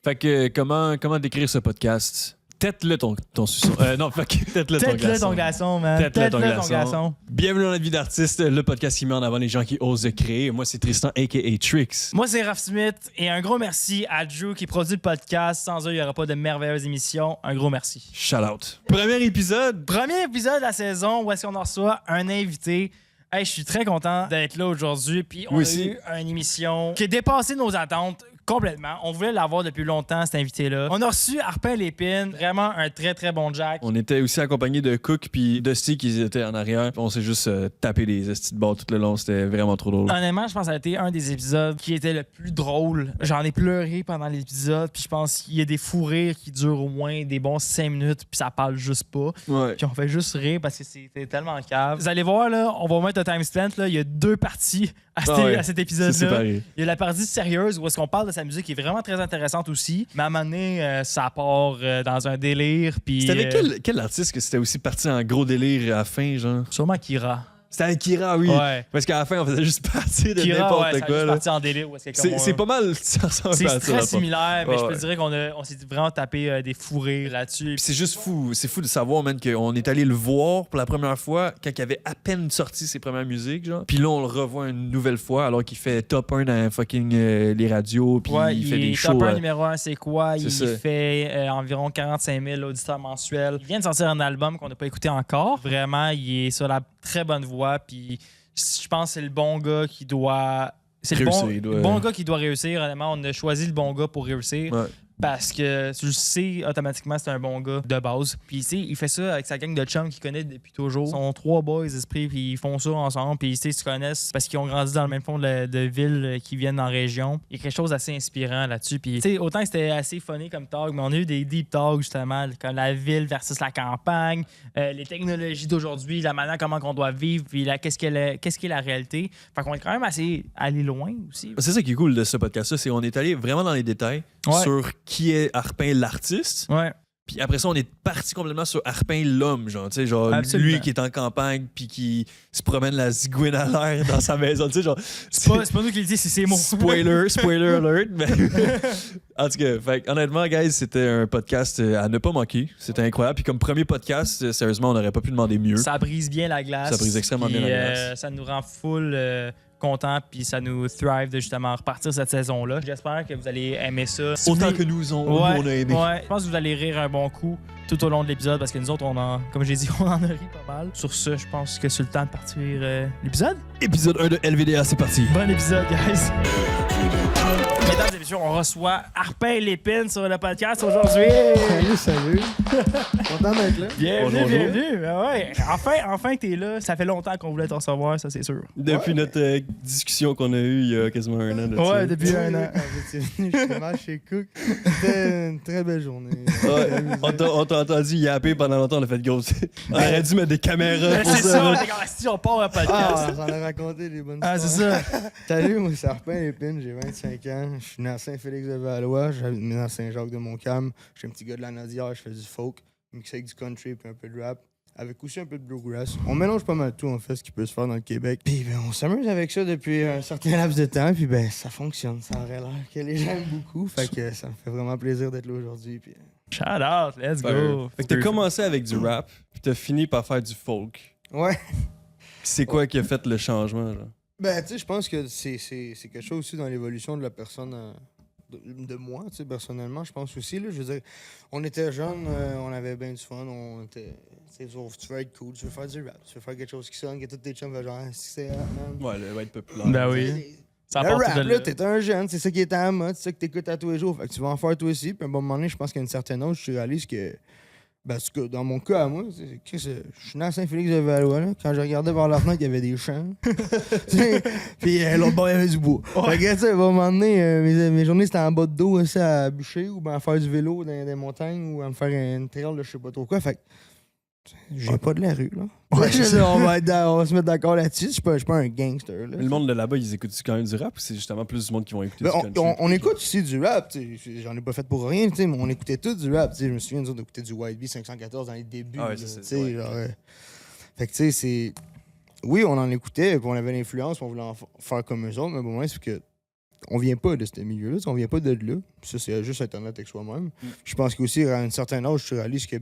Fait que comment décrire ce podcast? Tête-le ton suçon. Non, fait que tête-le ton Tête-le glaçon. ton glaçon, man. Tête-le ton Tête-le ton glaçon. glaçon. Bienvenue dans la vie d'artiste, le podcast qui met en avant les gens qui osent créer. Moi, c'est Tristan, a.k.a. Trix. Moi, c'est Raph Smith et un gros merci à Drew qui produit le podcast. Sans eux, il n'y aura pas de merveilleuses émissions. Un gros merci. Shout out. Premier épisode. Premier épisode de la saison où est-ce qu'on en reçoit un invité. Hey, je suis très content d'être là aujourd'hui. Puis on Moi a aussi. eu une émission qui a dépassé nos attentes complètement. On voulait l'avoir depuis longtemps, cet invité-là. On a reçu Arpin Lépine, vraiment un très très bon Jack. On était aussi accompagné de Cook puis Dusty qui étaient en arrière. On s'est juste tapé des estis de bord tout le long. C'était vraiment trop drôle. Honnêtement, je pense que ça a été un des épisodes qui était le plus drôle. J'en ai pleuré pendant l'épisode, puis je pense qu'il y a des fous rires qui durent au moins des bons 5 minutes, puis ça parle juste pas. Ouais. Puis on fait juste rire parce que c'était tellement cave. Vous allez voir, là, on va mettre le time spent. Là, il y a 2 parties à cet C'est épisode-là. séparé. Il y a la partie sérieuse où est-ce qu'on parle de sa musique qui est vraiment très intéressante aussi. Mais à un moment donné, ça part dans un délire. Puis, C'était avec quel artiste que c'était aussi parti en gros délire à la fin, genre? Sûrement Kira. C'était avec Kira, oui. Ouais. Parce qu'à la fin, on faisait juste partir de Kira, n'importe ouais, ça a quoi. juste là. parti en délire. Où est-ce que comme C'est pas mal, ça ressemble C'est à ça. très dans le fond. similaire, mais je Ouais. te dirais qu'on s'est vraiment tapé des fous rires là-dessus. Puis c'est juste fou. C'est fou de savoir, man, qu'on est allé le voir pour la première fois quand il avait à peine sorti ses premières musiques, genre. Puis là, on le revoit une nouvelle fois alors qu'il fait top 1 dans fucking les radios. Puis Ouais, il fait des est shows. top 1 numéro 1, c'est quoi? C'est Il ça. fait environ 45 000 auditeurs mensuels. Il vient de sortir un album qu'on n'a pas écouté encore. Vraiment, il est sur la très bonne voie. Puis je pense que c'est le bon gars qui doit... C'est le Réussir, bon, il doit- le bon gars qui doit réussir. Honnêtement, on a choisi le bon gars pour réussir. Ouais. Parce que tu le sais, automatiquement, c'est un bon gars de base. Puis, tu sais, il fait ça avec sa gang de chums qu'il connaît depuis toujours. Ils sont 3 boys d'esprit, puis ils font ça ensemble. Puis, tu sais, ils se connaissent parce qu'ils ont grandi dans le même fond de ville qui viennent en région. Il y a quelque chose d'assez inspirant là-dessus. Puis, tu sais, autant que c'était assez funny comme talk, mais on a eu des deep talks, justement, comme la ville versus la campagne, les technologies d'aujourd'hui, la manière comment on doit vivre, puis qu'est-ce qui est la réalité. Fait qu'on est quand même assez allé loin aussi. C'est ça qui est cool de ce podcast-là, c'est qu'on est allé vraiment dans les détails Ouais. sur qui est Arpin l'artiste. Ouais. Puis après ça, on est parti complètement sur Arpin l'homme, genre, tu sais, genre Absolument. lui qui est en campagne puis qui se promène la zigouine à l'air dans sa maison, tu sais, genre. C'est pas nous qui le dit, c'est ses mots. Spoiler alert. Mais... en tout cas, fait, honnêtement, guys, c'était un podcast à ne pas manquer. C'était incroyable. Puis comme premier podcast, sérieusement, on n'aurait pas pu demander mieux. Ça brise bien la glace. Ça brise extrêmement Puis, bien la glace. Ça nous rend full content, puis ça nous thrive de justement repartir cette saison-là. J'espère que vous allez aimer ça. Si Autant vous- que nous, on a aimé. Ouais, je pense que vous allez rire un bon coup tout au long de l'épisode parce que nous autres, comme j'ai dit, on en a ri pas mal. Sur ce, je pense que c'est le temps de partir l'épisode. Épisode 1 de LVDA, c'est parti. Bon épisode, guys. Mesdames et messieurs, on reçoit Arpin Lépine sur le podcast aujourd'hui. Salut. Content d'être là. Bienvenue, Bonjour. bienvenue. Ben ouais. Enfin que t'es là. Ça fait longtemps qu'on voulait te recevoir, ça c'est sûr. Depuis notre discussion qu'on a eue il y a quasiment un an. de ça. Ouais, depuis un an. Quand vous étiez venu justement chez Cook, c'était une très belle journée. Ouais. On t'a entendu yapper pendant longtemps, on a fait ghost. On aurait dû mettre des caméras pour C'est ça. ça, là. c'est comme si on part un Ah, podcast. j'en ai raconté des bonnes Ah, c'est histoires. ça. Salut, moi c'est Arpin Lépine, j'ai 25 ans. Je suis né à Saint-Félix-de-Valois, j'habite maintenant à Saint-Jacques-de-Montcalm. Je suis un petit gars de la Nadière, je fais du folk, mixé avec du country puis un peu de rap. Avec aussi un peu de bluegrass. On mélange pas mal tout, en fait, ce qui peut se faire dans le Québec. Puis ben, on s'amuse avec ça depuis un certain laps de temps. Puis ben, ça fonctionne. Ça aurait l'air que les gens aiment beaucoup. Fait que ça me fait vraiment plaisir d'être là aujourd'hui. Puis Shout out, let's go. Fait que t'as commencé avec du rap, puis t'as fini par faire du folk. ouais. Puis c'est quoi qui a fait le changement, genre? Ben, tu sais, je pense que c'est quelque chose aussi dans l'évolution de la personne, de moi, tu sais, personnellement, je pense aussi, là, je veux dire, on était jeunes, on avait bien du fun, on était, tu sais, tu veux être cool, tu veux faire du rap, tu veux faire quelque chose qui sonne, que tous tes chums veulent genre, ah, c'est rap, man. Ouais, le va être populaire. Ben Tu sais, oui. Ça le part tout rap, de là, là. t'es un jeune, c'est ça qui est à la mode, c'est ça que t'écoutes à tous les jours, fait que tu vas en faire toi aussi, puis à un bon moment donné, je pense qu'à une certaine âge, tu réalises que, ben, dans mon cas à moi, je suis né à Saint-Félix-de-Valois, là, quand je regardais vers la fenêtre, il y avait des champs. Tu sais, puis l'autre bord, il y avait du bois. Fait que, tu sais, à un moment donné, mes journées, c'était en bas de dos, aussi, à bûcher, ou ben à faire du vélo dans des montagnes, ou à me faire une trail de je sais pas trop quoi. Fait que, j'ai pas de la rue, là. Ouais, Je veux dire, on va se mettre d'accord là-dessus. Je suis pas un gangster, là. Mais le monde de là-bas, ils écoutent quand même du rap ou c'est justement plus du monde qui vont écouter Ben, du country? on écoute aussi du rap, tu sais. J'en ai pas fait pour rien, tu sais, mais on écoutait tout du rap, tu sais. Je me souviens, nous autres, d'écouter du White Bee 514 dans les débuts, Ah ouais, là, ça, c'est tu sais, ouais. genre, fait que, tu sais, c'est... Oui, on en écoutait, puis on avait l'influence, puis on voulait faire comme eux autres, mais bon, c'est que on vient pas de ce milieu-là, on vient pas de là. Ça, c'est juste être honnête avec soi-même. Je pense qu'aussi, à un certain âge, tu réalises que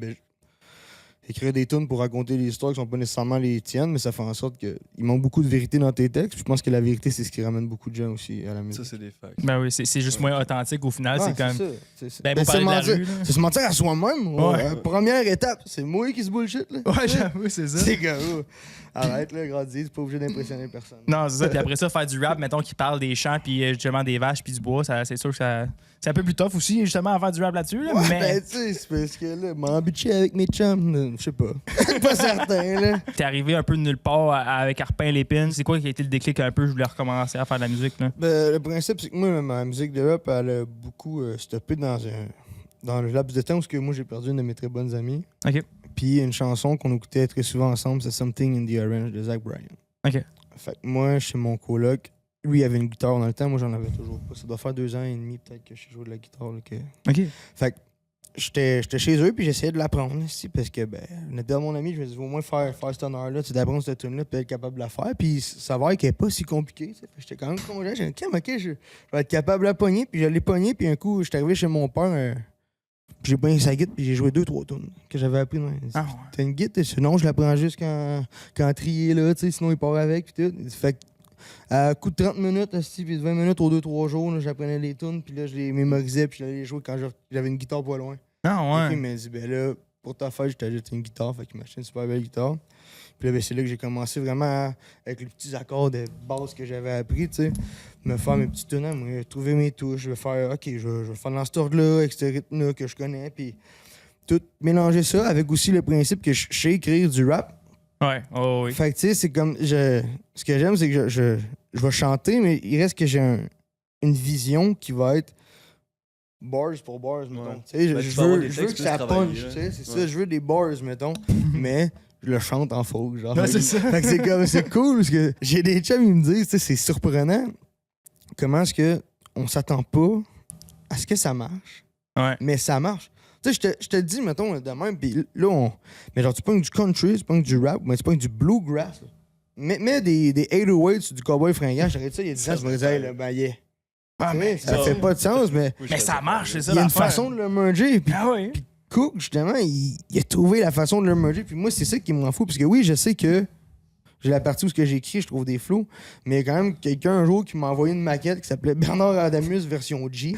écrire des tunes pour raconter des histoires qui sont pas nécessairement les tiennes, mais ça fait en sorte qu'il manque beaucoup de vérité dans tes textes. Je pense que la vérité, c'est ce qui ramène beaucoup de gens aussi à la musique. Ça, c'est des facts. Ben oui, c'est juste moins authentique au final. C'est comme. C'est Ben, pour parler de la rue, là. c'est se mentir à soi-même. Ouais. Première étape, c'est moi qui se bullshit. Là. Ouais, j'avoue, c'est ça. C'est comme, arrête, là, grandis, t'es pas obligé d'impressionner personne. Non, c'est ça. Puis après ça, faire du rap, mettons, qui parle des champs, puis justement des vaches, puis du bois, c'est sûr que c'est un peu plus tough aussi, justement, à faire du rap là-dessus. Là, Ouais, mais ben, tu sais, c'est parce que là, m'embitcher avec mes chums, je sais pas. Pas certain, là. t'es arrivé un peu de nulle part avec Arpin Lépine. C'est quoi qui a été le déclic un peu? Je voulais recommencer à faire de la musique, là. Ben, le principe, c'est que moi, ma musique de rap, elle a beaucoup stoppé dans le laps de temps où moi, j'ai perdu une de mes très bonnes amies. OK. Puis une chanson qu'on écoutait très souvent ensemble, c'est Something in the Orange de Zach Bryan. OK. Fait que moi, chez mon coloc, lui, il avait une guitare dans le temps, moi, j'en avais toujours pas. Ça doit faire 2 ans et demi, peut-être, que je joue de la guitare. Là, OK. Fait que j'étais chez eux, puis j'essayais de l'apprendre, ici, parce que, ben, on était dans mon ami, je me disais, au moins faire cet honneur-là, d'apprendre cette tune-là, puis être capable de la faire. Puis ça va qu'elle n'est pas si compliquée. Fait que j'étais quand même content. J'ai dit, OK, je vais être capable de la pogner, puis je l'ai pognée, puis un coup, j'étais arrivé chez mon père. Puis j'ai pogné sa guitare, puis j'ai joué 2-3 tunes que j'avais appris. Ah ouais. T'as une guitare? Sinon, je la prends juste quand trier là, tu sais, sinon il part avec, puis tout. Fait que, à coup de 30 minutes, puis 20 minutes aux 2-3 jours, là, j'apprenais les tunes, puis là, je les mémorisais, puis je les jouais quand j'avais une guitare pas loin. Ah ouais. Puis il m'a dit, ben là, pour ta fête, je t'ai acheté une guitare, fait qu'il m'a acheté une super belle guitare. Puis là, ben, c'est là que j'ai commencé vraiment avec les petits accords de base que j'avais appris, tu sais, me faire mes petits tunes, moi, trouver mes touches, je vais faire, OK, je vais faire dans cet ordre-là, avec ce rythme-là que je connais, puis tout mélanger ça avec aussi le principe que je sais écrire du rap. Ouais, oh oui. Fait que, tu sais, c'est comme, ce que j'aime, c'est que je vais chanter, mais il reste que j'ai une vision qui va être bars pour bars, mettons. Ouais. Tu sais, Ben, je tu vas avoir veux des que textes ça plus travaillés, punch, hein. tu sais, c'est Ouais. ça, je veux des bars, mettons, mais je le chante en folk, genre. Ouais, c'est ça. Fait que c'est comme, c'est cool, parce que j'ai des chums, ils me disent, tu sais, c'est surprenant comment est-ce que on s'attend pas à ce que ça marche, Ouais. mais ça marche. Tu sais, je te dis, mettons, de même, pis là, mais genre, tu pognes du country, tu pognes du rap, mais tu pognes du bluegrass, là. Mets des 808 du cowboy fringant, j'arrête ça, il y a 10 ans, je me disais, hey, là, ben, yeah. Ah, Tu sais, mais ça fait pas de sens, mais Mais ça marche, c'est ça. il y a une l'affaire. façon de le merger. Puis Ah oui. Cook, justement, il a trouvé la façon de le merger. Puis moi, c'est ça qui m'en fout. Parce que oui, je sais que j'ai la partie où ce que j'écris, je trouve des flows. Mais il y a quand même quelqu'un un jour qui m'a envoyé une maquette qui s'appelait Bernard Adamus version G.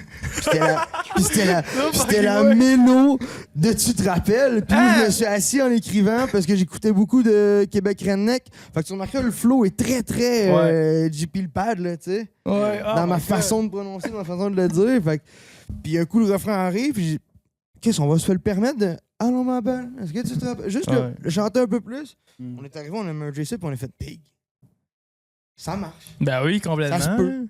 Puis c'était la mélo de Tu te rappelles. Puis moi, je me suis assis en écrivant parce que j'écoutais beaucoup de Québec Redneck. Fait que tu remarqueras, le flow est très, très JP le pad, là, tu sais. Ouais. Dans ma façon de prononcer, dans ma façon de le dire. Fait que, puis un coup, le refrain arrive, puis qu'est-ce qu'on va se faire le permettre de Allons, ma belle, est-ce que tu te rappelles? Juste le chanter un peu plus. On est arrivé, on a mergé ça, puis on a fait pig. Ça marche. Ben oui, complètement. Ça se peut.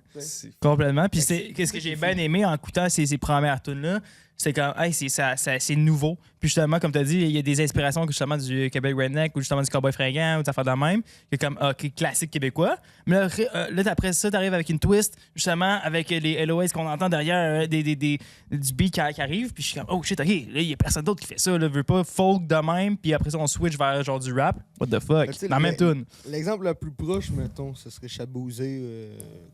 Complètement. Puis qu'est-ce que j'ai bien aimé en écoutant ces premières tunes-là, c'est comme, hey, c'est nouveau. Puis justement, comme tu as dit, il y a des inspirations justement du Québec Redneck ou justement du Cowboy Fringant ou des affaires de même, qui est comme classique québécois. Mais là, après ça, tu arrives avec une twist, justement, avec les LOS qu'on entend derrière du beat qui arrive. Puis je suis comme, oh shit, ok, là, il y a personne d'autre qui fait ça. Là, veut pas folk de même. Puis après ça, on switch vers genre du rap. What the fuck? Ben, Dans la même tune. L'exemple le plus proche, mettons, ce serait Chabouzé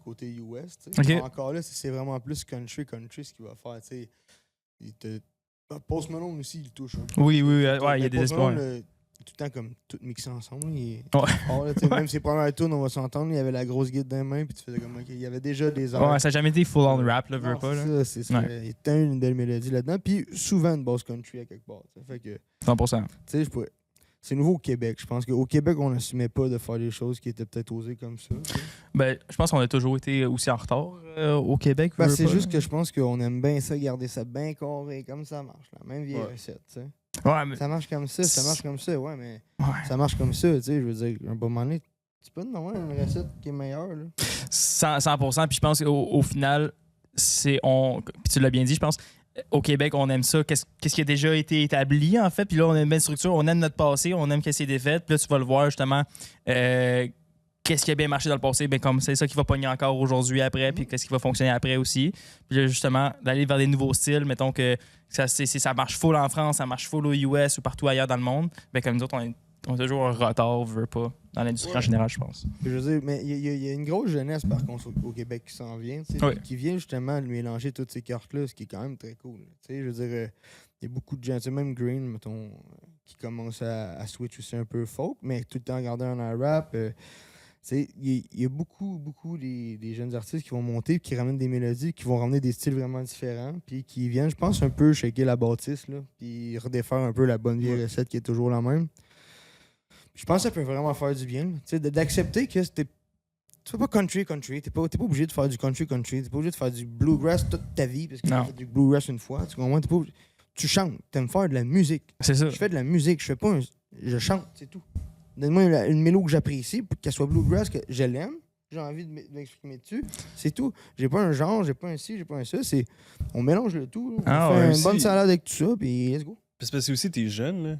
côté US. Ok. Mais encore là, c'est vraiment plus country ce qu'il va faire. Tu sais. Post Malone aussi, il touche. Hein. Oui, il y a des Post espoirs. Malone, tout le temps comme tout mixé ensemble. Il est Ouais. fort, là, tu sais, même ses premières tunes, on va s'entendre, il y avait la grosse guide dans les mains, puis tu faisais comme, OK, il y avait déjà des heures. Ouais, ça n'a jamais été full-on rap, là, veux Non, pas. Là. c'est ça, il y a une belle mélodie là-dedans, puis souvent une basse country à quelque part. Ça fait que, 100%. tu sais, c'est nouveau au Québec. Je pense qu'au Québec, on n'assumait pas de faire des choses qui étaient peut-être osées comme ça. Tu sais. Ben, je pense qu'on a toujours été aussi en retard au Québec. Ben, veux c'est pas, juste là. que je pense qu'on aime bien ça, garder ça bien carré, comme ça marche. La même vieille Ouais. recette, tu sais. Ouais, mais. Ça marche comme ça marche comme ça, ouais, mais Ouais. ça marche comme ça, tu sais. Je veux dire, un bon moment donné, tu peux demander une recette qui est meilleure, là. 100%. Puis je pense qu'au final, puis tu l'as bien dit, je pense, au Québec, on aime ça. Qu'est-ce qui a déjà été établi, en fait. Puis là, on aime bien une structure, on aime notre passé, on aime qu'est-ce qui est défait. Puis là, tu vas le voir, justement, qu'est-ce qui a bien marché dans le passé. Ben, comme c'est ça qui va pogner encore aujourd'hui après, puis qu'est-ce qui va fonctionner après aussi. Puis là, justement, d'aller vers des nouveaux styles. Mettons que ça marche full en France, ça marche full aux US ou partout ailleurs dans le monde. Ben, comme nous autres, on est on est toujours en retard, veut pas, dans l'industrie en général, je pense. Je veux dire, mais il y a une grosse jeunesse, par contre, au Québec qui s'en vient, tu sais, Ouais. qui vient justement de mélanger toutes ces cartes-là, ce qui est quand même très cool. Tu sais, je veux dire, il y a beaucoup de gens, tu sais, même Green, mettons, qui commence à switch aussi un peu folk, mais tout le temps garder un rap. Tu sais, il y a beaucoup des jeunes artistes qui vont monter, qui ramènent des mélodies, qui vont ramener des styles vraiment différents, puis qui viennent, je pense, un peu shaker la bâtisse, là, puis redéfaire un peu la bonne vieille recette qui est toujours la même. Je pense que ça peut vraiment faire du bien. Tu sais, d'accepter que tu fais pas country. T'es pas obligé de faire du country. T'es pas obligé de faire du bluegrass toute ta vie parce que tu fait du bluegrass une fois. Tu comprends? T'es pas obligé. Tu chantes. T'aimes faire de la musique. C'est ça. Je fais de la musique. Je chante, c'est tout. Donne-moi une mélodie que j'apprécie, qu'elle soit bluegrass, que je l'aime. J'ai envie de m'exprimer dessus. C'est tout. J'ai pas un genre, j'ai pas un ci, j'ai pas un ça. On mélange le tout. On fait une bonne salade avec tout ça, puis let's go. Parce que aussi, t'es jeune, là.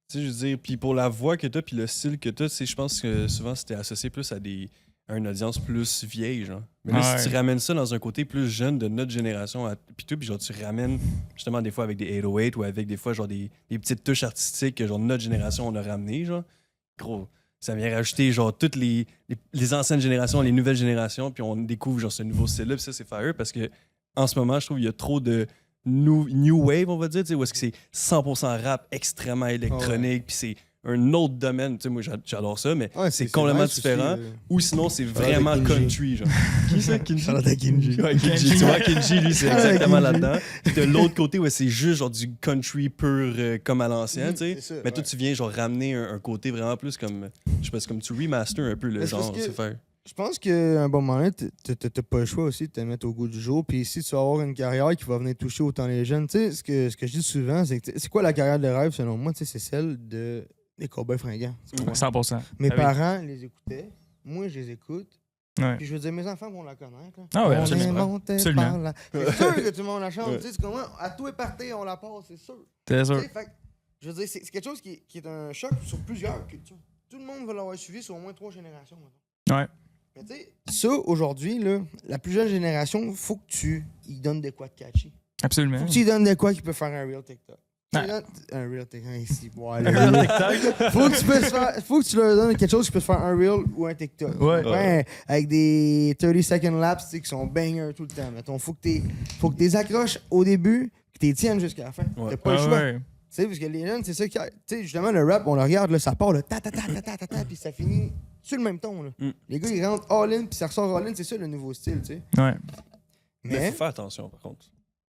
Tu sais, je veux dire, puis pour la voix que t'as, puis le style que t'as, tu sais, je pense que souvent, c'était associé plus à une audience plus vieille, genre. Mais là, si tu ramènes ça dans un côté plus jeune de notre génération, puis tout, puis genre, tu ramènes justement des fois avec des 808 ou avec des fois, genre, des petites touches artistiques que, genre, notre génération, on a ramené, genre. Gros, ça vient rajouter, genre, toutes les anciennes générations, les nouvelles générations, puis on découvre, genre, ce nouveau style-là, puis ça, c'est fire parce que en ce moment, je trouve qu'il y a trop de new wave, on va dire, où est-ce que c'est 100% rap, extrêmement électronique, puis c'est un autre domaine. Tu sais, moi, j'adore ça, mais c'est complètement nice différent. aussi, ou sinon, c'est vraiment country, genre. Qui ça, Kinji? Shout out à Kinji. Ouais, Kinji. Tu vois, Kinji, lui, c'est exactement là-dedans. Puis de l'autre côté, ouais, c'est juste genre du country pur comme à l'ancien, tu sais. C'est ça, Mais toi, tu viens genre ramener un côté vraiment plus comme, je sais pas, c'est comme tu remaster un peu le Mais c'est genre, parce que- c'est faire. Je pense qu'à un bon moment, t'as pas le choix aussi de te mettre au goût du jour. Puis si tu vas avoir une carrière qui va venir toucher autant les jeunes, tu sais, ce que je dis souvent, c'est que c'est quoi la carrière de rêve selon moi? Tu sais, c'est celle des cowboys fringants. Tu comprends? 100%. Mes Ah oui. parents les écoutaient, moi je les écoute. Ouais. Puis je veux dire, mes enfants vont la connaître. Là. Ah ouais, On absolument. est monté Absolument. par là. C'est sûr que tout le monde la chante. Ouais. Tu sais, c'est comment? À tout est parti, on la passe, c'est sûr. C'est Tu sûr. sais, fait que, je veux dire, c'est quelque chose qui est un choc sur plusieurs cultures. Tout le monde va l'avoir suivi sur au moins 3 générations. Maintenant. Ouais. Mais tu sais, ça, aujourd'hui, là, la plus jeune génération, faut que tu y donnes de quoi de catchy. Absolument. Faut que tu lui donnes de quoi qui peut faire un real TikTok. Tu Ouais. lui donnes- Un real TikTok, ici. Faut que tu leur donnes quelque chose qui peut te faire un reel ou un TikTok. Ouais. Avec des 30 second laps, tu sais, qui sont bangers tout le temps. Mettons, faut que tu les accroches au début, que tu les tiennes jusqu'à la fin. Ouais. T'as pas le Ah choix. ouais. Tu sais, parce que les jeunes, c'est ça qui. Tu sais, justement, le rap, on le regarde, là, ça part, là, puis ça finit sur le même ton. Là. Les gars, ils rentrent all-in, puis ça ressort all-in, c'est ça le nouveau style, tu sais. Ouais. Mais Mais. faut faire attention, par contre.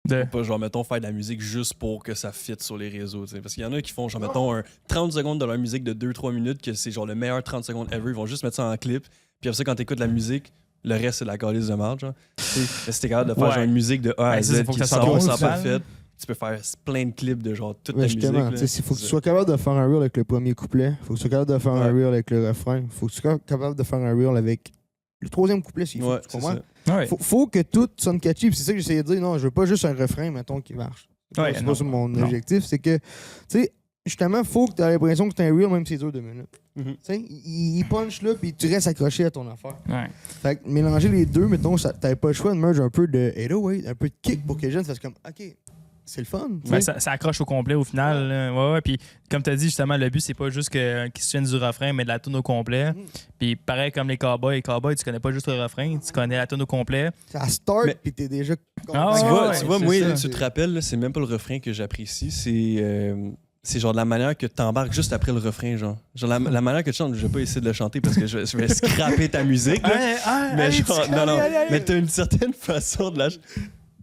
De... Pas genre, mettons, faire de la musique juste pour que ça fitte sur les réseaux, tu sais. Parce qu'il y en a qui font, genre, mettons, un 30 secondes de leur musique de 2-3 minutes, que c'est genre le meilleur 30 secondes ever. Ils vont juste mettre ça en clip. Puis après ça, quand t'écoutes la musique, le reste, c'est de la calice de marge, genre. Tu sais, mais si t'es capable de faire Ouais. genre une musique de A à Ouais, ça, Z c'est faut qui que est ça sorte 100% drôle, parfaite, tu peux faire plein de clips de genre toute ta musique. Justement, là. il faut que tu sois capable de faire un reel avec le premier couplet. Faut que tu sois capable de faire un Ouais. reel avec le refrain. Faut que tu sois capable de faire un reel avec le troisième couplet, s'il faut. Ouais, Tu c'est comprends? ça. Ouais. Faut que tout sonne catchy. Puis c'est ça que j'essayais de dire. Non, je veux pas juste un refrain, mettons, qui marche. Ouais, C'est non. pas ça mon Non. objectif. C'est que, tu sais, justement, faut que tu aies l'impression que c'est un reel, même si c'est dur 2 minutes. Mhm. Tu sais, il punch là, puis tu restes accroché à ton affaire. Ouais. Fait que mélanger les deux, mettons, t'avais pas le choix de merge un peu de 808, un peu de kick pour que les jeunes fassent comme, OK, c'est le fun. tu sais. Ben, ça accroche au complet au final. Là. Ouais, ouais. Puis comme tu as dit, justement, le but, c'est pas juste qu'ils se tiennent du refrain, mais de la tune au complet. Puis pareil comme les cowboys. Les cowboys, tu connais pas juste le refrain, tu connais la tune au complet. Ça start, Mais- puis t'es déjà. Ah Tu ouais, vois, ouais, tu vois c'est moi, ça. tu te rappelles, là, c'est même pas le refrain que j'apprécie, c'est genre de la manière que t'embarques juste après le refrain, genre. Genre la manière que tu chantes, je vais pas essayer de le chanter parce que je vais scraper ta musique, là. Mais genre, non, mais t'as une certaine façon de la...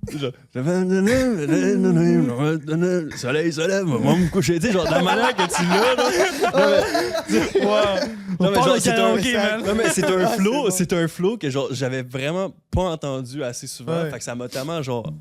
Genre, soleil se lève, on va me coucher, tu sais, genre de la manière que tu l'as, là. Non, mais parle genre, de c'est un, karaoké, man. non, mais c'est un Ah, flow, c'est bon. c'est un flow que genre j'avais vraiment pas entendu assez souvent, Ouais. fait que ça m'a tellement genre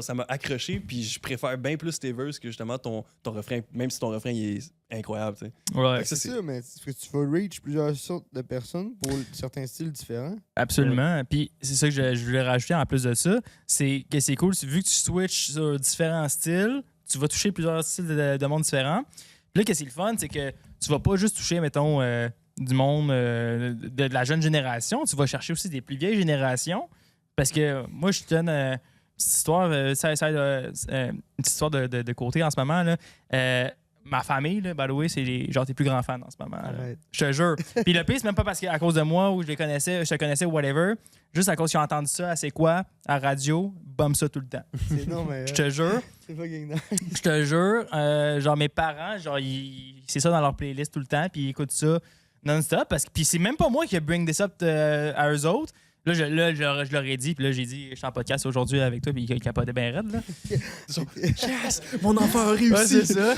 ça m'a accroché, puis je préfère bien plus tes verses que justement ton refrain, même si ton refrain il est incroyable, tu sais. Ouais. Fait que ça, C'est ça, mais parce que tu vas reach plusieurs sortes de personnes pour certains styles différents. Absolument. Puis c'est ça que je voulais rajouter en plus de ça. C'est que c'est cool, vu que tu switches sur différents styles, tu vas toucher plusieurs styles de monde différents. Puis là, que c'est le fun, c'est que tu vas pas juste toucher, mettons, du monde de la jeune génération, tu vas chercher aussi des plus vieilles générations. Parce que moi, je te donne une petite histoire, une petite histoire de côté en ce moment. Là. ma famille, là, by the way, c'est genre tes plus grands fans en ce moment. Là. Arrête. Je te jure. Puis le pire, c'est même pas parce qu'à cause de moi ou je te connaissais ou whatever. Juste à cause qu'ils ont entendu ça, c'est quoi, à radio, bombe ça tout le temps. C'est non, mais. Je te jure. C'est fucking nice. Je te jure. Genre, mes parents, genre, c'est ça dans leur playlist tout le temps, puis ils écoutent ça non-stop. Puis c'est même pas moi qui ai bring this up à eux autres. Là, je leur ai dit, puis là, j'ai dit, je suis en podcast aujourd'hui avec toi, puis ils capotaient bien raide, là. Yes! Mon enfant a réussi! Ouais, c'est ça.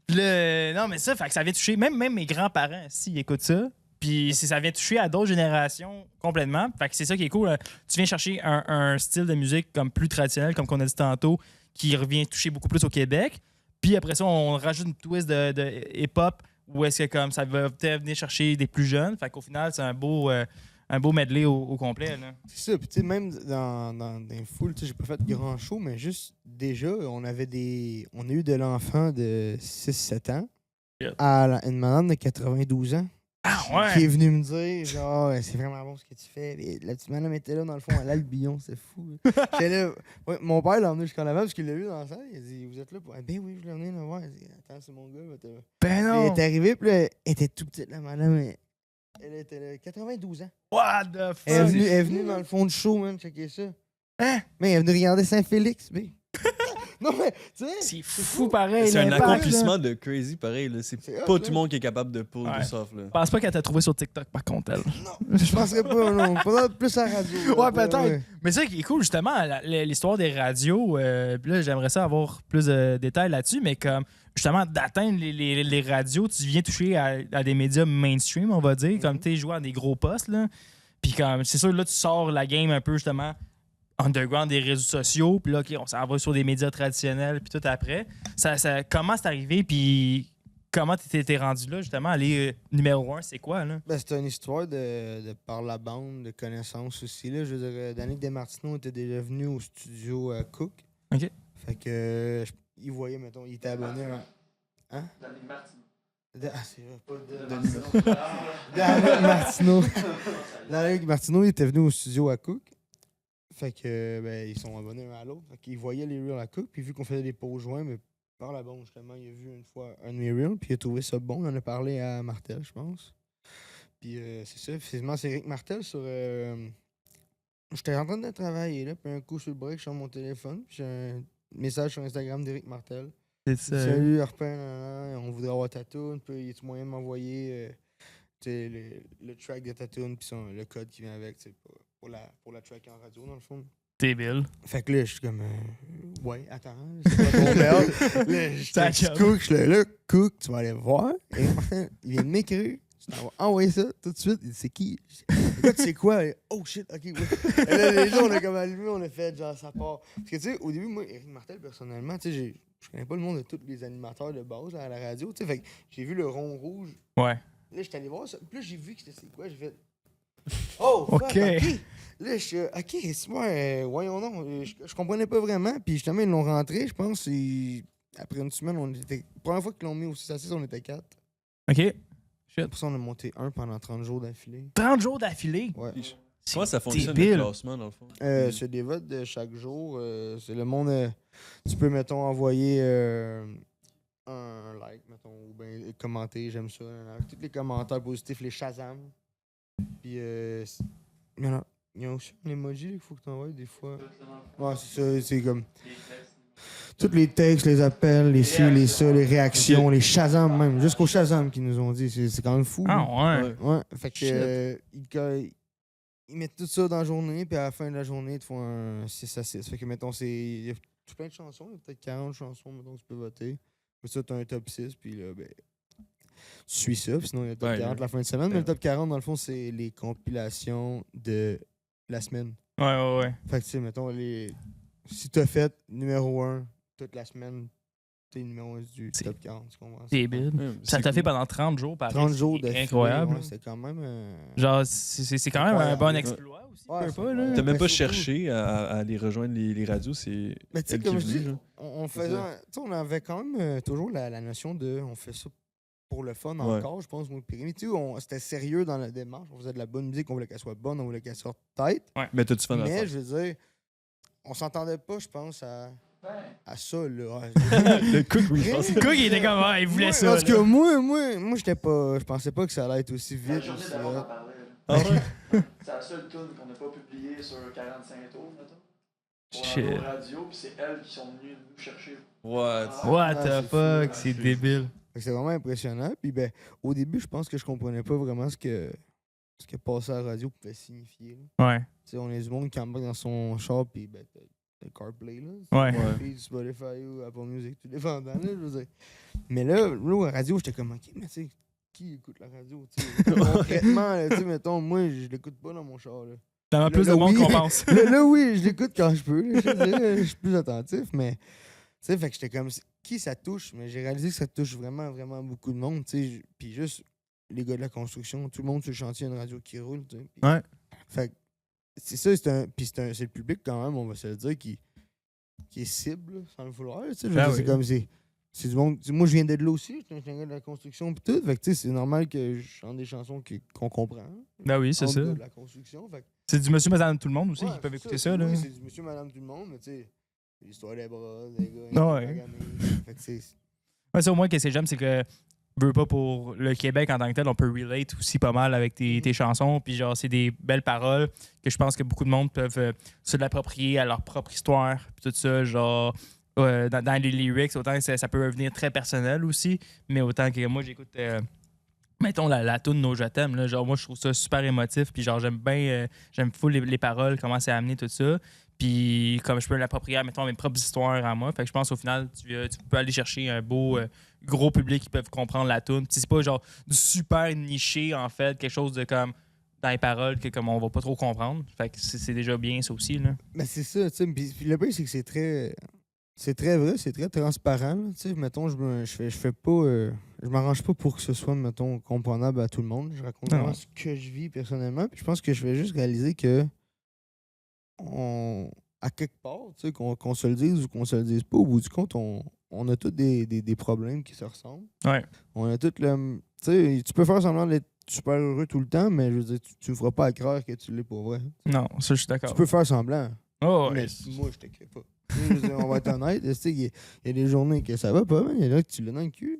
Puis là, non, mais ça, fait que ça vient toucher, même mes grands-parents, s'ils écoutent ça, puis ça vient toucher à d'autres générations complètement. Fait que c'est ça qui est cool. Tu viens chercher un style de musique comme plus traditionnel, comme qu'on a dit tantôt, qui revient toucher beaucoup plus au Québec. Puis après ça, on rajoute une twist de hip-hop où est-ce que comme ça va peut-être venir chercher des plus jeunes. Fait qu'au final, c'est un beau medley au complet. Là. C'est ça, puis tu sais, même dans les foules, tu sais, j'ai pas fait de grand show, mais juste déjà, on a eu de l'enfant de 6-7 ans à une madame de 92 ans Ah qui est ouais! venue me dire, genre, c'est vraiment bon ce que tu fais. Et la petite madame était là, dans le fond, à l'Albion, c'est fou. J'étais là, ouais, mon père l'a emmené jusqu'à là-bas parce qu'il l'a vu dans la salle. Il a dit, vous êtes là pour. Ben oui, je l'ai emmené le voir. Il a dit, attends, c'est mon gars. Ben Il non! est arrivé, puis là, elle était tout petite, la madame. Elle était là, 92 ans. What the fuck? Elle est venue dans le fond du show, man, checker ça. Hein? Mais elle est venue regarder Saint-Félix, mais. Non, mais, tu sais. C'est fou pareil. C'est un l'impact, accomplissement de crazy pareil. Là. C'est C'est hot, pas là. tout le monde qui est capable de pull Ouais. this off. Là. Je pense pas qu'elle t'a trouvé sur TikTok, par contre, elle. Non, je penserais pas, non. Peut-être plus à la radio. Ouais, peut-être. Mais ça qui est cool, justement, l'histoire des radios, puis là, j'aimerais ça avoir plus de détails là-dessus, mais comme, justement, d'atteindre les radios, tu viens toucher à des médias mainstream, on va dire, comme tu joues à des gros postes, là. Puis comme, c'est sûr, là, tu sors la game un peu, justement, underground des réseaux sociaux, puis là, OK, on s'en va sur des médias traditionnels, puis tout après. Comment c'est arrivé, puis comment t'es rendu là, justement, aller numéro 1, c'est quoi, là? Ben, c'est une histoire de par la bande, de connaissances aussi. Là. Je veux dire, Danick Desmartineaux était déjà venu au studio Cook. OK. Fait que, il voyait, mettons, il était abonné à. Hein? Ah, c'est vrai, pas Danick Martineau. Danick Martineau, il était venu au studio à Cook. Fait que, ben, ils sont abonnés un à l'autre. Fait qu'ils voyaient les reels à Cook. Puis vu qu'on faisait des posts joints, mais par la bande, justement, il a vu une fois un de mes reels. Puis il a trouvé ça bon. Il en a parlé à Martel, je pense. Puis c'est ça. Finalement, c'est Eric Martel sur. J'étais en train de travailler, là. Puis un coup sur le break, je suis sur mon téléphone. Puis j'ai un message sur Instagram d'Eric Martel. C'est ça. Salut, Arpin, on voudrait avoir ta tune. Puis y a-tu moyen de m'envoyer le track de ta tune, puis le code qui vient avec, pour la track en radio, dans le fond. T'es Bill. Fait que là, je suis comme, ouais, attends, c'est pas ton merde. Là, je Ta texte job. Cook, je suis là, Cook, tu vas aller voir. Et Martin, il vient de m'écrire. Tu t'en vas envoyer ça tout de suite. Il dit, c'est qui? Écoute, c'est quoi? Oh shit, ok, ouais. Et là, les gens, on a comme allumé, on a fait genre ça part. Parce que, tu sais, au début, moi, Eric Martel, personnellement, tu sais, je connais pas le nom de tous les animateurs de base à la radio, tu sais. Fait que j'ai vu le rond rouge. Ouais. Là, j'étais allé voir ça. Puis là, j'ai vu que c'était quoi. J'ai fait. Oh, fuck, Ok. ok. Là, je suis. Ok, c'est moi, voyons non. Je comprenais pas vraiment. Puis justement, ils l'ont rentré, je pense. Et après une semaine, on était. Première fois qu'ils l'ont mis au 6 à 6, on était 4. OK. Pour ça, on a monté 1 pendant 30 jours d'affilée. 30 jours d'affilée. Ouais. Comment ça fonctionne débile. le classement, dans le fond? C'est des votes de chaque jour. C'est le monde. Tu peux, mettons, envoyer un like, mettons, ou bien commenter, j'aime ça. Tous les commentaires positifs, les Shazam. Puis, il y a aussi un emoji qu'il faut que tu envoies des fois. Ouais, c'est ça, c'est comme. Tous les textes, les appels, les ci, les ça, les réactions, les Shazam même. Jusqu'au Shazam qu'ils nous ont dit. C'est quand même fou. là. Ah ouais. Ouais, fait que Shit. ils mettent tout ça dans la journée, puis à la fin de la journée, ils te font un 6 à 6. Fait que, mettons, il y a tout plein de chansons, il y a peut-être 40 chansons, mettons, que tu peux voter. Puis ça, tu as un top 6, puis là, ben, tu suis ça, puis sinon, il y a le top Ouais, 40 là. la fin de semaine. Mais le top 40, dans le fond, c'est les compilations de la semaine. Ouais. Fait que, tu sais, mettons, si tu as fait numéro 1 toute la semaine, t'es numéro 1 du C'est top 40, tu comprends? Débile. Ouais, Ça c'est t'a fait cool. pendant 30 jours, pareil. 30 jours C'est de incroyable. C'est quand même. Genre, c'est quand même un Incroyable. bon exploit aussi. Ouais, peu c'est pas, là. incroyable. T'as même Mais pas surtout- cherché à aller rejoindre les radios, c'est. Mais tu sais, elle comme qui je est dis, venue, là. on C'est faisait. ça. Tu sais, on avait quand même toujours la notion de. On fait ça pour le fun Ouais. encore, je pense, moi, et Rémi. Tu sais, c'était sérieux dans la démarche. On faisait de la bonne musique, on voulait qu'elle soit bonne, on voulait qu'elle sorte tête. Mais t'as-tu fan à Mais faire? je veux dire, on s'entendait pas, je pense, à à ça, là. Le Cook, oui, je pense. Cook, il était comme, il voulait ça. Parce que là. moi, je pensais pas que ça allait être aussi La vite. journée Aussi, d'avant, on en là. parlait. Ah ouais? C'est la seule tune qu'on n'a pas publiée sur 45 tours, mettons. Pour Shit. la radio, puis c'est elles qui sont venues nous chercher. What? What Ah, the c'est fuck, fou, c'est débile. Fait que c'est vraiment impressionnant. Puis ben, au début, je pense que je comprenais pas vraiment ce que passer à la radio pouvait signifier. Là. Ouais. Tu sais, on est du monde qui embarque dans son char, puis ben, t'as le CarPlay, là. Ouais. Puis Spotify ou Apple Music, tout dépendant, là, je veux dire. Mais là, à la radio, j'étais comme, OK, mais tu sais, qui écoute la radio, tu sais? Concrètement, là, tu sais, mettons, moi, je l'écoute pas dans mon char, là. T'en as plus là, de monde oui. qu'on pense. Là, oui, je l'écoute quand je peux, là, je te dirais, je suis plus attentif, mais... Tu sais, fait que j'étais comme, qui ça touche? Mais j'ai réalisé que ça touche vraiment, vraiment beaucoup de monde, tu sais. Puis juste les gars de la construction, tout le monde sur le chantier a une radio qui roule, tu sais. Puis- Ouais. Fait que c'est ça, c'est le public quand même, on va se le dire, qui est cible, là, sans le vouloir, tu sais. Je veux Ah dire, oui. c'est comme, c'est du monde... Moi, je viens de là aussi, je suis un gars de la construction pis tout, fait que tu sais, c'est normal que je chante des chansons qu'on comprend. Ben oui, c'est Entre ça. gars de la construction, fait que C'est du monsieur, madame, tout le monde aussi ouais, qui peuvent c'est écouter ça, ça, là. oui, c'est du monsieur, madame, tout le monde, mais tu sais, l'histoire des bras, des gars, Ah ouais. maganés, fait que c'est... Ouais, ça, au moins, qu'est-ce que j'aime, c'est que, veux pas pour le Québec en tant que tel, on peut relate aussi pas mal avec tes chansons. Puis, genre, c'est des belles paroles que je pense que beaucoup de monde peuvent se l'approprier à leur propre histoire. Puis tout ça, genre, dans les lyrics, autant que ça peut venir très personnel aussi, mais autant que moi, j'écoute. Mettons la toune Nos Je t'aime, là, genre moi je trouve ça super émotif, puis genre j'aime bien, j'aime full les paroles, comment c'est amené tout ça, puis comme je peux l'approprier, mettons, à mes propres histoires à moi, fait que je pense au final tu peux aller chercher un beau gros public qui peuvent comprendre la toune, puis c'est pas genre du super niché en fait, quelque chose de comme dans les paroles que comme on va pas trop comprendre, fait que c'est déjà bien ça aussi là. Mais c'est ça, tu sais. Puis le pire, c'est que c'est très vrai, c'est très transparent. Tu sais, mettons, je fais pas. Je m'arrange pas pour que ce soit, mettons, comprenable à tout le monde. Je raconte Non. vraiment ce que je vis personnellement. Puis je pense que je vais juste réaliser que à quelque part, tu sais, qu'on se le dise ou qu'on se le dise pas, au bout du compte, on a tous des problèmes qui se ressemblent. Ouais. On a tous le. Tu sais, tu peux faire semblant d'être super heureux tout le temps, mais je veux dire, tu me feras pas croire que tu l'es pour vrai. Non, ça je suis d'accord. Tu peux faire semblant. Oh, ouais. Mais moi, je te crée pas. Tu sais, je veux dire, on va être honnête. Tu sais, il y a des journées que ça va pas, mais il y a là que tu l'as dans le cul.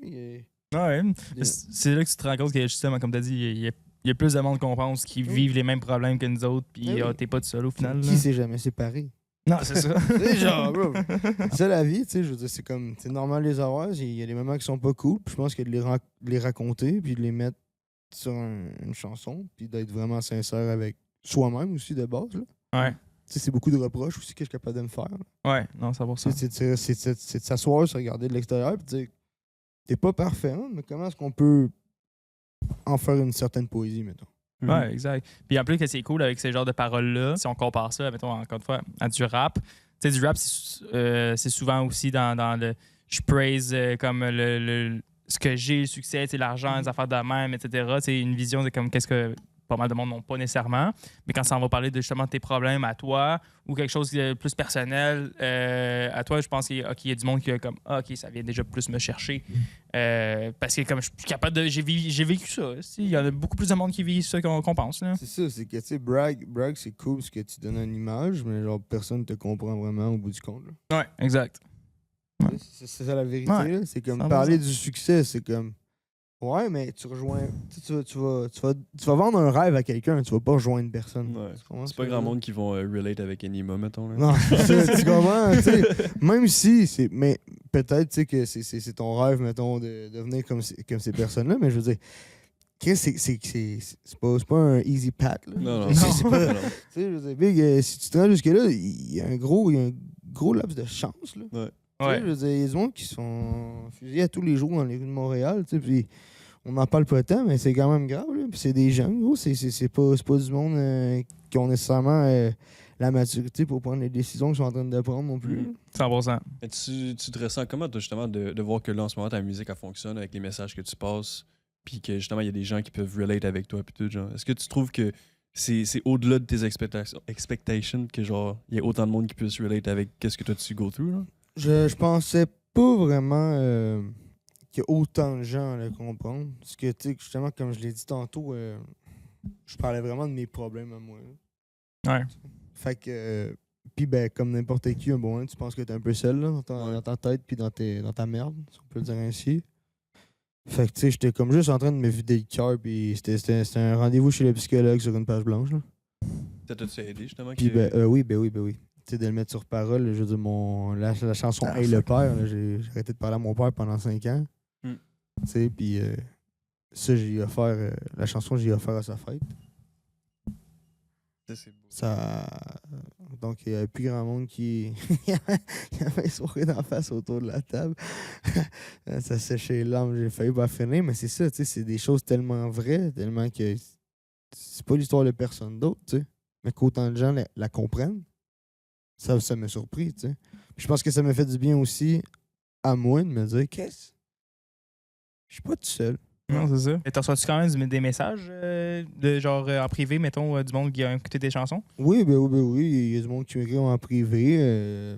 Ouais. C'est là que tu te rends compte que justement, comme tu as dit, il y a plus de monde qu'on pense qui Oui. vivent les mêmes problèmes que nous autres, puis Ah oui. t'es pas tout seul au final. Qui là. s'est jamais séparé? Non, c'est ça. C'est genre, bro. C'est ça la vie, tu sais. Je veux dire, c'est comme. C'est normal de les avoir. Il y a des moments qui sont pas cool. Puis je pense que de les raconter, puis de les mettre sur une chanson, puis d'être vraiment sincère avec soi-même aussi de base. Là. Ouais. Tu sais, c'est beaucoup de reproches aussi que je suis capable de me faire. là. Ouais, non, 100%. C'est de s'asseoir, se regarder de l'extérieur, puis de dire t'es pas parfait, hein, mais comment est-ce qu'on peut en faire une certaine poésie, mettons? Ouais, exact. Puis en plus que c'est cool avec ces genres de paroles-là, si on compare ça, mettons, encore une fois, à du rap. Tu sais, du rap, c'est souvent aussi dans le... Je praise comme ce que j'ai, le succès, l'argent, les affaires de même, etc. C'est une vision de comme qu'est-ce que pas mal de monde n'ont pas nécessairement. Mais quand ça va parler de justement tes problèmes à toi ou quelque chose de plus personnel à toi, je pense qu'il y a du monde qui a comme OK, ça vient déjà plus me chercher. Parce que comme je suis capable de. J'ai vécu ça. Il y en a beaucoup plus de monde qui vit ça qu'on pense. Là. C'est ça, c'est que, tu sais, brag, c'est cool parce que tu donnes une image, mais genre, personne te comprend vraiment au bout du compte. Là. Ouais, exact. Tu sais, c'est ça la vérité, Ouais, là. C'est comme 100%. parler du succès, c'est comme. Ouais, mais tu rejoins. Tu vas vendre un rêve à quelqu'un, tu vas pas rejoindre personne. Ouais. Tu comprends ce C'est pas que je grand veux dire? monde qui vont relate avec Enima, mettons. Là. Non, c'est ça, tu comprends, tu sais. Même si, mais peut-être, tu sais, que c'est ton rêve, mettons, de devenir comme ces personnes-là, mais je veux dire, Chris, c'est pas un easy path, là. Non. C'est pas. Non. Tu sais, je veux dire, Big, si tu te rends jusque-là, il y a un gros laps de chance, là. Ouais. Tu sais, Ouais. je veux dire, il y a des gens qui sont fusillés à tous les jours dans les rues de Montréal, tu sais, puis on n'en parle pas tant, mais c'est quand même grave, là. Puis c'est des gens, gros, c'est pas du monde qui ont nécessairement la maturité pour prendre les décisions qu'ils sont en train de prendre non plus. Mhm. 100%. Mais tu te ressens comment, toi, justement, de voir que là, en ce moment, ta musique, elle fonctionne avec les messages que tu passes, puis que, justement, il y a des gens qui peuvent relate avec toi, puis tout, genre. Est-ce que tu trouves que c'est au-delà de tes expectations que, genre, il y a autant de monde qui puisse relate avec qu'est-ce que toi, tu go through, là? Je pensais pas vraiment qu'il y a autant de gens à le comprendre. Parce que, tu sais, justement, comme je l'ai dit tantôt, je parlais vraiment de mes problèmes à moi. là. Ouais. Fait que Puis, ben, comme n'importe qui, un bon moment, tu penses que t'es un peu seul là, dans ta tête puis dans ta merde, si on peut le dire ainsi. Fait que, tu sais, j'étais comme juste en train de me vider le cœur, puis c'était un rendez-vous chez le psychologue sur une page blanche. Là. Ça t'a-tu aidé, justement? Puis, oui. Tu sais, de le mettre sur parole, je veux dire, la chanson Hey le père, là, j'ai arrêté de parler à mon père pendant 5 ans. Tu sais, puis ça, j'ai offert, la chanson, j'ai offert à sa fête. Ça, c'est beau. Ça... Donc, il n'y avait plus grand monde qui. Il y avait un sourire d'en face autour de la table. Ça séchait les larmes, j'ai failli pas finir, mais c'est ça, tu sais, c'est des choses tellement vraies, tellement que c'est pas l'histoire de personne d'autre, tu sais. Mais qu'autant de gens la comprennent, ça m'a surpris, tu sais. Puis je pense que ça m'a fait du bien aussi à moi de me dire, qu'est-ce? Je suis pas tout seul. Non, c'est ça. Et t'as reçu quand même des messages de genre en privé, mettons, du monde qui a écouté tes chansons? Oui. Il y a du monde qui m'écrit en privé.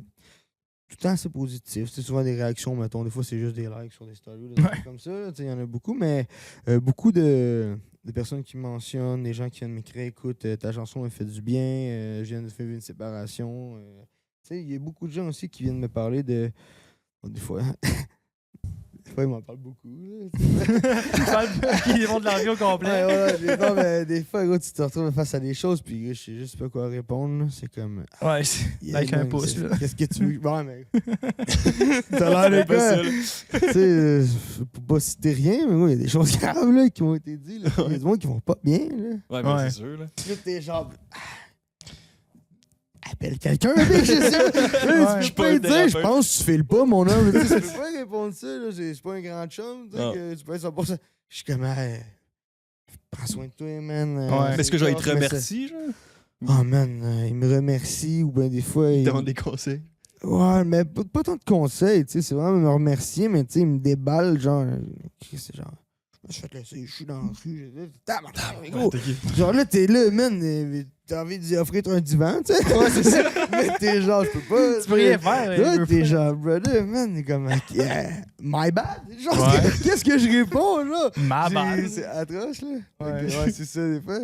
Tout le temps, c'est positif. C'est souvent des réactions, mettons. Des fois, c'est juste des likes sur des stories, des trucs comme ça. Il y en a beaucoup, mais beaucoup de personnes qui me mentionnent, des gens qui viennent m'écrire, écoute, ta chanson me fait du bien, je viens de faire une séparation. Il y a beaucoup de gens aussi qui viennent me parler de. Bon, des fois. Des fois, ils m'en parlent beaucoup. Ils vont de leur vie au complet. Non, mais des fois, gros, tu te retrouves face à des choses, puis je sais juste pas quoi répondre. C'est comme. Ouais, avec un pouce. Qu'est-ce que tu veux? Bon, mais. T'as l'air de quoi? Tu sais, faut pas citer rien, mais il y a des choses graves là, qui ont été dites. Il y a des gens qui vont pas bien. Là. Ouais, mais c'est sûr. Là, t'es genre. Appelle quelqu'un, je sais pas. Je peux te dire, je pense que tu files pas, mon homme. Tu peux pas répondre ça, là. C'est pas un grand chum. Tu peux être 100%. Je suis comme, prends soin de toi, man. Est-ce que je vais te remercier, genre? Oh, man, il me remercie, ou bien des fois. Il demande des conseils. Ouais, mais pas tant de conseils, tu sais. C'est vraiment me remercier, mais tu sais, il me déballe, genre. C'est genre. Je me suis fait laisser, je suis dans la rue. Genre là, t'es là, man. T'as envie d'y offrir un divan, tu sais. Ouais, c'est ça. Mais t'es genre, je peux pas. Tu peux rien faire. Là, t'es genre, brother, man. T'es comme, my bad. Genre, qu'est-ce que je réponds, là? My bad. C'est atroce, là. Ouais, c'est ça, des fois.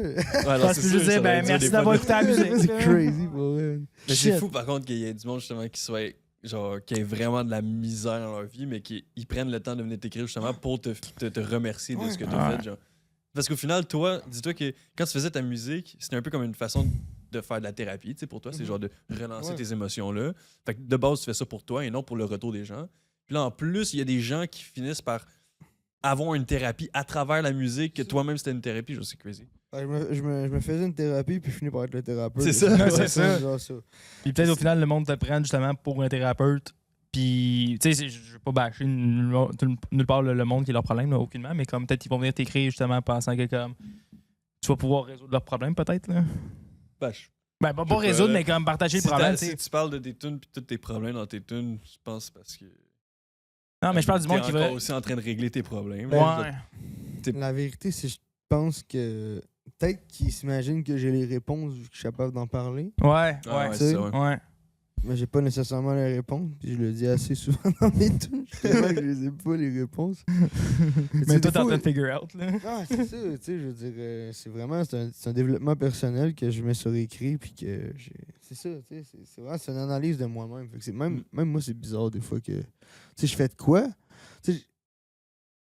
Parce que je veux dire, ben, merci d'avoir écouté la musique. C'est crazy pour eux. Mais c'est fou, par contre, qu'il y ait du monde, justement, qui soit. Genre, qui ait vraiment de la misère dans leur vie, mais qu'ils prennent le temps de venir t'écrire justement pour te remercier de ce que t'as fait. Genre. Parce qu'au final, toi, dis-toi que quand tu faisais ta musique, c'était un peu comme une façon de faire de la thérapie. Tu sais, pour toi, c'est genre de relancer tes émotions-là. Fait que de base, tu fais ça pour toi et non pour le retour des gens. Puis là, en plus, il y a des gens qui finissent par avoir une thérapie à travers la musique, que toi-même, c'était une thérapie. Je sais, crazy. Je me faisais une thérapie, puis je finis par être le thérapeute. C'est ça, c'est ça. ça. Puis peut-être au final, le monde te prenne justement pour un thérapeute. Puis, tu sais, je veux pas bâcher nulle part le monde qui est leur problème, là, aucunement, mais comme peut-être qu'ils vont venir t'écrire justement pensant que comme tu vas pouvoir résoudre leurs problèmes, peut-être. Là. Ben, pas résoudre, mais comme partager le problème. Si tu parles de tes tunes puis tous tes problèmes dans tes tunes, je pense parce que. Non, mais je parle du monde qui va. T'es encore aussi en train de régler tes problèmes. Ouais. La vérité, c'est que je pense que. Peut-être qu'ils s'imaginent que j'ai les réponses vu que je suis capable d'en parler. Ouais. C'est ça, ouais. Mais j'ai pas nécessairement les réponses. Puis je le dis assez souvent dans mes tunes. Justement que je les ai pas, les réponses. Mais toi, t'es en train de figure out, là. Ah, c'est ça, tu sais, je veux dire, c'est vraiment, c'est un développement personnel que je mets sur écrit, puis que c'est ça, tu sais, c'est vraiment, c'est une analyse de moi-même. Fait que c'est même moi, c'est bizarre des fois que, tu sais, je fais de quoi? Tu sais, je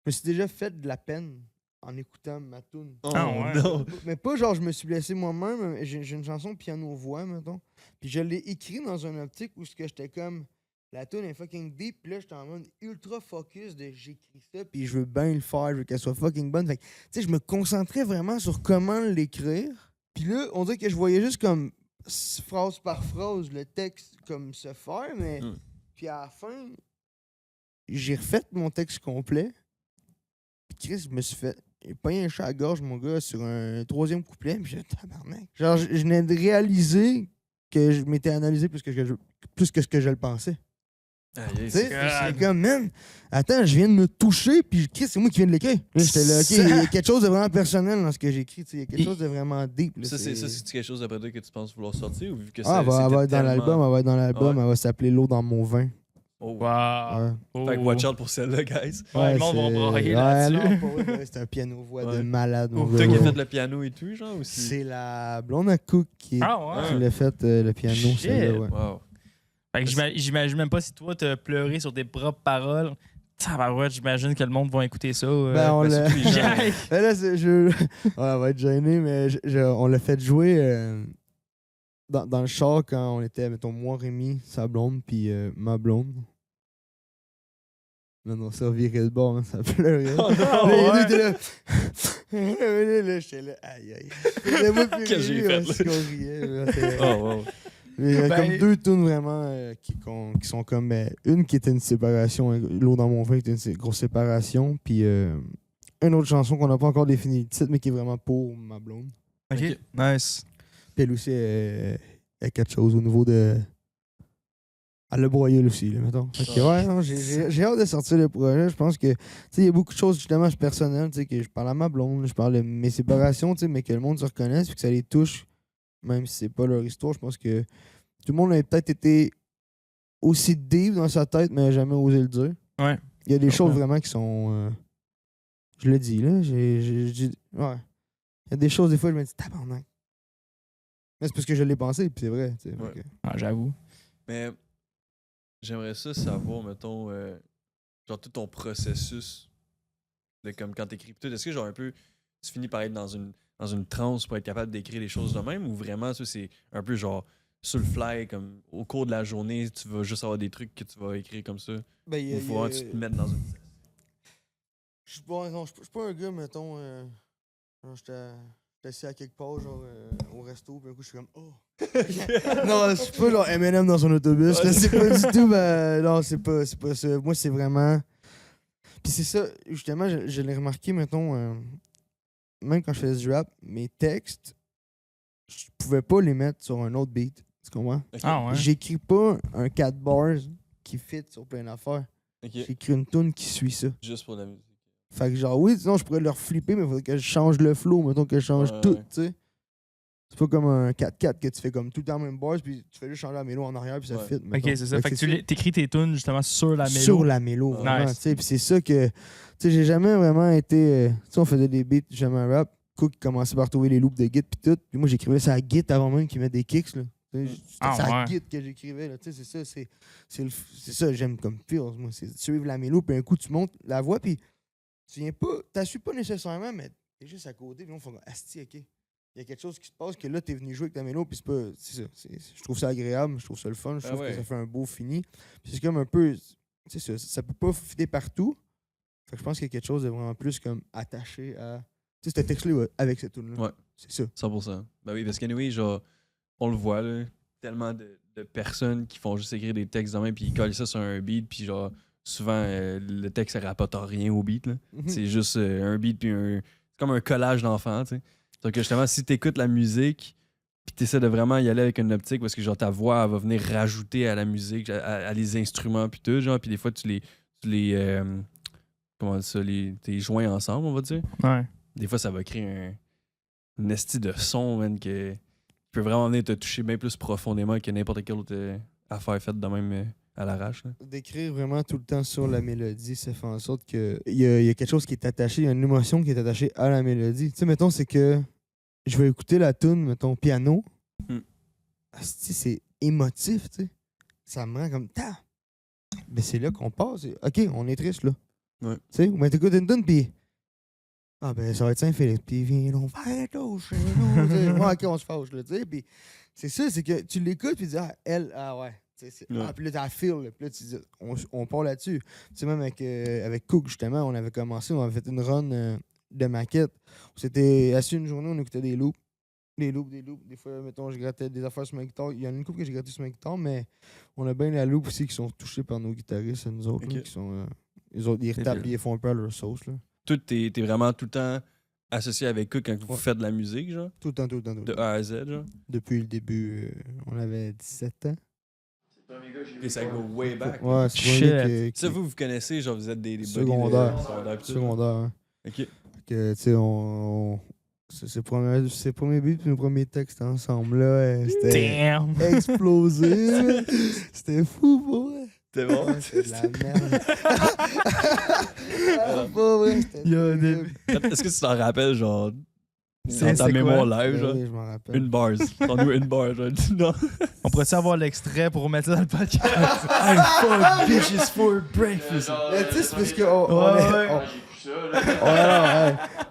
me suis déjà fait de la peine en écoutant ma tune. Oh non! Mais pas genre, je me suis blessé moi-même, j'ai une chanson piano-voix, mettons, puis je l'ai écrit dans une optique où j'étais comme... La tune est fucking deep, puis là, j'étais en mode ultra focus de j'écris ça, puis je veux bien le faire, je veux qu'elle soit fucking bonne. Fait que, tu sais, je me concentrais vraiment sur comment l'écrire. Puis là, on dirait que je voyais juste comme phrase par phrase le texte comme se faire, mais. Puis à la fin, j'ai refait mon texte complet. Puis Chris, je me suis fait. J'ai pogné un chat à la gorge, mon gars, sur un 3e couplet, puis j'ai tabarnak. Genre, je venais de réaliser que je m'étais analysé plus que ce que je le pensais. C'est comme, man, attends, je viens de me toucher, puis Chris, c'est moi qui viens de l'écrire. Là, j'étais là, OK, il y a quelque chose de vraiment personnel dans ce que j'écris, il y a quelque chose de vraiment deep. Là, ça, c'est quelque chose d'après toi que tu penses vouloir sortir ou vu que elle va être dans l'album, elle va être dans l'album, elle va s'appeler L'eau dans mon vin. Oh. Wow. Ouais. Oh. Fait que watch out pour celle-là, guys. Ouais, le monde va brailler ouais, là-dessus. non, pour vrai, c'est un piano-voix de Ouais. malade, mon Toi gars. qui as fait le piano et tout, genre, aussi. C'est la blonde à Cook qui Ah ouais. l'a fait le piano, Shit. celle-là, ouais. Wow. Fait que j'imagine même pas si toi t'as pleuré sur tes propres paroles. Tabarouette, j'imagine que le monde va écouter ça. Ben, on l'a... surtout les gens. Ben là, ouais, on va être gêné, mais on l'a fait jouer dans le char quand on était, mettons, moi, Rémi, sa blonde, puis ma blonde. Non, ça virait de bord, hein, ça pleurait. Oh non, Là, les deux étaient là. J'étais là, aïe, aïe. Qu'est-ce que j'ai fait, là? C'est qu'on riait, là, c'était- Oh, wow. Mais il y a Ben- comme deux tunes vraiment qui sont comme. Une qui était une séparation, L'eau dans mon vin qui était une grosse séparation, puis une autre chanson qu'on n'a pas encore défini le titre, mais qui est vraiment pour ma blonde. Ok, nice. Puis elle aussi, elle a quelque chose au niveau de. Elle l'a broyé elle aussi, là, mettons. Fait que, ouais, non, j'ai hâte de sortir le projet. Je pense que, tu sais, il y a beaucoup de choses, justement, personnelles, tu sais, que je parle à ma blonde, je parle de mes séparations, tu sais, mais que le monde se reconnaisse, puis que ça les touche, même si c'est pas leur histoire. Je pense que tout le monde a peut-être été aussi deep dans sa tête, mais n'a jamais osé le dire. Ouais. Il y a des Je choses comprends. vraiment qui sont. Je le dis, là. Ouais. Il y a des choses, des fois, je me dis, tabarnak. Mais c'est parce que je l'ai pensé, puis c'est vrai. Tu sais, Ouais. fait que- Ah, j'avoue. Mais j'aimerais ça savoir, mettons, genre tout ton processus de comme quand t'écris tout. Est-ce que genre un peu tu finis par être dans une transe pour être capable d'écrire les choses de même ou vraiment ça c'est un peu genre sur le fly comme au cours de la journée tu vas juste avoir des trucs que tu vas écrire comme ça Ben, ou faut vraiment que tu te mettes dans une. Je suis pas, non, je suis pas un gars, mettons. Genre, j'étais assis à quelque part, genre, au resto, puis un coup, je suis comme, oh. Non, je suis pas genre M&M dans son autobus. Là, c'est pas du tout. Non, c'est pas ça. Moi, c'est vraiment. Puis c'est ça, justement, je l'ai remarqué, mettons, même quand je faisais du rap, mes textes, je pouvais pas les mettre sur un autre beat. Tu comprends? Ok. Ah ouais. J'écris pas un 4 bars qui fit sur plein d'affaires. Ok. J'écris une tune qui suit ça. Juste pour la musique. Fait que genre, oui, sinon je pourrais leur flipper, mais il faudrait que je change le flow, mettons que je change Ouais, tout, ouais. tu sais. C'est pas comme un 4-4 que tu fais comme tout le temps même bars, puis tu fais juste changer la mélo en arrière, puis ça Ouais. fit. Ok, mettons. c'est ça. Fait que tu t'écris tes tunes justement sur la mélo. Sur la mélo, Nice. vraiment, tu sais. Puis c'est ça que, tu sais, j'ai jamais vraiment été. Tu sais, on faisait des beats, jamais un rap. Cook commençait par trouver les loops de git, puis tout. Puis moi, j'écrivais ça à git avant même qu'ils mettent des kicks, là. Tu sais, C'était Ah, ça à ouais. git que j'écrivais, là. Tu sais, c'est ça, c'est ça, j'aime comme feels, moi. C'est suivre la mélo, puis un coup, tu montes la voix, puis tu viens pas, t'assumes pas nécessairement, mais t'es juste à côté, puis on fait asti, ok. Il y a quelque chose qui se passe que là, t'es venu jouer avec ta mélo, puis c'est pas. C'est ça. Je trouve ça agréable, je trouve ça le fun, je Ah trouve ouais. que ça fait un beau fini. Puis c'est comme un peu. Tu sais, ça peut pas fitter partout. Fait que je pense qu'il y a quelque chose de vraiment plus comme attaché à. Tu sais, ce texte-là ouais, avec cette tune-là. Ouais. C'est ça. 100%. Ben oui, parce qu'anyway, genre, on le voit, là, tellement de personnes qui font juste écrire des textes de même, puis ils collent ça sur un beat, puis genre, souvent, le texte, ça rapporte rien au beat, là. C'est juste un beat, puis c'est comme un collage d'enfants, tu sais. Donc, justement, si t'écoutes la musique, puis t'essaies de vraiment y aller avec une optique, parce que genre, ta voix, elle va venir rajouter à la musique, à les instruments, puis tout, genre, puis des fois, tu les comment on dit ça, t'es joints ensemble, on va dire. Ouais. Des fois, ça va créer un esti de son, man, qui peut vraiment venir te toucher bien plus profondément que n'importe quelle autre affaire faite de même à l'arrache. Là. D'écrire vraiment tout le temps sur la mélodie, ça fait en sorte que il y a quelque chose qui est attaché, il y a une émotion qui est attachée à la mélodie. Tu sais, mettons, c'est que je vais écouter la tune, mettons, piano. Asti, c'est émotif, tu sais. Ça me rend comme, ta. Mais c'est là qu'on passe. OK, on est triste, là. Ouais. Tu sais, ou bien t'écoutes une tune, puis ah ben ça va être Saint-Philippe, puis viens donc faire ton chez nous. Tu sais, ouais, OK, on se fâche, là, tu sais. Puis c'est ça, c'est que tu l'écoutes, puis tu dis, ah, elle, ah ouais. Ouais. Ah, puis là, t'as feel, là, puis là, tu dis, on part là-dessus. Tu sais, même avec Cook, justement, on avait commencé, on avait fait une run de maquette. On s'était assis une journée, on écoutait des loops. Des loops. Des fois, mettons, je grattais des affaires sur ma guitare. Il y en a une couple que j'ai gratté sur ma guitare, mais on a bien la loupe aussi qui sont touchés par nos guitaristes, nous autres, Ok. là, qui sont. Les autres, ils retapent et ils font un peu à leur sauce, là. Toi, t'es vraiment tout le temps associé avec Cook quand vous Ouais. faites de la musique, genre, Tout le temps, tout le temps. de A à Z, genre. Depuis le début, on avait 17 ans. C'est le premier gars que j'ai vu. Et ça go way back. Ouais, c'est Shit. pas lui Ça, vous connaissez, genre, vous êtes des buddies Secondaire. de secondaire. pis tout, secondaire. Hein. Ok. Fait que, tu sais, c'est le premier beat puis le premier texte ensemble, là. C'était Damn! explosé. C'était fou, pour vrai. C'était bon. Ouais, c'est de la merde. Ah, pas vrai, c'était Yo, terrible. Est-ce que tu t'en rappelles, genre, C'est dans ta quoi? mémoire live, Ben genre? oui, je m'en rappelle. Une bars. T'en as une bar, genre. Non. On pourrait-tu avoir l'extrait pour mettre ça dans le podcast? I fuck bitches for breakfast. Mais tu sais, c'est parce que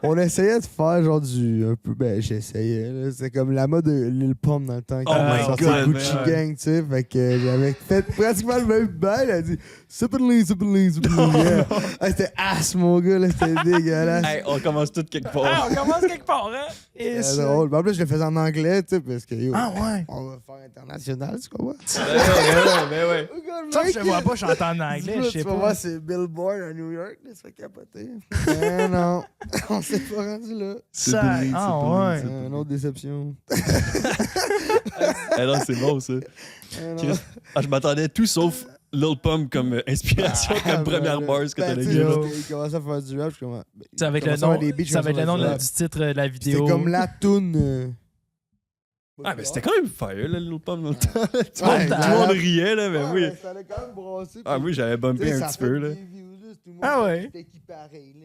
on essayait de faire genre un peu, ben j'essayais, là. C'est comme la mode de Lil Pump dans le temps Oh my sorti God, Gucci man. Gang, tu sais, fait que j'avais fait pratiquement le même bail, elle a dit Suppenly, yeah. Ah, c'était ass mon gars, là, c'était dégueulasse. Hey, on commence tout quelque part. Ah, on commence quelque part, hein? Et C'était ça- drôle. Mais en plus, je le faisais en anglais, tu sais, parce que yo, Ah ouais. on va faire international, tu comprends? Ben ouais. Ça, je te vois pas chanter en anglais, je sais Tu vas pas. voir, c'est Billboard à New York, là, ça fait capoter. Mais non, on s'est pas rendu là. Ça, ah ouais. Une autre déception. Eh non, c'est bon, ça. Chris, ah, je m'attendais à tout sauf Lil Pump comme inspiration, comme première bars que t'as dit. le Il commençait à faire du rap, je suis comme. C'est avec le commençait à avoir nom, des beats, je c'est avec le nom commençais à du faire titre de la C'était vidéo. comme la toune. Ah, mais c'était quand même fire, là, Lil Pump, dans le temps. Tout Ouais, le monde riait, là, mais Ouais, oui. mais ça allait quand même brasser. Ah, puis, oui, j'avais tu bumpé sais, un ça petit fait peu, là. des views, là, tout le monde Ah ouais. était qui pareil,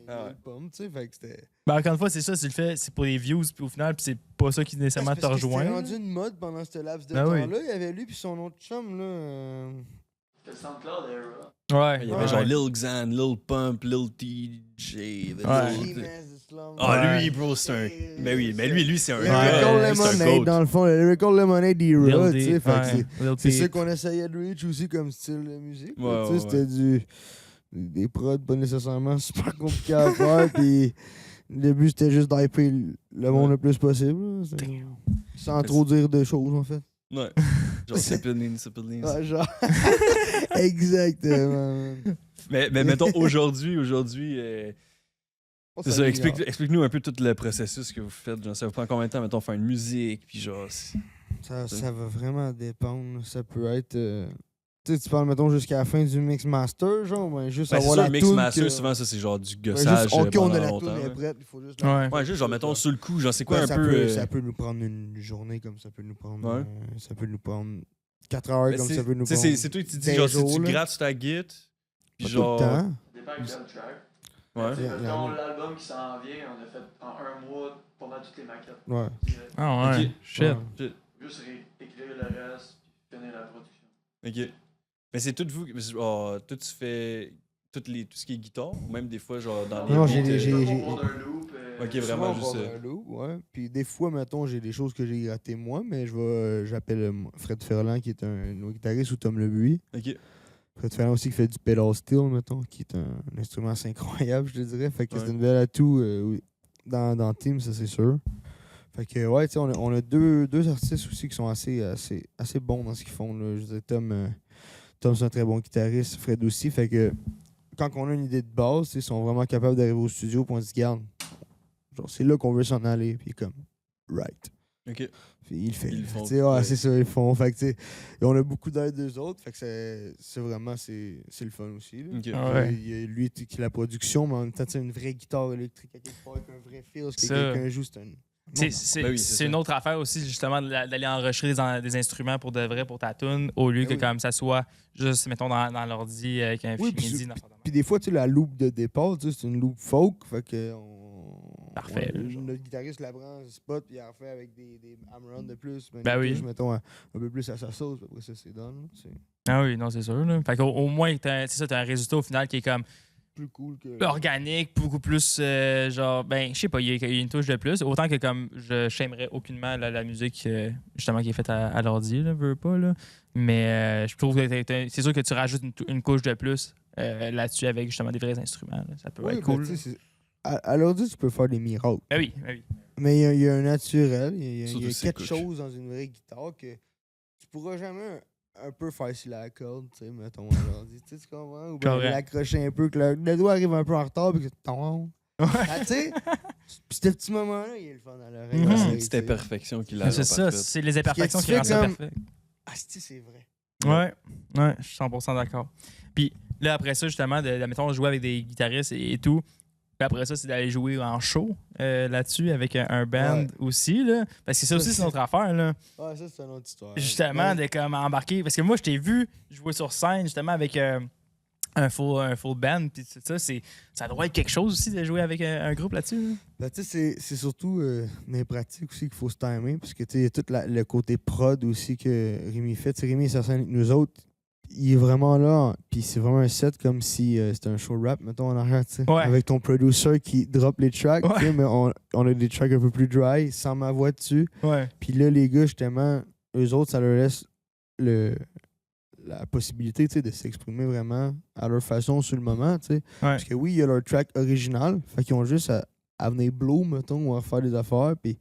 Ah ouais. les pommes, tu sais, fait que c'était. Ben, encore une fois, c'est ça, c'est le fait, c'est pour les views, puis au final, puis c'est pas ça qui nécessairement te Parce que rejoint. C'était rendu une mode pendant ce laps de Ben oui. temps-là. Il y avait lui puis son autre chum, là. C'était SoundCloud era. Ouais. Il y avait genre Lil Xan, Lil Pump, Lil TJ. the Ouais. Lil- G-Mans du Slum. Ah, Ouais. lui, bro, c'est un. Mais oui, mais lui, c'est un Lyrical gars. C'est un Lemonade, goat. dans le fond, le Lyrical Lemonade d'Era, tu sais. Fait que c'est ça C'est qu'on essayait de reach aussi comme style de musique. Ouais, tu sais, ouais, c'était des prods pas nécessairement super compliqués à faire. Puis le but, c'était juste d'hyper le monde le plus possible. Là. Sans trop dire de choses, en fait. Ouais. Genre Zeppelin. Ouais, genre. Exactement. Mais mettons, aujourd'hui, c'est ça, explique. explique-nous un peu tout le processus que vous faites. Genre, ça vous prend combien de temps, mettons, faire une musique, puis genre... Ça va vraiment dépendre. Ça peut être. Tu sais, tu parles, mettons, jusqu'à la fin du mix master, genre, ben, juste Ben, c'est avoir sûr, la le mix toune master, que- souvent, ça, c'est genre du ben, gossage juste, ok, on pendant a la longtemps. toune est Ouais. prête, il faut juste Ouais. Ouais, juste genre, mettons, sur le coup, genre, c'est quoi Ben, un ça peu... peut, ça peut nous prendre une journée comme ça peut nous prendre. Ouais. Ça peut nous prendre 4 heures Mais comme c'est- ça peut nous tu sais, prendre. c'est toi qui dis, des genre, si jours, tu là. grattes sur ta git, puis Pas genre... tout le temps. Dépend quel track. Ouais. Tu sais, Yeah, mettons, yeah. l'album qui s'en vient, on a fait en un mois pas mal toutes les maquettes. Ouais. Direct. Ah ouais. Ok. Shit. Ouais. Juste écrire le reste, puis finir la production. OK. Mais c'est tout vous... Oh, toi, tu fais tout ce qui est guitare, ou même des fois, genre, dans les... Non, beats, j'ai- Pas j'ai- pour un loop. Ok, Souvent, vraiment, on juste va ça. vers le haut, ouais. Puis des fois, mettons, j'ai des choses que j'ai grattées moi, mais j'appelle Fred Ferland, qui est un autre guitariste, ou Tom Lebuy. OK. Fred Ferland aussi qui fait du pedal steel, mettons, qui est un instrument assez incroyable, je te dirais. Fait que Ouais. c'est une belle atout oui, dans le team, ça c'est sûr. Fait que ouais, tu sais, on a deux artistes aussi qui sont assez bons dans ce qu'ils font. Là. Je veux dire, Tom c'est un très bon guitariste, Fred aussi. Fait que quand on a une idée de base, tu sais, ils sont vraiment capables d'arriver au studio et on se dit, garde, genre, c'est là qu'on veut s'en aller. Puis comme, right. OK. Puis il le fait. Ils le font. Tu sais, ouais, Ouais. c'est ça, ils le font. Fait que, tu sais, et on a beaucoup d'aide d'eux autres. Fait que c'est vraiment, c'est le fun aussi. Là. OK. Ah ouais. Il y a lui qui la production, mais en même temps, tu sais, une vraie guitare électrique à quelque part avec un vrai feel. Ce que Ça. quelqu'un joue, c'est un. C'est Ben oui, c'est c'est une ça. autre affaire aussi, justement, d'aller enregistrer des instruments pour de vrai pour ta tune, au lieu Ben que oui. comme ça soit juste, mettons, dans l'ordi avec un Oui, fichier puis MIDI. dans son Puis des fois, tu sais, la loupe de départ, tu sais, c'est une loupe folk. Fait que. Parfait, là, genre. Notre guitariste la prend spot, puis il en refait avec des hammer-on de plus. Ben une oui. touche, mettons, un peu plus à sa sauce. Puis après ça, c'est done. C'est Ah oui, non, c'est sûr. Là. Fait qu'au moins, c'est ça, t'as un résultat au final qui est comme plus cool que. organique, beaucoup plus genre, ben, je sais pas, il y a une touche de plus. Autant que comme je n'aimerais aucunement la musique justement qui est faite à l'ordi, là, veux pas, là. Mais je trouve que c'est sûr que tu rajoutes une couche de plus là-dessus avec justement des vrais instruments. Là. Ça peut Oui, être ben, cool. tu sais, à l'ordi, tu peux faire des miracles. Ben oui, ben oui. Mais il y a un naturel, il y a Surtout si quelque couche. chose dans une vraie guitare que tu pourras jamais un peu faire sur la corde, tu sais, mettons, à l'ordi. Tu sais, tu comprends? Ou bien Correct. l'accrocher un peu, que le doigt arrive un peu en retard, puis que ton. Ah, tu sais, puis ce petit moment-là, il est le fun à l'oreille. Mhm. Ouais, C'est une tu petite sais. imperfection qu'il a. C'est ça, c'est les imperfections Parce qui que tu rendent ça fais comme- parfait. Ah, c'est vrai. Ouais, je suis 100% d'accord. Puis là, après ça, justement, mettons, jouer avec des guitaristes et tout, Puis après ça, c'est d'aller jouer en show là-dessus avec un band aussi. Là. Parce que ça aussi, c'est notre affaire. Là. Ouais, ça, c'est une autre histoire. Justement, de comme embarquer. Parce que moi, je t'ai vu jouer sur scène justement avec un full band. Puis ça doit être quelque chose aussi de jouer avec un groupe là-dessus. Là. Ben, tu sais, c'est surtout dans les pratiques aussi qu'il faut se timer. Parce que tu sais, il y a tout le côté prod aussi que Rémi fait. Tu sais, Rémi est sur scène avec nous autres. Il est vraiment là, puis c'est vraiment un set comme si c'était un show rap, mettons, en arrière, tu sais. Ouais. Avec ton producer qui drop les tracks, Ouais. tu sais, mais on a des tracks un peu plus dry, sans ma voix dessus. Ouais. Puis là, les gars, justement, eux autres, ça leur laisse la possibilité, tu sais, de s'exprimer vraiment à leur façon sur le moment, tu sais. Parce que oui, il y a leur track original, fait qu'ils ont juste à venir blow, mettons, ou à faire des affaires, puis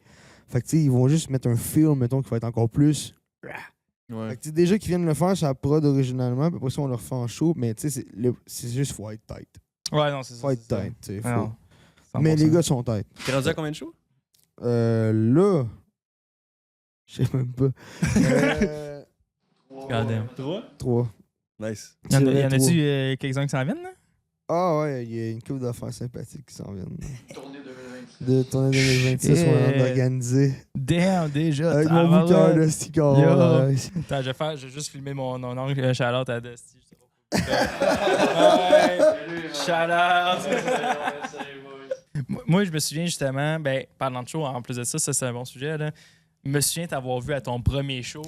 fait que, tu sais, ils vont juste mettre un feel, mettons, qui va être encore plus... Ouais. Fait que, déjà qu'ils viennent le faire sur la prod originalement, puis après ça, on le refait en show, mais tu sais, c'est juste faut être tight. Ouais, non, c'est ça. Faut être c'est ça. tight, tu sais. Ouais, faut- non, Mais 100%. les gars sont tight. T'es rendu à combien de shows? Là, je sais même pas. Regardez. 3. Nice. Y en Dirais a-tu trois. quelques-uns qui s'en viennent, là? Ah ouais, il y a une couple d'affaires sympathiques qui s'en viennent. Tournée 2026. De tournée 2026, on va Yeah. d'organiser. Damn, déjà. Avec mon tabarouette. bouqueur de sticker. Yo. ouais. Attends, je vais juste filmer mon oncle Charlotte à Dusty. Je sais pas. Ouais. Shout-out. Moi, je me souviens justement, ben, parlant de show, en plus de ça, c'est un bon sujet. Là. Je me souviens t'avoir vu à ton premier show.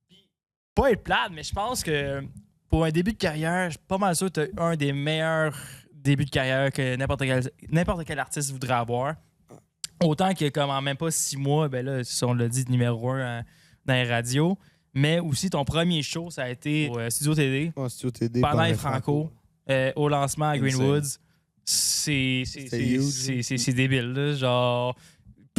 Puis, pas être plate, mais je pense que pour un début de carrière, je suis pas mal sûr que tu as eu un des meilleurs débuts de carrière que n'importe quel artiste voudrait avoir. Autant que, comme en même pas 6 mois, ben là, on l'a dit, numéro 1 dans les radios. Mais aussi, ton premier show, ça a été au Studio TD, Ouais, Studio TD, pendant les Franco, au lancement à Insane. Greenwoods. C'est huge. débile, là. Genre,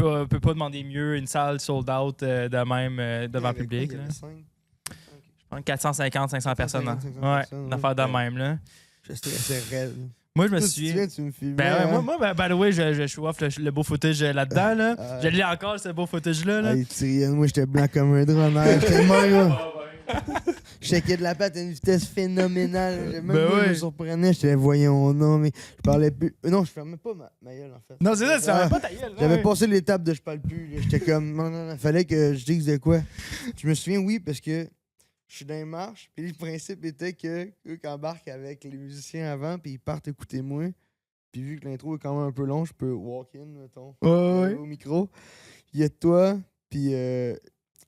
on peut pas demander mieux une salle sold out de même devant le public. Là. Je pense 450-500 personnes. 500 Ouais, personnes, une affaire de même. Là. Je stressais raide. Moi, je me Toi, souviens. tu me filmais. Ben ouais, hein? moi, by the way, je show off le beau footage là-dedans. Là. Je l'ai encore, ce beau footage-là. Là. Hey, Tyrion, moi j'étais blanc comme un drap en arrière. J'étais mort, là. Je checkais de la patte à une vitesse phénoménale. Même Ben moi, je ouais. me surprenais. J'étais, voyons, non, mais je parlais plus. Non, je fermais pas ma gueule, en fait. Non, c'est ça, tu Ah, savais pas ta gueule. J'avais ouais. passé l'étape de je parle plus. là. J'étais comme, non, fallait que je dise de quoi. Je me souviens, oui, parce que je suis dans les marches. Puis le principe était que eux qui embarquent avec les musiciens avant, puis ils partent écouter moi. Puis vu que l'intro est quand même un peu long, je peux walk in, mettons, Ouais. au micro. Il y a toi, puis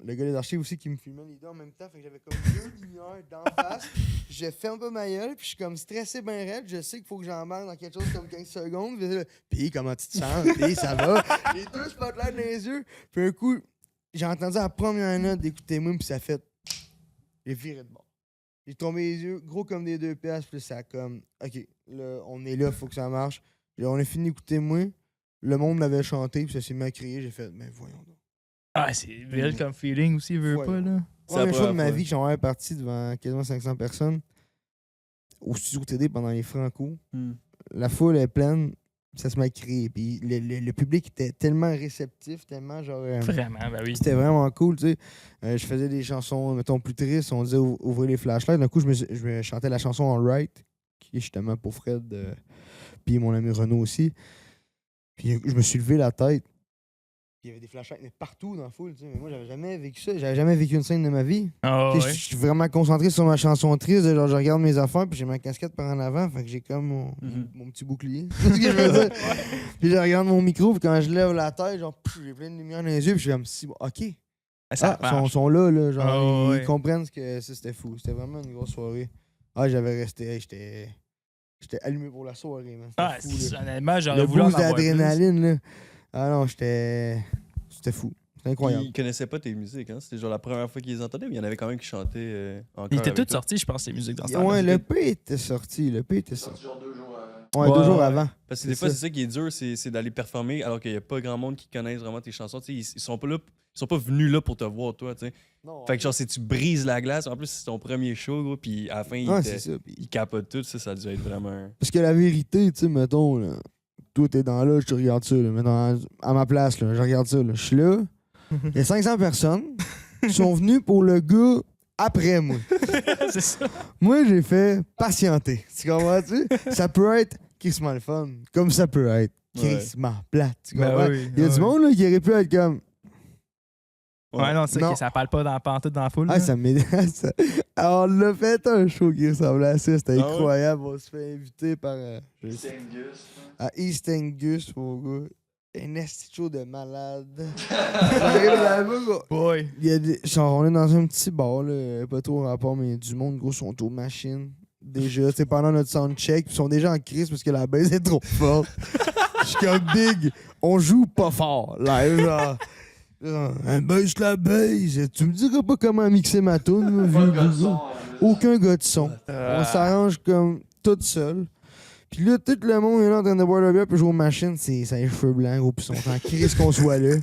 le gars des archives aussi qui me filmait les deux en même temps. Fait que j'avais comme 2 lumières d'en face. Je ferme pas ma gueule, puis je suis comme stressé ben raide. Je sais qu'il faut que j'embarque dans quelque chose comme 15 secondes. Puis comment tu te sens? Puis ça va. Les 2 spotlights dans les yeux. Puis un coup, j'ai entendu la première note d'écouter-moi, puis ça fait. J'ai viré de bord. J'ai tombé les yeux, gros comme des 2 piastres, puis ça a comme. OK, là, on est là, faut que ça marche. On a fini d'écouter-moi. Le monde m'avait chanté, puis ça s'est mis à crier. J'ai fait, mais voyons donc. Ah, c'est real comme feeling aussi, veux Ouais. pas, là. C'est la Première fois de ma première vie que j'en ai parti devant quasiment 500 personnes au studio TD pendant les Franco. Hmm. La foule est pleine, ça se met à crier. Puis le public était tellement réceptif, tellement genre. Vraiment, ben oui. C'était vraiment cool, tu sais. Je faisais des chansons, mettons, plus tristes. On disait ouvrir les flashlights. D'un coup, je me chantais la chanson en right, qui est justement pour Fred, puis mon ami Renaud aussi. Puis je me suis levé la tête. Puis il y avait des flashlights mais partout dans la foule, tu sais. Mais moi, j'avais jamais vécu ça. J'avais jamais vécu une scène de ma vie. Ah, Tu sais, ouais. Je suis vraiment concentré sur ma chanson triste. Genre, je regarde mes affaires, puis j'ai ma casquette par en avant. Fait que j'ai comme mon petit bouclier. C'est ce que je veux dire. Puis je regarde mon micro, puis quand je lève la tête, genre, j'ai plein de lumière dans les yeux, puis je suis comme, si, bon, OK. Ça Ils marche. sont là, genre, Ah, ouais. ils comprennent ce que ça, c'était fou. C'était vraiment une grosse soirée. Ah, j'avais resté, hey, j'étais allumé pour la soirée, man. C'était Ah, fou, là. honnêtement, j'aurais Le voulu en boost avoir plus. d'adrénaline, là. Ah non, c'était fou. C'était incroyable. Ils connaissaient pas tes musiques, hein? C'était genre la première fois qu'ils les entendaient, mais il y en avait quand même qui chantaient encore. Ils étaient avec toutes toi. sortis, je pense, ces musiques dans ce temps-là. Ouais, le P était sorti. Sorti genre 2 jours avant. Ouais, Ouais, 2 jours ouais. avant. Parce que des C'est fois, ça. c'est ça qui est dur, c'est d'aller performer alors qu'il n'y a pas grand monde qui connaisse vraiment tes chansons. Tu sais, ils sont pas là, ils sont pas venus là pour te voir, toi. Tu sais. Non, Fait que genre, si tu brises la glace, en plus, c'est ton premier show, gros, puis à la fin, ouais, c'est ça. Puis- ils capotent tout, ça a dû être vraiment. Parce que la vérité, tu sais, mettons, là, toi, t'es dans là, je te regarde ça, là, mettons, à ma place, là, je regarde ça, là, je suis là, il y a 500 personnes qui sont venues pour le gars après moi. C'est ça. Moi, j'ai fait patienter. Tu comprends-tu? Ça peut être crissement le fun. Comme ça peut être. Crissement plate. Tu Ben comprends? oui, Il y a du monde là, qui aurait pu être comme. Ouais, non, c'est ça, Non. que ça parle pas pantoute dans la foule. Ah, là. ça m'énerve. Ça... Alors, on a fait un show qui ressemblait à ça. C'était Ah ouais? incroyable. On se fait inviter par. C'est Angus. À East Angus, mon gars. Un esti show de malade. J'arrive là-bas, gars. Boy. Il y a des... genre, on est dans un petit bar, là, pas trop rapport, mais du monde, gros, sont aux machines. Déjà, c'est pendant notre soundcheck, ils sont déjà en crise parce que la baisse est trop forte. Je suis comme big, on joue pas fort, live, genre. Un baisse la baisse, tu me diras pas comment mixer ma tune, Pas vieux de gars de bousou. son. Aucun gars de son. On s'arrange comme tout seul. Puis là, tout le monde est là en train de boire le bière, puis jouer aux machines, ça a les cheveux blancs, gros, puis ils sont en crise qu'on soit là.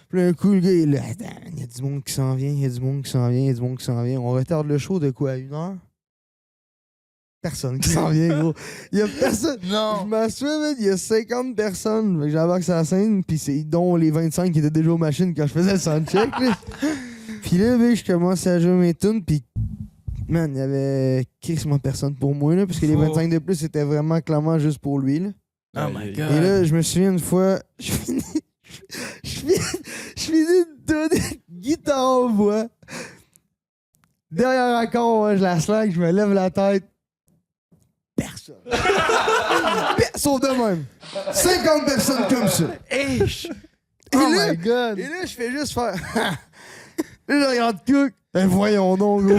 Puis un coup, le gars, il est là, attends, il y a du monde qui s'en vient, il y a du monde qui s'en vient, il y a du monde qui s'en vient. On retarde le show de quoi, à 1 heure? Personne qui s'en vient, gros. Il y a personne. Non. Je m'assois, man, il y a 50 personnes. Fait que j'embarque sur la scène, puis c'est dont les 25 qui étaient déjà aux machines quand je faisais le soundcheck, là. Puis là, je commence à jouer mes tunes, puis man, il y avait quasiment personne pour moi, là, parce que les 25 de plus, c'était vraiment clairement juste pour lui, là. Oh my god. Et là, je me souviens une fois, je finis de donner guitare voix. Derrière accord, moi, je la slack, je me lève la tête. Personne. Sauf de même. 50 personnes comme ça. Hey, Et oh là, my god. et là, je fais juste faire. Là, je regarde Cook. Ben voyons donc, gros.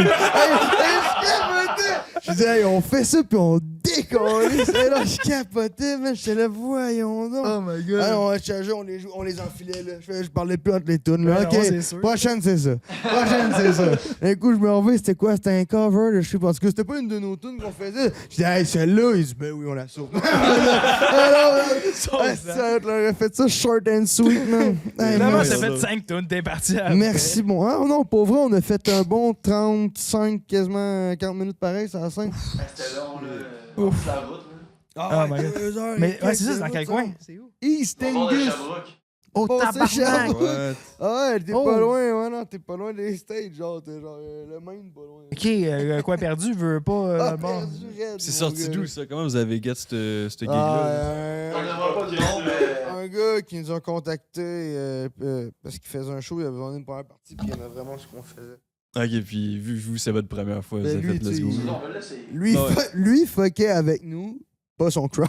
Je dis, hey, on fait ça, puis on décolle. Et là, je capotais, man. J'étais là, voyons donc. Oh my god. Ah, on les enfilait, là. Je parlais plus entre les tunes, là. Ouais, OK. non, c'est sûr. Prochaine, c'est ça. Prochaine, c'est ça. D'un coup, je me reviens, c'était quoi? C'était un cover, là, je sais pas. Parce que c'était pas une de nos tunes qu'on faisait. Je dis, hey, celle-là. Il dit, ben oui, on la sauve. Alors, ça aurait fait ça short and sweet, man. Hey, Finalement, merci. ça fait 5 tonnes, t'es parti après. Merci, bon. Ah non, pour vrai, on a fait un bon 35, quasiment 40 minutes pareil, ça a 5. Ben, c'était long, là. Ouf. La route, là. Ah, my God. 2 heures. Mais ouais, c'est ça, c'est dans quel coin? C'est où? East Au bord de Angus. Sherbrooke. Oh, Oh, c'est tabarnak! Sherbrooke. What? Ah ouais, t'es Oh. pas loin, ouais, non, t'es pas loin des stages, genre, t'es genre le Maine, pas loin. Ok, coin perdu, veut pas Ah, dans le bord. perdu, raide, C'est mon sorti gars. d'où ça? Comment vous avez get ce gig-là? On ne voit pas du monde, mais. Un gars qui nous a contacté parce qu'il faisait un show, il avait besoin d'une première partie, puis il aimait vraiment ce qu'on faisait. Ok, puis vu vous, c'est votre première fois, vous Ben, avez lui, fait Let's tu Go. sais, Non, mais là, c'est. Lui, Ah ouais. lui fuckait avec nous, pas son crowd.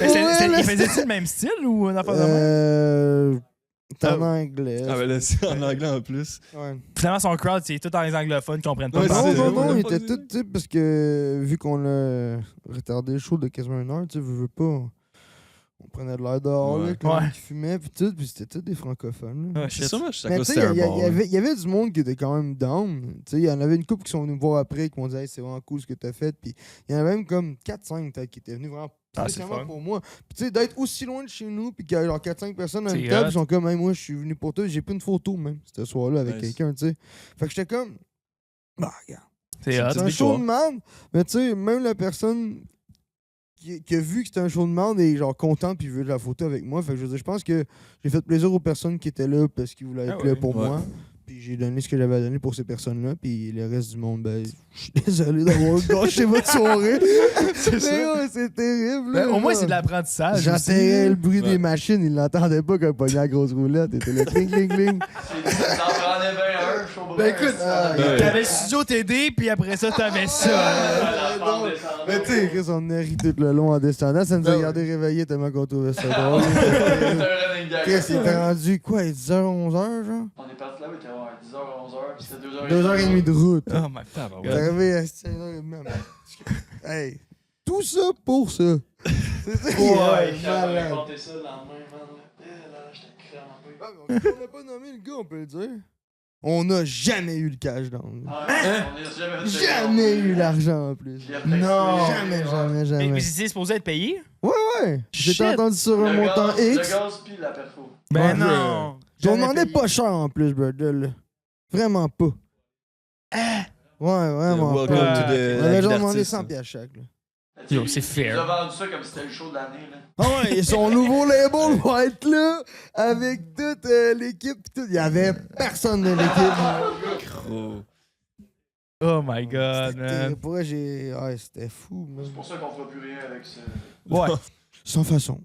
Mais Ouais, là, il faisait-tu le même style ou n'importe quoi? C'est en anglais. Ah, ben là, c'est en anglais en plus. Ouais. Finalement, son crowd, c'est tout dans les anglophones qui comprennent pas. Ouais, le Non, c'est- français. non, non, on il l'a pas était dit. tout, tu sais, parce que vu qu'on a retardé le show de quasiment 1 heure, tu sais, veux pas. On prenait de l'air dehors, là, Ouais. avec le monde Ouais. qui fumait, puis tout, puis c'était tous des francophones. Là. Ah, C'est shit. sûrement juste à Mais cause tu que sais, c'était un bar. là. il y avait du monde qui était quand même down. Tu sais, il y en avait une couple qui sont venus me voir après, qui m'ont dit hey, c'est vraiment cool ce que t'as fait. Puis il y en avait même comme 4-5 peut-être qui étaient venus vraiment Ah, c'est spécialement fun. pour moi. Puis tu sais, d'être aussi loin de chez nous, puis qu'il y a genre 4-5 personnes à une C'est table, hot. ils sont comme hey, moi je suis venu pour toi. J'ai pris une photo même ce soir-là avec Nice. quelqu'un, tu sais. Fait que j'étais comme bah regarde. C'est hot. C'est un petite show victoire. de merde, mais tu sais, même la personne qui a vu que c'était un show de merde est genre contente puis veut de la photo avec moi. Fait que je veux dire, je pense que j'ai fait plaisir aux personnes qui étaient là parce qu'ils voulaient être Ah là ouais. pour Ouais. moi. Puis j'ai donné ce que j'avais à donner pour ces personnes-là. Puis le reste du monde, ben, je suis désolé d'avoir gâché votre soirée. C'est ça. Mais ouais, c'est terrible. Ben, là, au moins, genre. c'est de l'apprentissage. J'entendais le bruit Ouais. des machines, ils l'entendaient pas quand il pognait la grosse roulette. T'étais là, cling, cling, cling. T'en prenais bien un, chaud brun. Ben, écoute, Ah, Ouais. T'avais le studio TD, puis après ça, t'avais ça. La pente descendante. Mais tu sais, Chris, on a ri tout le long en descendant. Ça nous a Ben gardé réveillés tellement qu'on trouvait ça drôle. C'est un running gag. Chris, il était rendu quoi, 10h, 11h, genre? On est parti là, il était 10h, 11h, puis c'était 2h. 2h30 de route. Oh my T'es god. arrivé à 5h30. Hey, tout ça pour ça. C'est ça qui Ouais. est J'avais malade. raconté ça le lendemain, man. Là, j'étais crampé. Ah, mais on n'a pas nommé le gars, on peut le dire. On n'a jamais eu le cash down. Ah, on a jamais fait de Jamais eu l'argent en plus. J'ai reflexé. Non. Jamais, jamais, Mais jamais. c'est supposé être payé? Ouais, j'ai Shit. entendu sur un Le montant gaz, X. Le gaz puis la perfo. Ben Ouais, non. J'en Jamais demandais payé. pas cher en plus, brother. Là. Vraiment pas. Ouais, vraiment Welcome pas. to the On avait la vie genre demandé d'artiste, 100 ça. piastres chaque. Là. Yo, c'est fair. Il a vendu ça comme si c'était le show de l'année, là. Ah ouais, et son nouveau label va être là avec toute l'équipe. Pis tout. Il y avait personne de l'équipe. Gros. Oh my god, man. Pour vrai, c'était fou, man. C'est pour ça qu'on fera plus rien avec ça. Ouais. Sans façon.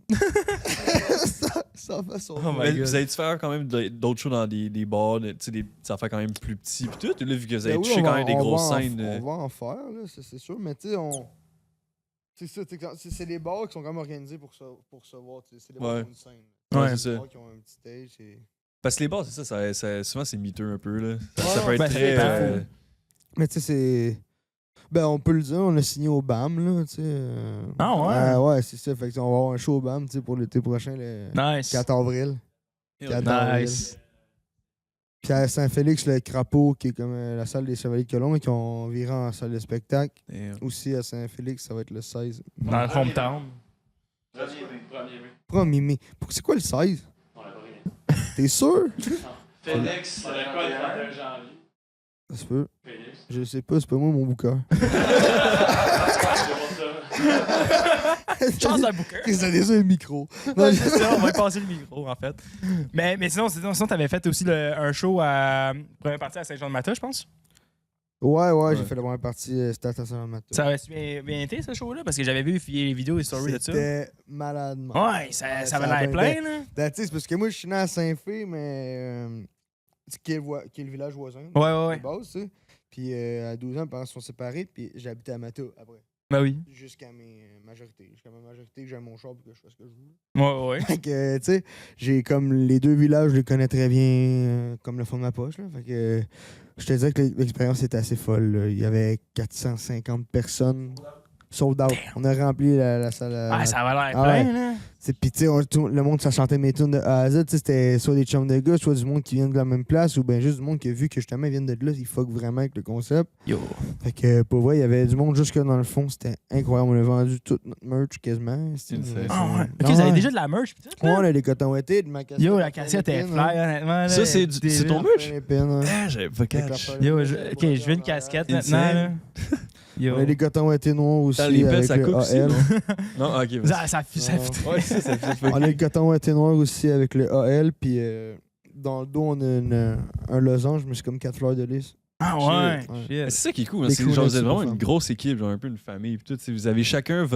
sans façon. Oh my Mais god. vous avez dû faire quand même d'autres shows dans des bars, tu sais, des affaires quand même plus petits. Puis tout, là, vu que vous avez Ben oui, touché on quand va- même des on grosses va en- scènes. On va en faire, là, c'est sûr, mais tu sais, c'est ça, c'est des bars qui sont quand même organisés pour se voir, tu sais, c'est des bars Ouais. qui ont une scène. Ouais, C'est c'est des ça. bars qui ont un petit stage, Parce que les bars, c'est ça, souvent c'est miteux un peu. Là. Ça Ouais, peut être ben, ça très. dépend. Mais tu sais, c'est... Ben, on peut le dire, on a signé au BAM, là, tu sais. Ah ouais? Ouais, c'est ça, fait qu'on va avoir un show au BAM, tu sais, pour l'été prochain, le Nice. 4 avril. 4 avril. Nice. Puis à Saint-Félix, le Crapaud, qui est comme la salle des Chevaliers de Colomb, et qui ont viré en salle de spectacle. Damn. Aussi à Saint-Félix, ça va être le 16. Dans le hometown. 1er mai. C'est quoi le 16? On l'a pas rien. T'es sûr? Félix, C'est le quoi le 31 janvier? Ça se peut. Félix. Je sais pas, c'est pas moi mon booker. Chance d'un booker. Ça déjà le micro. Non, Ouais, c'est ça, on va y passer le micro, en fait. Mais sinon t'avais fait aussi un show à première partie à Saint-Jean-de-Mata, je pense. Ouais, j'ai fait la première partie Stade à Saint-Matin. Ça avait bien été, ce show-là? Parce que j'avais vu les vidéos et stories de ça. C'était malade. Ouais, ça avait a l'air bien plein, été. là. Ben, tu sais, c'est parce que moi, je suis né à Saint-Fé, mais. Qui est le village voisin. Ouais. De base, tu sais. Puis à 12 ans, mes parents se sont séparés, puis j'ai habité à Mata après. Ben oui. Jusqu'à mes majorités. Jusqu'à ma majorité, j'ai mon char pour que je fasse ce que je veux. Ouais. Fait que, tu sais, j'ai comme les deux villages, je les connais très bien, comme le fond de ma poche. Là. Fait que, je te disais que l'expérience était assez folle. Là. Il y avait 450 personnes sold out. On a rempli la salle. Ah, ça avait l'air Ah plein, ouais. là. Puis, tu sais, le monde, ça chantait mes tunes de A à Z. Tu sais, c'était soit des chums de gars, soit du monde qui vient de la même place, ou bien juste du monde qui a vu que justement, ils viennent de là. Ils fuck vraiment avec le concept. Yo. Fait que, pour vrai, il y avait du monde jusque dans le fond. C'était incroyable. On a vendu toute notre merch quasiment. Ah ouais. Ok, vous avez déjà de la merch, pis tout, Ouais, là? on a des cotons ouettés, de ma cassette. Yo, la cassette est fly, honnêtement. là. Ça, c'est ton merch? merch? J'avais pas catch. Yo, ok, je veux une casquette C'est maintenant, là. insane. Yo. On a des cotons ouettés noirs aussi. Dans les avec ça le coupe aussi, AL. non? Non, ok. vas-y. Ça fit. Ouais, ça fait On a le coton ouetté noir aussi avec le AL. Puis dans le dos, on a un losange, mais c'est comme 4 fleurs de lys. Ah ouais. Ouais. Mais c'est ça qui est cool. Des C'est genre, vous êtes crew vraiment là-dessus, une pour grosse équipe, genre un peu une famille. Puis tout, vous avez chacun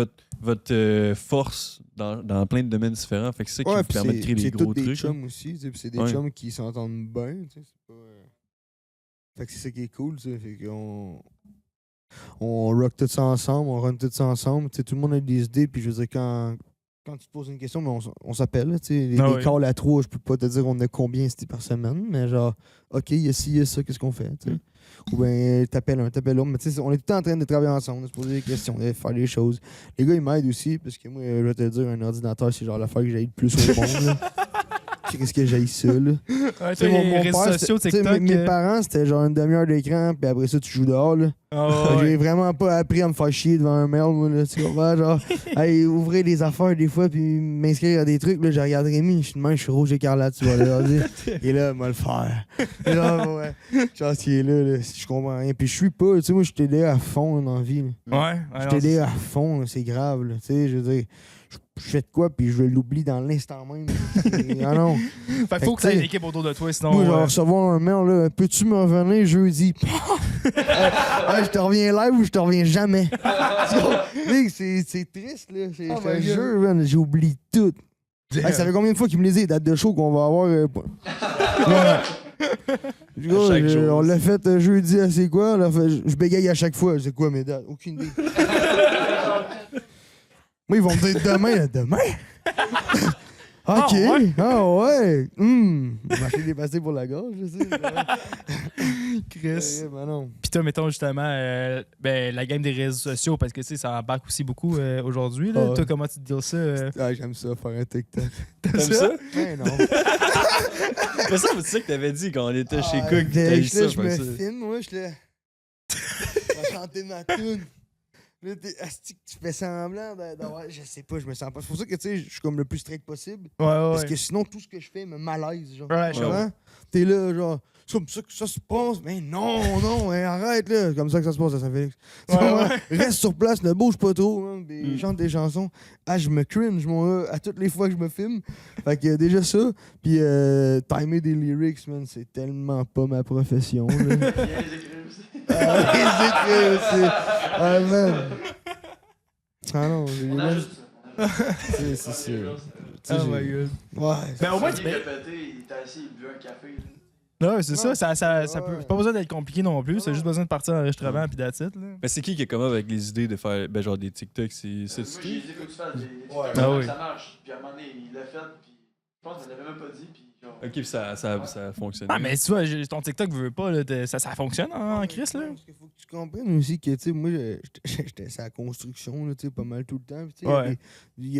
votre force dans plein de domaines différents. Fait que c'est ça qui vous puis permet de créer des c'est gros tous des trucs. chums aussi. Tu sais, puis c'est des Ouais. chums qui s'entendent bien. Tu sais, c'est pas, Fait que c'est ça qui est cool. Tu sais, fait qu'on on rock tout ça ensemble, on run tout ça ensemble. Tu sais, tout le monde a des idées. Puis je veux dire, quand tu te poses une question, mais on s'appelle. Tu sais, les Ah ouais. calls à 3, je peux pas te dire on a combien c'était par semaine. Mais genre, OK, il y a ci, il y a ça, qu'est-ce qu'on fait? Tu sais? Ou bien t'appelles un, t'appelles l'autre. Mais tu sais, on est tout le temps en train de travailler ensemble, de se poser des questions, de faire des choses. Les gars, ils m'aident aussi, parce que moi, je vais te dire, un ordinateur, c'est genre l'affaire que j'aille le plus au monde. Là. Qu'est-ce que j'aille ça, là? Ouais, Tu sais, les réseaux père, sociaux, c'était- tu sais, TikTok. mes parents, c'était genre une demi-heure d'écran, puis après ça, tu joues dehors, là. J'ai vraiment pas appris à me faire chier devant un mail, moi, là. Tu comprends? Genre, hey, ouvrir des affaires des fois, puis m'inscrire à des trucs, là, je regarde Rémi, je suis demain, je suis rouge écarlate, tu vois, là. Et là, moi le faire. Et là, ouais. Genre, qui est là, je comprends rien. Puis je suis pas, tu sais, moi, je t'ai à fond, là, dans la vie, là. Ouais. Je t'ai à fond, là, c'est grave, là. Tu sais, je veux dire, je fais de quoi, puis je l'oublie dans l'instant même. Ah non. Fait faut que ça ait une équipe autour de toi, sinon. Moi, je vais recevoir un mail, là. Peux-tu me revenir jeudi? Hey, je te reviens live ou je te reviens jamais? Mec, c'est triste, là. Je te jure, man, j'oublie tout. Hey, ça fait combien de fois qu'il me les dit, les dates de show qu'on va avoir? Chaque jour. On l'a fait jeudi, c'est quoi? On l'a fait- je bégaye à chaque fois. C'est quoi mes dates? Aucune idée. Moi, ils vont me dire demain. Là, demain? OK. Ah ouais. Marcher dépassé pour la gorge, je sais. Chris. Ben non. Pis toi, mettons justement, la game des réseaux sociaux, parce que tu sais, ça embarque aussi beaucoup aujourd'hui. Là. Ah. Toi, comment tu te dis ça? Ah, j'aime ça, faire un TikTok. T'aimes ça? Ben non. Mais ça, c'est ça que t'avais dit quand on était chez Ah, Cook. T'as là, dit ça, je me fait que ça. filme, moi, je te. Je vais chanter ma tune. Là, asti que tu fais semblant d'avoir. Je sais pas, je me sens pas. C'est pour ça que, tu sais, je suis comme le plus strict possible. Ouais, Parce que sinon, tout ce que je fais me malaise, genre. Ouais, je Hein? T'es là, genre, c'est comme ça que ça se passe. Mais non, hein, arrête, là. C'est comme ça que ça se passe à Saint-Félix. Tu Ouais, comprends? ouais. Reste sur place, ne bouge pas trop, hein, puis chante des chansons. Ah, je me cringe, moi, à toutes les fois que je me filme. Fait que déjà ça. Puis timer des lyrics, man, c'est tellement pas ma profession, là. aussi. C'est créé aussi. Ah, man. Ah non, j'ai On ajoute ça. C'est Oh my god. Ouais. Ben au moins, tu Il a pété, il était assis, il buvait un café. Ouais, c'est Non, ça peut. ouais. Pas besoin d'être compliqué non plus. C'est Ouais. juste besoin de partir en enregistrement puis that's it, là. Mais c'est qui est comme avec les idées de faire ben, genre des TikTok? C'est Moi, j'ai Steve? dit, faut que tu fasses des TikTok, Ah oui. ça marche. Puis à un moment donné, il l'a fait, puis je pense qu'il l'avait même pas dit, puis genre. Ok, puis ça a fonctionné. Ah, mais tu vois, ton TikTok veut pas, là, ça fonctionne en Chris, là. Parce qu'il faut que tu comprennes aussi que, tu sais, moi, j'étais sur la construction, là, tu sais, pas mal tout le temps. Puis, tu sais, Ouais.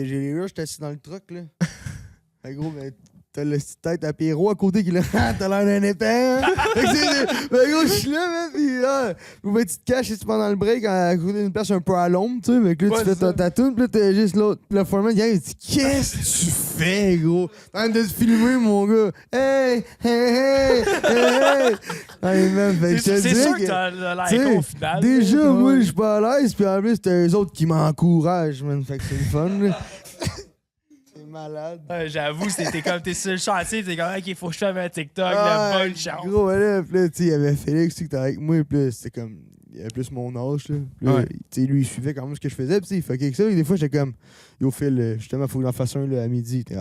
j'ai les rushs, j'étais assis dans le truck, là. En gros, ben, t'as le petite tête à Pierrot à côté qui l'a. T'as l'air d'un épais, hein? Fait que ben, gros, je suis là, man, pis là, ben, tu te caches et tu prends dans le break à côté d'une place un peu à l'ombre, tu sais. Fait que là, Ouais, tu fais c'est ça. ta toune, pis là, t'as juste l'autre. Pis le foreman, il dit, qu'est-ce que tu fais, gros? T'es en train de te filmer, mon gars. Hey, hey, hey, hey. Hey, man, fait que je te C'est dis sûr que que- t'as tu sais, l'air au final. déjà, là. moi, je suis pas à l'aise, puis en plus, t'as eux autres qui m'encouragent, man. Fait que c'est le fun, là. C'est malade. Ouais, j'avoue, t'es sur le chantier, t'es comme, ok, faut que je fasse un TikTok, Ah, de bonne chance. Gros, là, pis là, tu sais, il y avait Félix qui était avec moi, pis là, c'était comme. Il avait plus mon âge, là. Pis là, Ouais. tu sais, lui, il suivait quand même ce que je faisais, pis tu sais, il fait quelque chose. Des fois, j'étais comme, yo, Phil, justement, faut que j'en fasse un, là, à midi. T'es,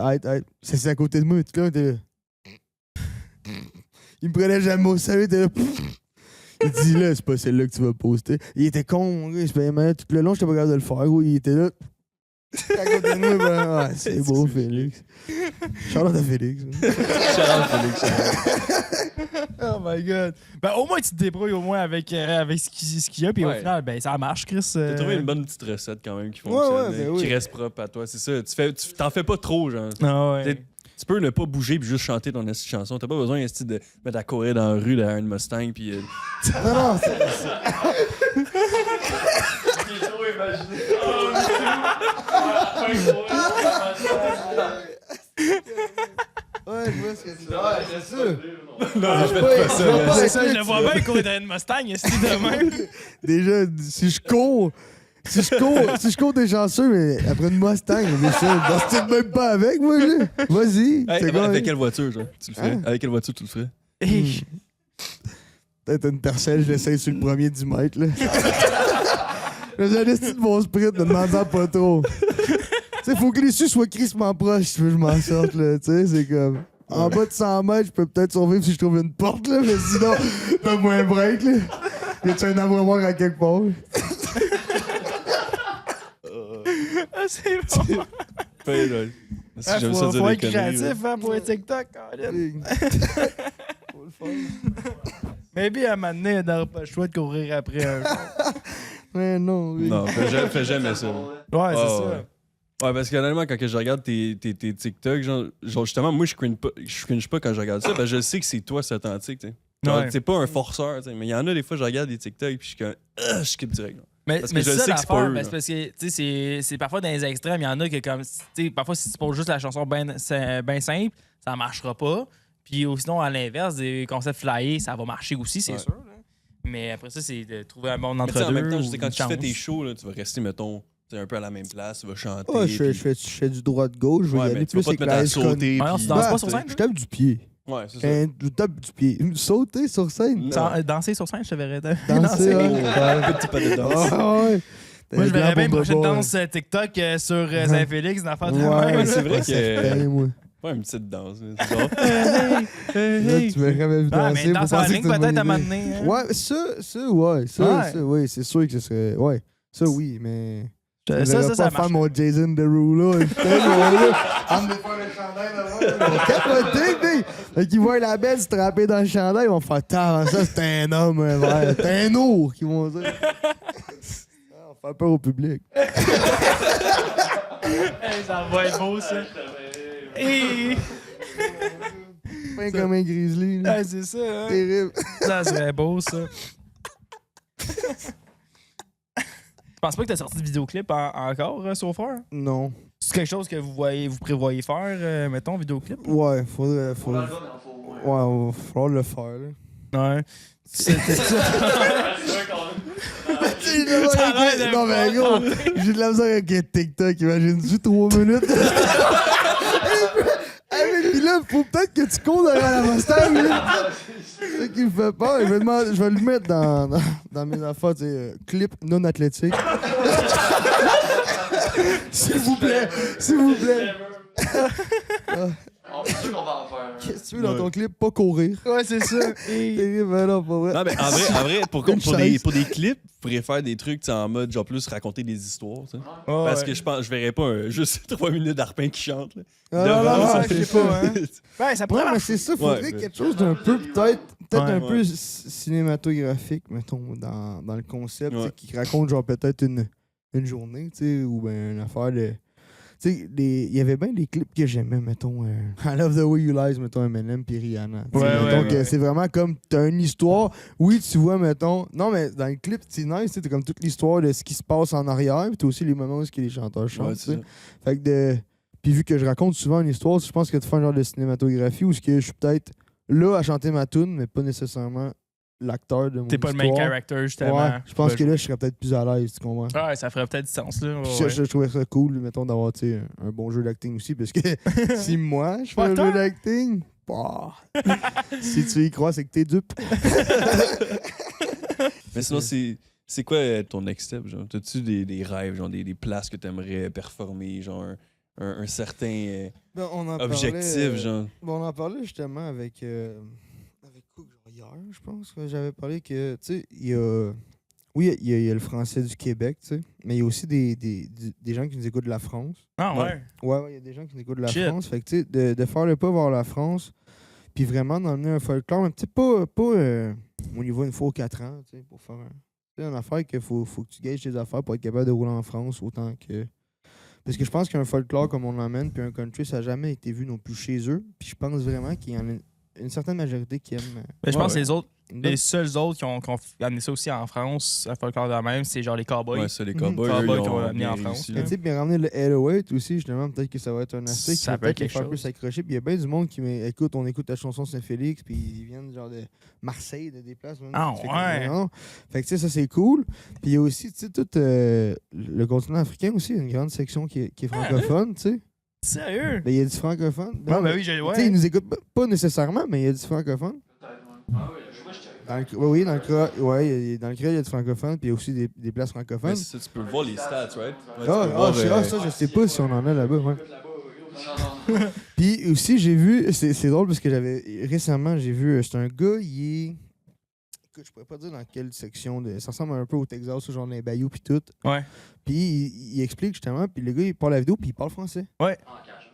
c'est à côté de moi, tout là, t'es là. Il me prenait jamais au sérieux, t'es là. Il dit, là, c'est pas celle-là que tu vas poster. Il était con, mon gars, il se payait mal tout le long, j'étais pas capable de le faire, gros, il était là. À côté de moi, ben, ouais, c'est beau, Félix. Charlotte à Félix. Oh my god. Ben, au moins, tu te débrouilles au moins avec ce qu'il y a, puis au Ouais. final, ben, ça marche, Chris. T'as trouvé une bonne petite recette quand même qui Ouais, fonctionne, ouais, ben oui. qui reste propre à toi. C'est ça. Tu t'en fais pas trop, genre. Ah ouais. T'es- Tu peux ne pas bouger puis juste chanter ton esti de chanson. T'as pas besoin esti, de mettre à courir dans la rue derrière une Mustang puis Non, non, J'ai trop imaginé. ouais, je vois ce que tu veux. Ouais, c'est ça. non, je vais pas- pas ça. je vais là. pas- C'est ça, je le vois bien courir dans une Mustang, est-ce de même? Déjà, si je cours t'es chanceux, mais après une Mustang, mais ça, je même pas avec, moi, là. Vas-y. Hey, c'est quoi, avec quelle voiture, genre? Tu le ferais? Hein? Avec quelle voiture tu le ferais? Hey. Peut-être une tercelle, je l'essaye sur le premier 10 mètres, là. J'ai un esti de bon sprint, ne demande-en pas trop. Tu sais, faut que l'issue soit crissement proche si tu veux que je m'en sorte, là. Tu sais, c'est comme. En bas de 100 mètres, je peux peut-être survivre si je trouve une porte, là, mais sinon, donne-moi un break, là. Y a-tu un abreuvoir à quelque part? Ah, c'est bon. Ouais, ouais. Si Ah, j'aime ça faut dire des être conneries, créatif hein, pour un TikTok. Colin. Faut le faire. Maybe à un moment donné, on n'aura pas le choix de courir après un. Mais non, oui. Non, fais jamais ça. Ouais, Ah, c'est ça. ouais. Ouais, parce que honnêtement, quand que je regarde tes TikTok, genre justement, moi, je cringe pas quand je regarde ça, parce que je sais que c'est toi, c'est authentique, tu sais. Genre, Ouais. t'es pas un forceur, tu sais. Mais il y en a des fois, je regarde des TikTok, puis je suis comme, je skip direct. Là. Mais, Parce mais que je c'est ça sais que c'est pas l'affaire, eux, ben, là. c'est parce que tu sais, c'est parfois dans les extrêmes, il y en a que comme tu sais, parfois si tu poses juste la chanson bien simple, ça marchera pas. Puis sinon à l'inverse, des concepts flyés, ça va marcher aussi, c'est Ouais. sûr. Là. Mais après ça, c'est de trouver un bon Mais tu sais, entre-deux. en même temps, je ou sais, quand une tu fais chance. tes shows, là, tu vas rester, mettons, tu sais, un peu à la même place, tu vas chanter. Ah, je puis- fais du droit-gauche, je vais Ouais, y mais aller tu vas plus pas te mettre à éclairé sauter. Ouais, non, puis- tu danses Bah, pas sur scène? Je tape du pied. Ouais, c'est ça. Je tape du pied. Sauter sur scène. Non. Danser sur scène, je te verrais. Danser, Oh, ouais. petit pas de danse. Ah, ouais. Moi, je verrais bien une Pour prochaine Bobo, danse TikTok sur Saint-Félix, une affaire de Ouais, même. c'est vrai pas que- certain, moi. Ouais, une petite danse. là, c'est genre, Là, tu m'as jamais vu Ah, danser. mais danse faut en penser ligne que c'est une peut-être à bonne un idée. moment donné. hein. Ouais, ça, ouais. Ouais. Oui, c'est sûr que ce serait. Ouais, ça, oui, mais. Ça, Je vais ça pas marche. faire mon Jason Derulo. Putain, mon là. En me défaire le chandail devant. Capoté, big. Fait qu'ils voient la belle se trapper dans le chandail, ils vont faire tant. Ça, c'est un homme, un vrai. C'est un ours, qu'ils vont dire. On va faire peur au public. Hey, ça va être beau, ça. Hey. Pas comme un grizzly. là. Ah, c'est ça, hein? Terrible. Ça serait beau, ça. Je pense pas que t'as sorti de vidéoclip encore, so far. Non. C'est quelque chose que vous prévoyez faire, mettons, vidéoclip? Ouais, faudrait. Pour l'album, il en faut au moins. Ouais, il va falloir le faire, là. Ouais. C'était ça. Ça a l'air de Non, mais gros, j'ai de la misère avec TikTok. Imagine-tu 3 minutes? mais pis là, faut peut-être que tu cours derrière la Mustang, là. C'est ça qui me fait peur. Je vais le mettre dans mes affaires, tu sais, clip non athlétique. S'il vous plaît. On est sûr qu'on va en faire. Qu'est-ce que tu veux dans ton clip? Pas courir. Ouais, c'est ça. Terrible, ben non, pas vrai. Non, mais en vrai pour des clips, vous pourriez faire des trucs tu sais, en mode genre plus raconter des histoires. Tu sais. Parce que je verrais pas juste 3 minutes d'Arpin qui chante. Là. Non, je sais pas, hein. Ouais, ça pourrait Ouais, mais marcher. c'est ça, faudrait Ouais, quelque chose d'un peu, peut-être Ouais, un peu cinématographique, mettons, dans le concept, tu sais, Ouais. qui raconte genre peut-être une journée, tu sais, ou ben une affaire de... Tu sais, il y avait bien des clips que j'aimais, mettons, I Love the Way You Lies, mettons, Eminem puis Rihanna. Tu sais, Ouais, mettons ouais, que ouais. c'est vraiment comme, t'as une histoire, oui, tu vois, mettons... Non, mais dans le clip, c'est nice, tu sais, t'as comme toute l'histoire de ce qui se passe en arrière, puis t'as aussi les moments où les chanteurs chantent, Ouais, tu c'est sais. ça. Fait que de... Puis vu que je raconte souvent une histoire, je pense que tu fais un genre de cinématographie où ce que je suis peut-être là à chanter ma tune, mais pas nécessairement l'acteur de mon T'es pas le histoire. main character, justement. Ouais, je pense que là, je serais peut-être plus à l'aise, tu comprends? Ouais, ça ferait peut-être du sens, là. Puis Ouais, je trouvais ça cool, mettons, d'avoir tu sais, un bon jeu d'acting aussi, parce que si moi, je fais un Acteur? jeu d'acting, bah, si tu y crois, c'est que t'es dupe. Mais sinon, c'est quoi ton next step? Genre? T'as-tu des rêves, genre des places que t'aimerais performer, genre un certain Ben, on en objectif, parlait, genre? Bon, on en parlait justement avec Cook, genre hier, je pense que j'avais parlé que, tu sais, il y a... Oui, il y a le français du Québec, tu sais, mais il y a aussi des gens qui nous écoutent de la France. Ah, ouais. Ouais, il y a des gens qui nous écoutent de la Shit. France. Fait que, tu sais, de faire le pas vers la France, puis vraiment d'emmener un folklore, mais tu sais, pas au niveau une fois aux 4 ans, tu sais, pour faire une affaire qu'il faut que tu gages tes affaires pour être capable de rouler en France autant que... Parce que je pense qu'un folklore comme on l'emmène, puis un country, ça n'a jamais été vu non plus chez eux. Puis je pense vraiment qu'il y en a une certaine majorité qui aime... Mais je pense que une bonne- les seuls autres qui ont amené ça aussi en France, à folklore de même, c'est genre les cowboys. Ouais, ça, les Mhm. cowboys, Cowboys eux, ils qu'on ont a amené bien en réussi, France. là. Mais tu sais, puis ramener le 808 aussi, justement, peut-être que ça va être un aspect qui Ça va peut être peut-être les quelque faire plus chose. s'accrocher. Puis il y a bien du monde qui écoute, on écoute la chanson Saint-Félix, puis ils viennent genre de Marseille, de des places. Même, Ah, tu fais ouais. non. Fait que tu sais, ça c'est cool. Puis il y a aussi, tu sais, tout le continent africain aussi, une grande section qui est francophone, tu sais. Sérieux? Ben il y a du francophone. Ouais, ben oui, Tu sais, ils ouais. nous écoutent pas nécessairement, mais il y a du francophone. Peut-être, ouais. Ah oui, je vois, je check. Oui, dans le Créole, ouais, dans le Créole, il y a du francophone, puis il y a aussi des places francophones. Mais ça, tu peux voir les stats, right? Ouais, tu peux Ah, voir, ça, je sais pas si on en a là-bas, ouais. Non. Puis aussi, j'ai vu, c'est drôle parce que récemment, j'ai vu, c'est un gars, il est. Écoute, je pourrais pas dire dans quelle section, ça ressemble un peu au Texas, genre dans les bayous, puis tout. Ouais. Puis il explique justement, puis le gars, il parle la vidéo, puis il parle français. En cash.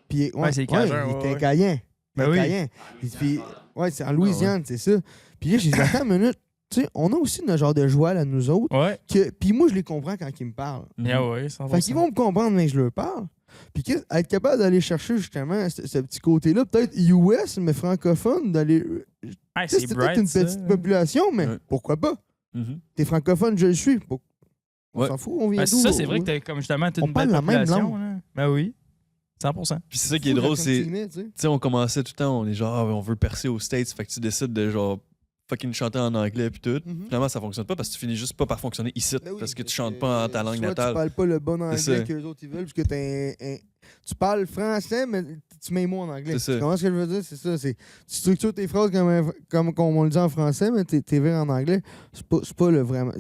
Puis, Ouais, c'est cajun, il ouais, était ouais. caïen. Ben oui. Puis, ouais, c'est en Louisiane, c'est ça. Puis là, j'ai dit, attends une minute, tu sais, on a aussi notre genre de joie là, nous autres. Ouais. Puis moi, je les comprends quand ils me parlent. Yeah, ouais, 100%. Fait qu'ils vont me comprendre, mais je leur parle. Puis être capable d'aller chercher justement ce petit côté-là, peut-être US, mais francophone, d'aller. Ah, Tu sais, c'est c'est bright, peut-être une ça. petite population, mais Ouais. pourquoi pas? Mhm. T'es francophone, je le suis. On Ouais. s'en fout, on vient Ben, d'où? ça, c'est vrai que t'as comme justement toute On une parle belle la même population. langue. Là. Ben oui. 100%. Puis c'est ça qui est drôle, c'est. Tu Tu sais, on commençait tout le temps, on est genre, ah, on veut percer aux States, fait que tu décides de genre fucking chanter en anglais puis tout. Mhm. Finalement, ça fonctionne pas parce que tu finis juste pas par fonctionner ici parce que tu chantes pas en ta langue soit natale. Tu parles pas le bon C'est ça. anglais que les autres ils veulent, parce que tu parles français, mais tu mets les mots en anglais. C'est ça. Tu comprends ce que je veux dire? C'est ça. Tu structures tes phrases comme on le dit en français, mais t'es vrai en anglais. C'est pas le vraiment.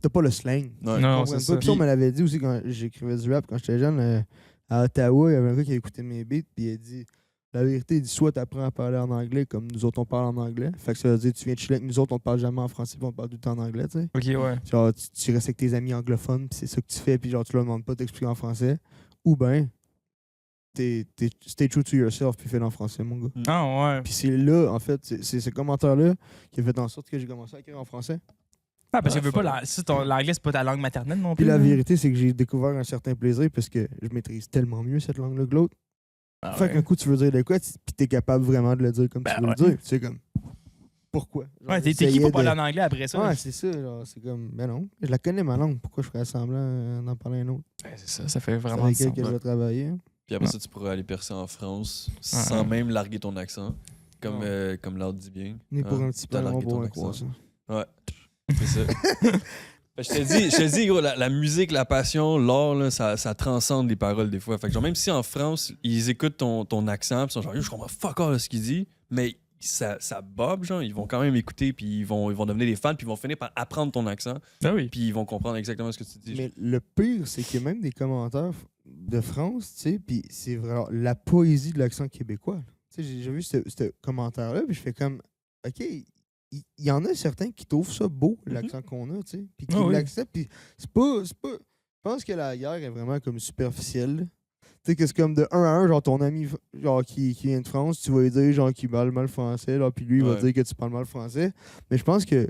T'as pas le slang. Ouais. Non, Comprends c'est pas. ça. Puis ça, on me l'avait dit aussi quand j'écrivais du rap quand j'étais jeune. À Ottawa, il y avait un gars qui a écouté mes beats, puis il a dit la vérité, il dit soit t'apprends à parler en anglais comme nous autres on parle en anglais. Fait que ça veut dire tu viens de chiller avec nous autres, on te parle jamais en français, puis on te parle tout le temps en anglais, tu sais. Ok, ouais. Genre, tu restes avec tes amis anglophones, puis c'est ça que tu fais, puis genre, tu leur demandes pas de t'expliquer en français. Ou ben, stay true to yourself, puis fais-le en français, mon gars. Ah, ouais. Puis c'est là, en fait, c'est ce commentaire-là qui a fait en sorte que j'ai commencé à écrire en français. Ah, parce que Ah, veux pas, fuck. l'anglais, c'est pas ta langue maternelle non Puis plus. la là. vérité, c'est que j'ai découvert un certain plaisir parce que je maîtrise tellement mieux cette langue-là que l'autre. Ah, Fait ouais. qu'un coup, tu veux dire de quoi, puis t'es capable vraiment de le dire comme Ben tu veux ouais. le dire. Tu sais, comme, pourquoi? Genre, Ouais, t'es qui j'essayais pour parler de- en anglais après ça? Ouais, c'est ça. genre, C'est comme, ben non, je la connais ma langue. Pourquoi je ferais semblant d'en parler un autre? Ouais, c'est ça, ça fait C'est vraiment avec du elle sens. que je vais travailler. hein. Puis après Ouais. ça, tu pourrais aller percer en France Ouais. sans même larguer ton accent. Comme, Ouais. comme l'autre dit bien. Ni pour Ah, un petit t'as peu, largué pour ton un accent. croissant. Ouais, c'est ça. Je te dis, gros, la musique, la passion, l'art, là, ça transcende les paroles des fois. Fait que genre, même si en France, ils écoutent ton accent, pis ils sont genre, yo, je comprends fuck all ce qu'il dit, mais ça bob, genre, ils vont quand même écouter, puis ils vont devenir des fans, puis ils vont finir par apprendre ton accent, Ah oui. puis ils vont comprendre exactement ce que tu dis. Mais le pire, c'est qu'il y a même des commentaires de France, tu sais, puis c'est vraiment la poésie de l'accent québécois. Tu sais, j'ai vu ce commentaire-là, puis je fais comme, OK, il y en a certains qui trouvent ça beau, l'accent qu'on a, tu sais, puis qui l'acceptent, puis c'est pas... Je pense que la guerre est vraiment comme superficielle. Tu sais, que c'est comme de 1 à 1, genre ton ami genre, qui vient de France, tu vas lui dire genre qu'il parle mal français, là, puis lui, il va dire que tu parles mal français. Mais je pense que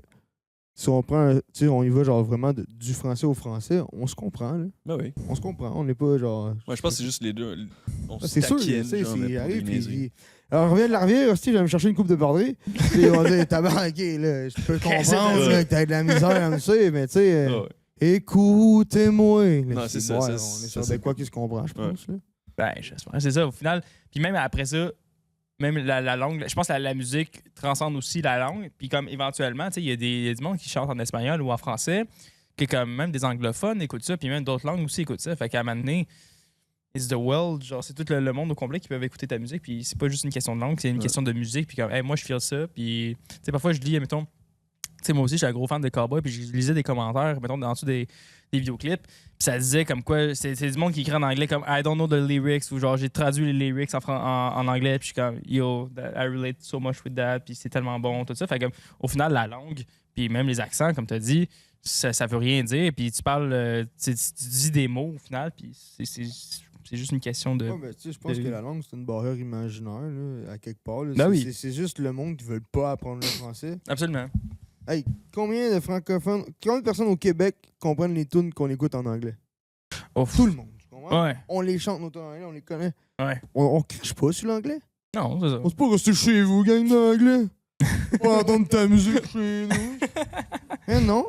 si on prend, tu sais, on y va genre vraiment du français au français, on se comprend, là. Ben oui. On se comprend, on n'est pas genre... Ouais, je pense que c'est juste les deux. On se C'est sûr, taquine, tu sais, genre, mais c'est pour arrive, des niaiseries. puis... Alors, je reviens de la rivière, aussi, je vais me chercher une coupe de bordée. Puis on va dire, tabarnak, ok, là, je peux comprendre là, que t'as de la misère à me suivre, mais tu sais, Ah ouais. écoutez-moi. Mais Non, c'est ça, ouais, ça, on est ça, sur c'est de quoi qui se comprend, je pense, là. Ben, j'espère. C'est ça, au final. Puis même après ça, même la langue, je pense que la musique transcende aussi la langue. Puis comme éventuellement, tu sais, il y a du monde qui chante en espagnol ou en français, que comme même des anglophones écoutent ça, puis même d'autres langues aussi écoutent ça. Fait qu'à un moment donné, it's the world, genre c'est tout le monde au complet qui peuvent écouter ta musique. Puis c'est pas juste une question de langue, c'est une question de musique. Puis comme, hey, moi je feel ça. Puis tu sais, parfois je lis, mettons, tu sais, moi aussi je suis un gros fan de Cowboy, puis je lisais des commentaires, mettons, en dessous des vidéoclips. Puis ça disait comme quoi, c'est du monde qui écrit en anglais comme I don't know the lyrics, ou genre j'ai traduit les lyrics en anglais, puis je suis comme yo, I relate so much with that, puis c'est tellement bon, tout ça. Fait comme au final, la langue, puis même les accents, comme tu as dit, ça veut rien dire. Puis tu parles, tu dis des mots au final, puis c'est juste une question de. Ouais, ben, tu sais, je pense que la langue, c'est une barrière imaginaire, là, à quelque part. Là. Ben oui. C'est juste le monde qui ne veut pas apprendre le français. Absolument. Hey, combien de francophones, combien de personnes au Québec comprennent les tunes qu'on écoute en anglais? Ouf. Tout le monde, tu comprends? Ouais. On les chante, nos tunes en anglais, on les connaît. Ouais. On crache pas sur l'anglais. Non, c'est ça. On se pas rester chez vous, gang d'anglais. On va entendre ta musique chez nous. Eh non.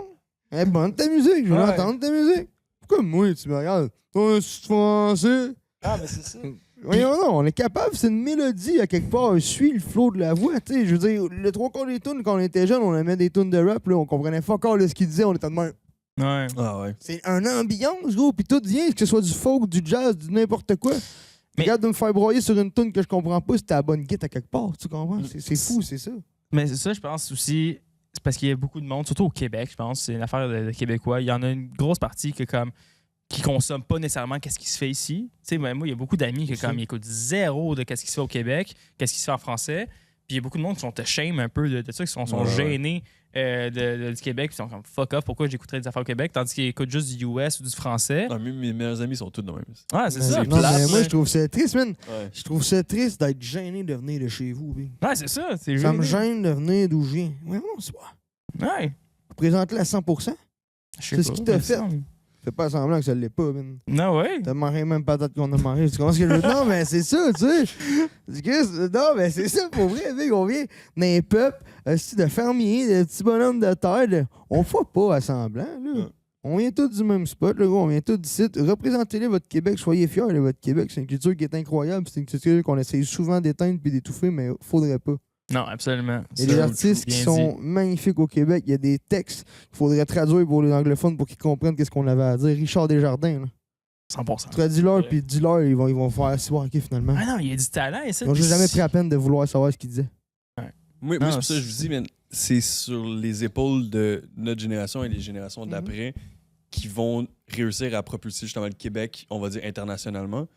Elle est bonne ta musique, je veux Ouais. entendre ta musique. Pourquoi moi, tu me regardes? Toi, c'est français. Ah, mais c'est ça. Voyons, non, on est capable, c'est une mélodie à quelque part, suit le flow de la voix, tu sais. Je veux dire, le trois quarts des tunes, quand on était jeune, on aimait des tunes de rap, là, on comprenait pas encore ce qu'ils disaient, on était de même. Ouais. Ah ouais. C'est un ambiance, gros, puis tout vient, que ce soit du folk, du jazz, du n'importe quoi. Mais- Regarde de me faire broyer sur une tune que je comprends pas, c'était la bonne guitare à quelque part, tu comprends? C'est fou, c'est ça. Mais ça, je pense aussi, c'est parce qu'il y a beaucoup de monde, surtout au Québec, je pense, c'est une affaire de Québécois. Il y en a une grosse partie qui consomment pas nécessairement qu'est-ce qui se fait ici. Tu sais, moi, il y a beaucoup d'amis qui comme, ils écoutent zéro de qu'est-ce qui se fait au Québec, qu'est-ce qui se fait en français. Puis il y a beaucoup de monde qui sont shame un peu de ça, qui sont gênés du Québec, puis ils sont comme fuck off, pourquoi j'écouterais des affaires au Québec, tandis qu'ils écoutent juste du US ou du français. Non, mes meilleurs amis sont tous de même. Ouais, c'est ça. Non, plate, mais moi, là. je trouve ça triste, man. Ouais. Je trouve ça triste d'être gêné de venir de chez vous, big. Ouais, c'est ça. C'est Ça me gêné. gêne de venir d'où je viens. Ouais, non, c'est pas. Ouais. Présente-le à 100%. Je sais C'est ce pas, qui t'a mais fait. ça- Fais pas semblant que ça l'est pas, man. Non, ouais. T'as mangé même pas qu'on a mangé. Tu comprends ce que je veux dire? Non, mais c'est ça, tu sais. Non, mais c'est ça, pour vrai, mec. On vient d'un peuple de fermiers, de petits bonhommes de terre. On fait pas à semblant, là. Ouais. On vient tous du même spot, là, gros. On vient tous d'ici. Représentez-les, votre Québec. Soyez fiers de votre Québec. C'est une culture qui est incroyable. C'est une culture qu'on essaye souvent d'éteindre puis d'étouffer, mais faudrait pas. Non, absolument. Il y a des artistes qui Bien sont dit. magnifiques au Québec. Il y a des textes qu'il faudrait traduire pour les anglophones pour qu'ils comprennent qu'est-ce qu'on avait à dire. Richard Desjardins, là. 100%. Traduis-leur, Ouais. puis dis-leur, ils vont faire si ok, finalement. Ah non, il y a du talent et ça. Ils n'ont juste jamais pris la peine de vouloir savoir ce qu'ils disaient. Moi, Non, c'est pour ça que je vous dis, man, c'est sur les épaules de notre génération et les générations d'après qui vont réussir à propulser justement le Québec, on va dire, internationalement.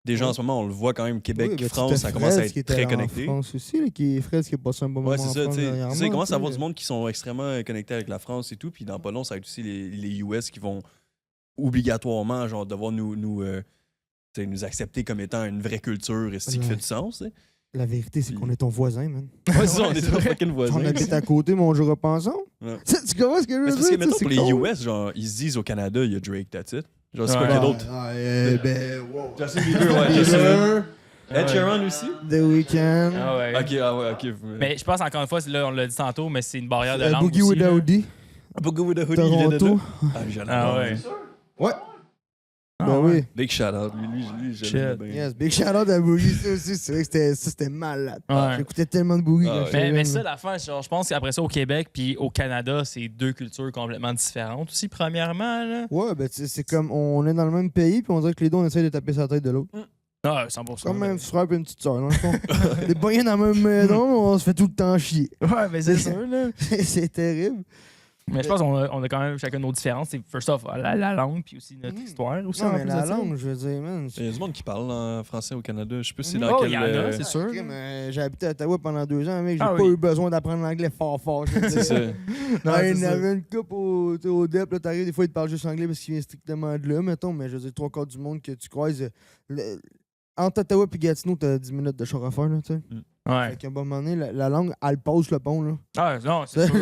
Déjà, en ce moment, on le voit quand même, Québec, Oui, ben, France, t'as ça commence à Fred qui être était très en connecté. France aussi, là, qui est Fred qui a passé un bon moment Ouais, c'est en ça, France tu sais. dernièrement, Il commence à tu sais. avoir du monde qui sont extrêmement connectés avec la France et tout, puis dans pas long, ça va être aussi les US qui vont obligatoirement genre, devoir nous accepter comme étant une vraie culture et ce qui Ouais. fait du sens. Tu sais. La vérité, c'est qu'on est ton voisin, man. Ouais, c'est ça, on est c'est des vrai. fucking voisins. On habite à côté, mais on jouera pas ensemble. Ouais. Tu comprends ce que je veux Mais c'est parce que, dire? mettons, C'est pour les con. US, genre, ils se disent au Canada, il y a Drake, that's it. Genre, c'est quoi Ouais. qu'il y a d'autre? Ben, wow. Justin Bieber, ouais, Justin. Ed Sheeran aussi? The Weeknd. Ah ouais. Ok. Mais je pense encore une fois, là, on l'a dit tantôt, mais c'est une barrière de langue. Boogie aussi, with the là. Hoodie. Boogie with the Hoodie, il vient de Toronto. là. Ah, j'adore. Ah ouais. Ouais. Ah Ben oui, oui. Big shout-out. Lui j'aime bien. Yes, big shout-out à Boogie, ça aussi. C'est vrai que c'était malade. Ouais. J'écoutais tellement de Boogie Ah quand ouais. j'étais Mais jeune. ça, l'affaire, genre, je pense qu'après ça, au Québec puis au Canada, c'est deux cultures complètement différentes aussi, premièrement. Là. Ouais, ben c'est comme on est dans le même pays, puis on dirait que les deux on essaie de taper sa tête de l'autre. Ah, 100%. Comme un petit frère et une petite soeur, dans le fond. T'es pas rien dans la même maison, on se fait tout le temps chier. Ouais, mais c'est sûr, là. C'est terrible. Mais je pense qu'on a quand même chacun nos différences. C'est first off, la langue, puis aussi notre histoire. Aussi, Non, en mais plus la de ça. langue, je veux dire, man. Il y a du monde qui parle en français au Canada. Je sais pas si c'est Mhm. dans Oh, quel... il y en a, c'est sûr. J'ai habité à Ottawa pendant 2 ans, mec. J'ai Ah pas oui. eu besoin d'apprendre l'anglais fort. C'est ça. Non, c'est il y en ça. avait une coupe au DEP, là, t'arrives, des fois, ils te parlent juste anglais parce qu'il vient strictement de là, mettons, mais je veux dire, 3/4 du monde que tu croises. Entre Ottawa et Gatineau, t'as 10 minutes de char à faire, là, tu sais. Ouais. Fait qu'à un moment donné, la langue, elle passe le pont, là. Ah, non, c'est sûr,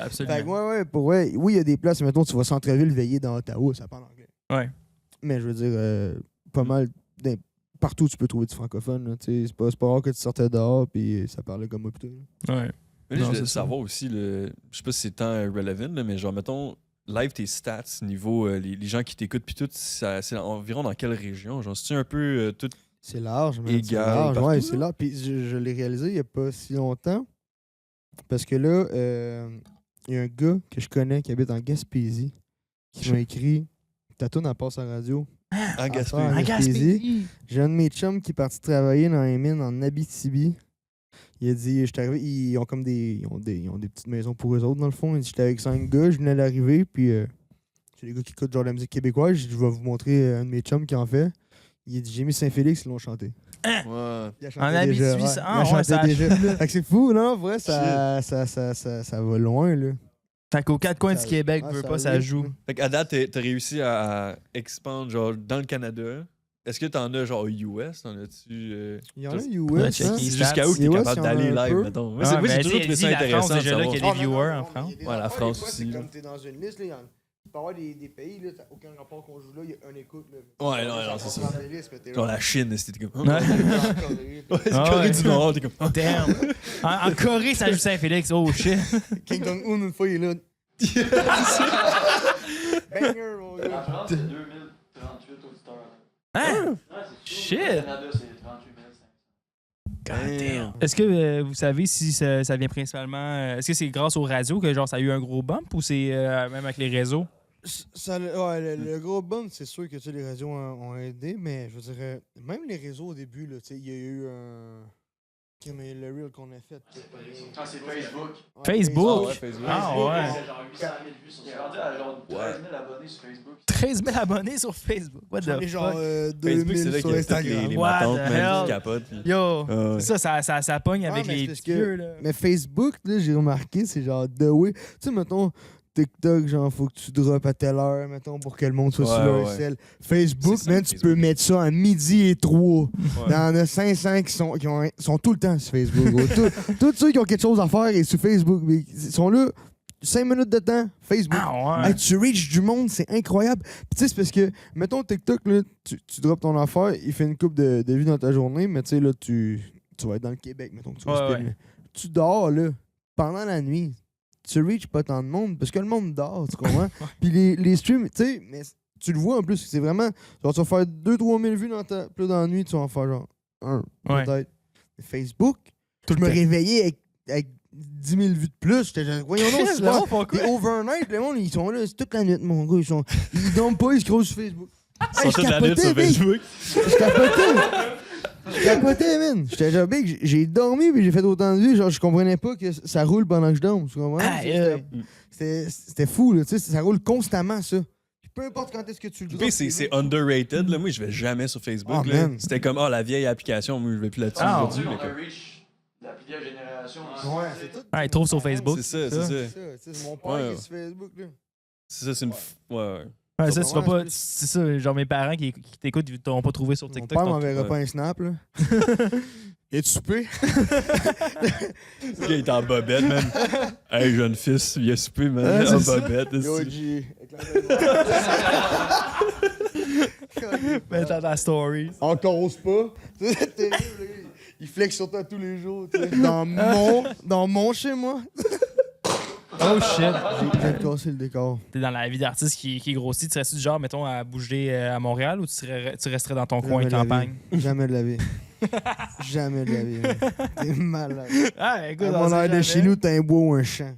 absolument. Fait que, oui, il y a des places, mettons, tu vas centre-ville veiller dans Ottawa, ça parle anglais. Ouais. Mais je veux dire, pas mal, partout tu peux trouver du francophone, là, tu sais. C'est pas rare que tu sortais dehors, puis ça parlait comme moi, plutôt. Ouais. Mais là, Non, je voulais c'est ça. savoir aussi, je sais pas si c'est tant relevant, là, mais genre, mettons, live tes stats, niveau les gens qui t'écoutent, puis tout, c'est environ dans quelle région? Genre, c'est-tu un peu tout. C'est large, man. Égal C'est large, partout, ouais, là. c'est large. Puis je l'ai réalisé il y a pas si longtemps. Parce que là, il y a un gars que je connais qui habite en Gaspésie qui m'a écrit ta tourne en passe à la radio. En Gaspésie. En Gaspésie. J'ai un de mes chums qui est parti travailler dans les mines en Abitibi. Il a dit, j'étais arrivé, ils ont comme ils ont des petites maisons pour eux autres, dans le fond. Il dit, j'étais avec 5 gars, je venais d'arriver, puis c'est des gars qui écoutent genre la musique québécoise. J'ai dit, je vais vous montrer un de mes chums qui en fait. Il a dit, j'ai mis Saint-Félix, ils l'ont chanté. Ouais. Il a chanté En déjà, Abitibi, ouais. ça- Il ah, a ouais, chanté ça a- déjà. Fait que c'est fou, non? Vrai, ça va loin, là. Fait qu'aux quatre coins Ça- du Québec, ah, veux ça pas, ça arrive, joue. là. Fait qu'à date, t'as réussi à expandre, genre, dans le Canada. Est-ce que t'en as, genre, US? T'en as-tu. Il y en a C'est US, Ouais, hein? checker. Jusqu'à où t'es US, capable il y en a d'aller un live, peu. mettons? Moi, Ouais, j'ai mais toujours trouvé ça la France, intéressant de déjà là, savoir. qu'il y a des viewers en France. Il y a des Ouais, la affaires, France des fois, aussi, C'est là. comme t'es dans une liste, là, tu peux avoir des pays, là, t'as aucun rapport qu'on joue là, il y a un écoute, là. Ouais, non, c'est ça. Dans des listes, mais t'es Genre là. la Chine, c'était comme. Ouais. Ouais, c'est Ah Corée ouais. du Nord, t'es comme. Damn. En Corée, ça joue Saint-Félix. Oh shit. King Jong-un, une fois, il est là. Banger, mon En gars. France, c'est 2038 auditeurs. Hein? Ouais, c'est Shit. Au Canada, c'est 38 500. Est-ce que vous savez si ça vient principalement. Est-ce que c'est grâce aux radios que genre ça a eu un gros bump ou c'est même avec les réseaux? Le gros bump, c'est sûr que tu sais, les réseaux ont aidé, mais je veux dire, même les réseaux au début, là, tu sais, il y a eu un. Mais le reel qu'on a fait. Ah, c'est Facebook. Ouais, Facebook? Ouais, Facebook. Ah Facebook, ouais. c'est genre 800 000 vues sur. Il est rendu à genre 13 000 abonnés sur Facebook. 13 000 abonnés sur Facebook. What J'en ai the genre fuck? 2000 Facebook, c'est là sur qu'il y a toutes Instagram. les What matantes, the man, hell? qui capotent. puis- Yo, Ah ouais. ça pogne avec mais les c'est parce petits vieux, là. Mais Facebook, là, j'ai remarqué, c'est genre the way. Tu sais, mettons, TikTok, genre, faut que tu droppes à telle heure, mettons, pour que le monde soit sur Ouais, leur ouais. cell. Facebook, C'est ça, man, tu Facebook. peux mettre ça à 12h03. Ouais. Il y en a 500 qui sont tout le temps sur Facebook, gros. Tous ceux qui ont quelque chose à faire est sur Facebook. Mais ils sont là, 5 minutes de temps, Facebook. Ah ouais. Hey, tu reaches du monde, c'est incroyable. Puis tu sais, c'est parce que, mettons, TikTok, là, tu droppes ton affaire, il fait une coupe de vues dans ta journée, mais tu sais, là, tu vas être dans le Québec, mettons, que tu vas Ouais, spin, là. Tu dors, là, pendant la nuit. Tu reaches pas tant de monde, parce que le monde dort, tu comprends? Puis les streams, tu sais, mais tu le vois en plus, c'est vraiment, genre, tu vas faire 2-3 000 vues dans ta, puis là, dans la nuit, tu vas en faire genre 1, Ouais. peut-être. Mais Facebook, Tout je le me temps. réveillais avec 10 000 vues de plus. J'étais genre, voyons donc, c'est Non, pas. pourquoi? Les overnight, le monde, ils sont là, c'est toute la nuit, mon gars. Ils dorment pas, ils scrollent sur Facebook. Ils Hey, sont je toute la nuit sur capotais, big. Facebook. Je capotais. Je capotais, man. J'étais genre, big, j'ai dormi, puis j'ai fait autant de vues. Genre, je comprenais pas que ça roule pendant que je dorme. Tu comprends? Aïe. C'était fou, là. Tu sais, ça roule constamment, ça. Puis peu importe quand est-ce que tu le Puis drops, c'est underrated. Là. Moi, je vais jamais sur Facebook. Oh, là. man. C'était comme, la vieille application. Moi, je vais plus là-dessus Ah, aujourd'hui. On mais a comme- reach la vieille génération. Ouais, c'est tout. Ouais, ils trouvent sur Facebook. C'est ça, ça. c'est ça. C'est mon père Ouais. qui est sur Facebook, là. C'est ça, c'est une. Ouais, ouais. Ouais, ça, tu vas Ouais, pas. c'est- C'est ça, genre mes parents qui t'écoutent, ils t'auront pas trouvé sur Mon TikTok. père donc- m'enverra ouais. pas un snap, là. Es-tu soupé? Le gars, il est en bobette, man. Hey, jeune fils, il a soupé, man. Ouais, En c'est ça. bobette. Yo, c'est- G. Mais dans ta story. On cause pas. C'est terrible, là. Il flex sur toi tous les jours, tu sais. Dans mon chez moi. Oh shit! J'ai viens de casser le décor. T'es dans la vie d'artiste qui grossit. Tu serais-tu du genre, mettons, à bouger à Montréal ou tu resterais dans ton coin Jamais de la campagne? vie. Jamais de la vie. Jamais de la vie. Man. T'es malade. Ah, écoute, À on mon sait air de jamais. chez nous, t'as un bois ou un champ.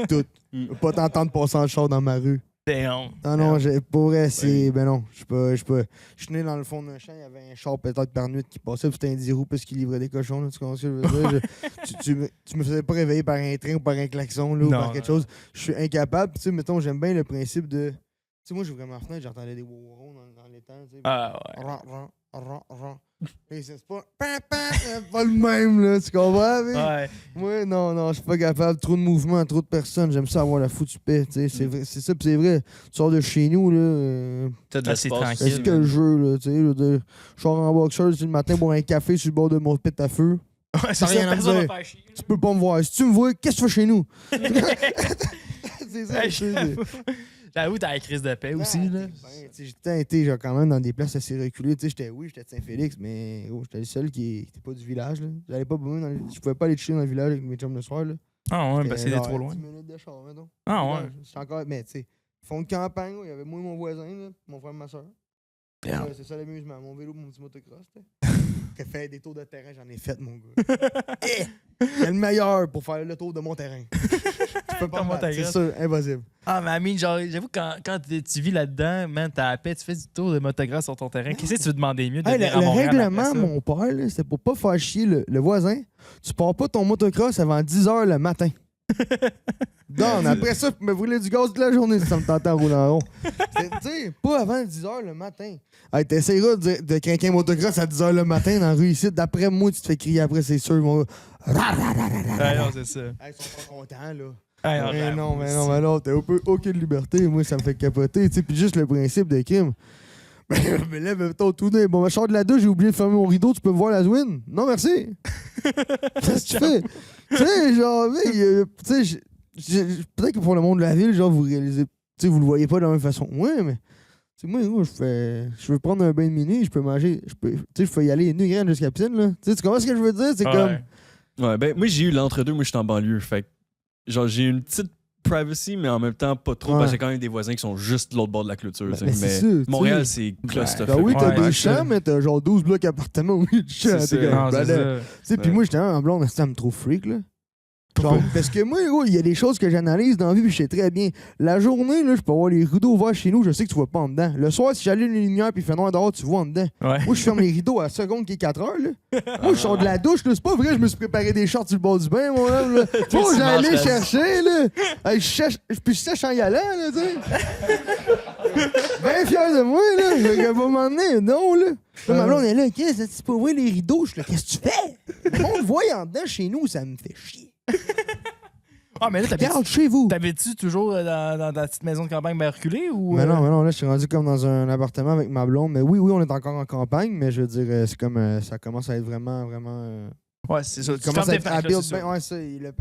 Tout. Je peux pas t'entendre passer en char dans ma rue. Damn. Non, pour vrai, c'est. Ben non, je suis né dans le fond d'un champ, il y avait un char peut-être par nuit qui passait, puis c'était un 10 roues parce qu'il livrait des cochons, là, tu comprends ce que je veux dire? Tu me faisais pas réveiller par un train ou par un klaxon, là, ou Non, par quelque chose. Je suis incapable, tu sais, mettons, j'aime bien le principe de. Tu sais, moi, j'ouvrais ma fenêtre, j'entendais des wow dans les temps, tu sais. Ah, ouais. Ran. Et c'est pas le même, là, tu comprends? Mais... Ouais. Moi, non, je suis pas capable. Trop de mouvements, trop de personnes. J'aime ça avoir la foutue paix, tu sais. C'est ça, pis c'est vrai. Tu sors de chez nous, là. T'as de Ah, c'est l'espace. tranquille. Est-ce que le jeu, là, tu sais, je sors en boxeur le matin, boire un café sur le bord de mon pit à feu. Ouais, c'est T'as rien ça, à personne dire. va faire chier. Tu peux pas me voir. Si tu me vois, qu'est-ce que tu fais chez nous? C'est ça, Hey, tu sais. J'avoue, t'as la crise de paix aussi, là. Ben, tu sais, j'ai tout le temps été genre, quand même dans des places assez reculées. Tu sais, j'étais de Saint-Félix, mais j'étais le seul qui était pas du village. Là. J'allais pas je pouvais pas aller chiller dans le village avec mes chums le soir. Là. Ah, ouais, parce J'étais que c'est genre trop à loin. 10 minutes de char, mettons. Ah, ouais. Village. J'étais encore, mais tu sais, fond de campagne, il y avait moi et mon voisin, là, mon frère et ma soeur. Damn. C'est ça l'amusement. Mon vélo, mon petit motocross. Fait faire des tours de terrain, j'en ai fait, mon gars. C'est le meilleur pour faire le tour de mon terrain. Tu peux pas Ton me battre, c'est motocross. sûr, impossible. Ah, mais Amine, genre, j'avoue, quand tu vis là-dedans, man, t'as la paix, tu fais du tour de motocross sur ton terrain. Qu'est-ce que tu veux demander mieux de Hey, venir le à Montréal règlement, après ça? mon père, là, c'était pour pas faire chier le voisin. Tu pars pas ton motocross avant 10h le matin. Non, après ça, je me brûler du gaz toute la journée si ça me tentait en roulant en rond. Tu sais, pas avant 10h le matin. Hey, t'essayeras de craquer un motocross à 10h le matin dans la rue ici. D'après moi, tu te fais crier après, c'est sûr. Mon gars. Ah, non, c'est ça. Hey, ils sont pas contents, là. Ah, non, Mais j'avoue non, mais aussi. non, mais non, t'as aucune liberté. Moi, ça me fait capoter. Tu sais, puis juste le principe de crime. Mais là, mettons, tout d'un. Bon, je sors de la douche, j'ai oublié de fermer mon rideau, tu peux me voir la Zwin? Non, merci. Qu'est-ce que tu fais? Tu sais, genre, tu sais, peut-être que pour le monde de la ville, genre, vous réalisez, tu sais, vous le voyez pas de la même façon. Ouais, mais, tu sais, moi, je veux prendre un bain de minuit, je peux manger, tu sais, je peux y aller nu graine jusqu'à la piscine, là. Tu sais, tu comprends ce que je veux dire? C'est Ouais. comme. Ouais, ben moi j'ai eu l'entre-deux, moi j'étais en banlieue. Fait que, genre j'ai une petite privacy, mais en même temps pas trop, Ouais. parce que j'ai quand même des voisins qui sont juste de l'autre bord de la clôture. tu sais. Ben, c'est mais ça, tu Montréal, sais. c'est cluster. Ben oui, t'as Ouais, des ouais, champs, ça. mais t'as genre 12 blocs d'appartements au milieu du champ. C'est ça. T'es comme, Non, ben c'est là. ça. Tu sais, puis Ouais. moi, j'étais en blanc, ça me trouve freak, là. Genre, parce que moi, gros, il y a des choses que j'analyse dans la vie, puis je sais très bien. La journée, là, je peux avoir les rideaux ouverts chez nous, je sais que tu vois pas en dedans. Le soir, si j'allume les lumières puis il fait noir dehors, tu vois en dedans. Ouais. Moi, je ferme les rideaux à la seconde qui est 4 heures, là. Moi, je sors de la douche, là. C'est pas vrai, je me suis préparé des shorts sur le bord du bain, mon homme, là. Moi, tu j'allais manges la- chercher, là. Hey, puis je sèche en y allant, là, tu sais. Ben fier de moi, là. Fait qu'à un moment donné, non, là. Là, ma blonde est là, qu'est-ce que tu peux ouvrir les rideaux? Je suis là, qu'est-ce que tu fais? Le monde voit en dedans chez nous, ça me fait chier. Ah, mais là, Regarde chez vous. t'habites-tu toujours dans ta petite maison de campagne bien reculée ou. Mais non, là, je suis rendu comme dans un appartement avec ma blonde. Mais oui, on est encore en campagne, mais je veux dire, c'est comme, ça commence à être vraiment. Ouais, c'est ça. Il Tu commence fermes à tes être à fenêtres, là, build c'est ça. bien. Ouais, ça,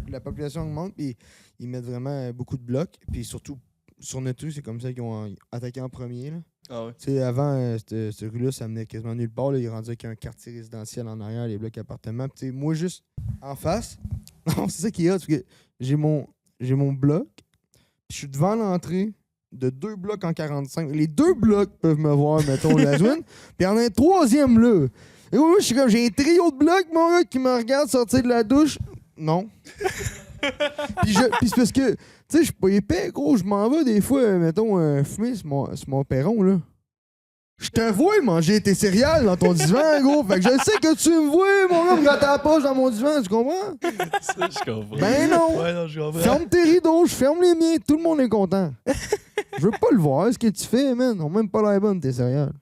la population augmente, puis ils mettent vraiment beaucoup de blocs. Puis surtout, sur notre rue, c'est comme ça qu'ils ont attaqué en premier, là. Ah ouais. Tu sais, avant, cette rue-là, ça menait quasiment nulle part. Là. Il est rendu avec un quartier résidentiel en arrière, les blocs appartements. Puis, tu sais, moi, juste en face, non, c'est ça qui est hot, parce que j'ai mon bloc, puis je suis devant l'entrée de 2 blocs en 45. Les 2 blocs peuvent me voir, mettons, la zone. Puis il y en a un troisième là. Et moi, je suis comme, j'ai un trio de blocs, mon gars, qui me regarde sortir de la douche. Non. Puis c'est parce que, tu sais, je suis pas épais, gros. Je m'en vais des fois, mettons, fumer sur mon perron, là. Je te vois manger tes céréales dans ton divan, gros. Fait que je sais que tu me vois, mon gars, me gratter la poche dans mon divan, tu comprends? Ça, je comprends. Ben non! Ouais, non, je comprends. Ferme tes rideaux, je ferme les miens, tout le monde est content. Je veux pas le voir, ce que tu fais, man. On même pas l'air bonne, tes céréales.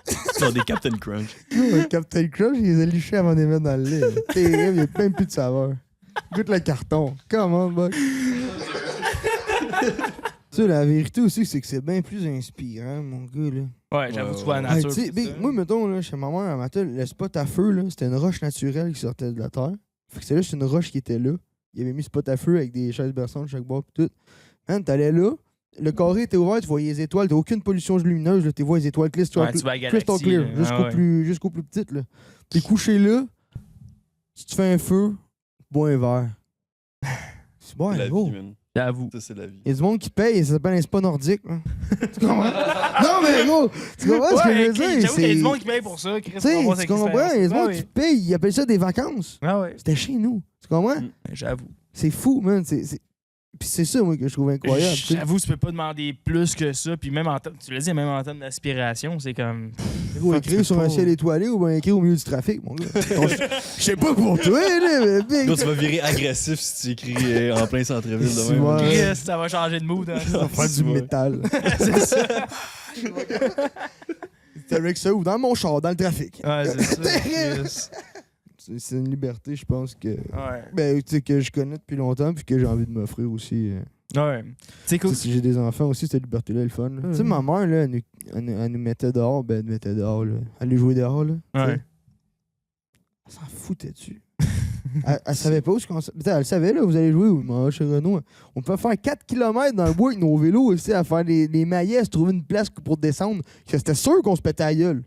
Ce sont des Captain Crunch. Le Captain Crunch, il les a lichés avant de les mettre dans le lait. là. Terrible, il y a même plus de saveur. Goûte le carton. Comment, Buck? Tu sais, la vérité aussi, c'est que c'est bien plus inspirant, mon gars, là. Ouais, j'avoue, tu vois la Hey, nature. tu sais, pis big, ça. moi, mettons, là, chez ma mère, à matin, le spot à feu, là, c'était une roche naturelle qui sortait de la terre. Fait que c'est juste une roche qui était là. Il avait mis spot à feu avec des chaises berçantes de chaque bord pis tout. Man, t'allais là, le carré était ouvert, tu voyais les étoiles, t'as aucune pollution lumineuse, là, tu vois les étoiles crystal, Ouais, tu vas à crystal Galaxy, clear, là. jusqu'au plus petit, là. T'es couché là, tu te fais un feu, bois un verre. C'est bon, C'est la gros. vie, man. J'avoue. Ça, c'est la vie. Il y a du monde qui paye, ça s'appelle un spa nordique. Hein. Tu comprends? Non, mais gros, tu comprends ce que je veux dire? J'avoue qu'il y a du monde qui paye pour ça. Chris, Tu sais, pour avoir tu cette comprends? Il y a du monde expérience. qui paye, ils appellent ça des vacances. Ah ouais. C'était chez nous. Tu comprends? J'avoue. C'est fou, man. Puis c'est ça, moi, que je trouve incroyable. tu sais. J'avoue, tu peux pas demander plus que ça. Puis même tu l'as dit, même en termes d'aspiration, c'est comme. Gros, Fuck, tu écrire peux sur pas. un ciel étoilé ou bien écrire au milieu du trafic, mon gars. Je sais pas pour toi, là, mais big. Là, tu vas virer agressif si tu écris en plein centre-ville de C'est même. vrai. Chris, ça va changer de mood. Hein. Ça va faire du Ouais. métal. C'est ça. C'est avec ça ou dans mon char, dans le trafic. Ouais, c'est ça. Chris. C'est une liberté, je pense, que. Ouais. Ben, tu sais, que je connais depuis longtemps puis que j'ai envie de m'offrir aussi. Ouais. C'est cool. Tu sais, si j'ai des enfants aussi, cette liberté-là est le fun. là. Tu sais, ma mère, là, elle nous mettait dehors, ben, elle nous mettait dehors, là. Elle allait jouer dehors, là. tu sais. Ouais. Elle s'en foutait dessus. Elle savait pas où ce qu'on. Putain, elle savait, là, vous allez jouer moi, chez Renault. On peut faire 4 km dans le bois avec nos vélos aussi, à faire les maillets, à se trouver une place pour descendre. Que c'était sûr qu'on se pétait à la gueule.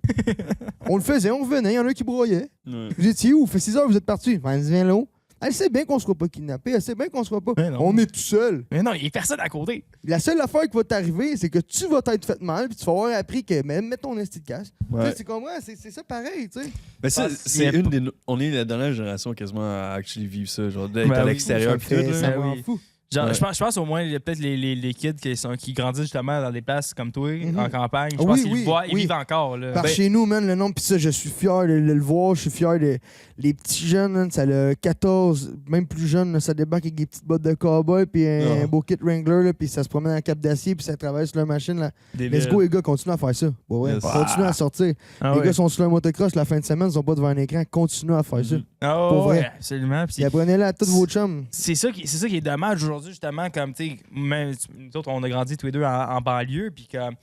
On le faisait, on revenait, il y en a qui broyaient. Ouais. Vous étiez où? Fait 6 heures, vous êtes partis. Ben, elle se vient là. Elle sait bien qu'on sera pas kidnappé, elle sait bien qu'on sera pas. Mais non. On est tout seul. Mais non, il y a personne à côté. La seule affaire qui va t'arriver, c'est que tu vas t'être fait mal, puis tu vas avoir appris que même mets ton esti de casse. Tu sais, c'est comme moi, c'est ça pareil, tu sais. Mais ça, Ah, c'est il y a une des. On est la dernière génération quasiment à actually vivre ça, genre d'être Ben à oui, l'extérieur Ça pis me tout. fait- là. ça Ben me rend oui. fou. Genre, Ouais. je pense au moins, il y a peut-être les kids qui grandissent justement dans des places comme toi, Mhm. en campagne. Je Oui, pense qu'ils oui, le voient, ils oui. vivent encore. Là. Par Ben, chez nous, man, le nom, pis ça, je suis fier de le voir, je suis fier de. Les petits jeunes, man, ça a 14, même plus jeune, là, ça débarque avec des petites bottes de cowboy, puis un Ah. beau kit Wrangler, là, puis ça se promène en cap d'acier, puis ça travaille sur leur machine. Là. des Let's villes. go, les gars, continuez à faire ça. Ouais, Yes. continuez à sortir. Ah Les ouais. gars sont sur leur motocross la fin de semaine, ils sont pas devant un écran, continuez à faire ça. Mhm. Ah Pour ouais, vrai. absolument. Puis Et apprenez-le à tous vos chums. c'est ça qui est dommage aujourd'hui, justement, comme, tu sais, même nous autres, on a grandi tous les deux en banlieue, puis comme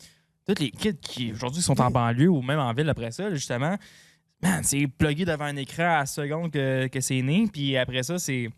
tous les kids qui aujourd'hui sont en banlieue ou même en ville après ça, là, justement, man, c'est plugué devant un écran à la seconde que c'est né, puis après ça, c'est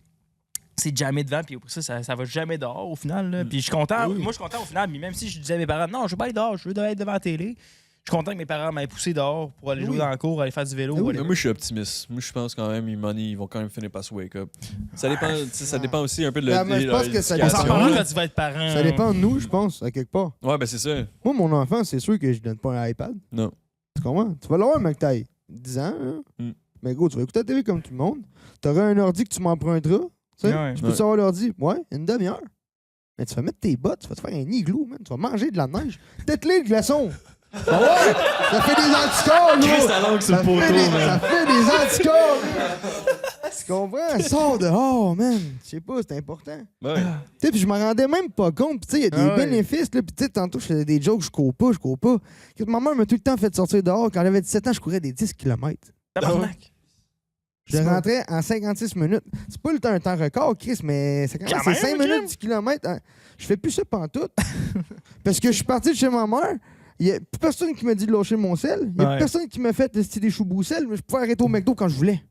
jamais devant, puis après ça va jamais dehors au final. Là. Puis je suis content, moi je suis content au final, mais même si je disais à mes parents, non, je veux pas aller dehors, je veux être devant la télé, je suis content que mes parents m'aient poussé dehors pour aller jouer Oui. dans le cours, aller faire du vélo. Ah oui. whatever. Moi, je suis optimiste. Moi, je pense quand même, ils vont quand même finir par se wake up. Ça dépend, tu sais, ça dépend aussi un peu de Ah, mais je pense que ça On s'en dépend. reparlera là. quand tu vas être parent. Ça dépend de nous, je pense, à quelque part. Ouais, ben c'est ça. Moi, mon enfant, c'est sûr que je donne pas un iPad. Non. Tu comprends? Tu vas l'avoir, mec, t'as 10 ans. Hein? Mm. Mais gros, tu vas écouter la télé comme tout le monde. T'auras un ordi que tu m'emprunteras. Tu sais? Ouais. Tu peux savoir l'ordi. Ouais, une demi-heure. Mais tu vas mettre tes bottes, tu vas te faire un igloo, man. Tu vas manger de la neige. Tête-les le glaçon. Ah ouais? Ça fait des anticorps, Chris, là! ta langue sur Ça le poteau, fait des- man. ça fait des anticorps! Tu comprends? Sors dehors, man. Je sais pas, c'est important. Ouais. Tu sais, puis je m'en rendais même pas compte. Puis tu sais, il y a des Ah ouais. bénéfices, là. Puis tu sais, tantôt, je faisais des jokes, je cours pas. Ma mère m'a tout le temps fait sortir dehors. Quand j'avais 17 ans, je courais des 10 km. Tabarnak. Je rentrais en 56 minutes. C'est pas un temps record, Chris, mais c'est Quand c'est même, 5 minutes 10 km. Je fais plus ça pantoute. Parce que je suis parti de chez ma mère. Il y a plus personne qui m'a dit de lâcher mon sel. Il y a Ouais. personne qui m'a fait le style des choux boussel, mais je pouvais arrêter au McDo quand je voulais.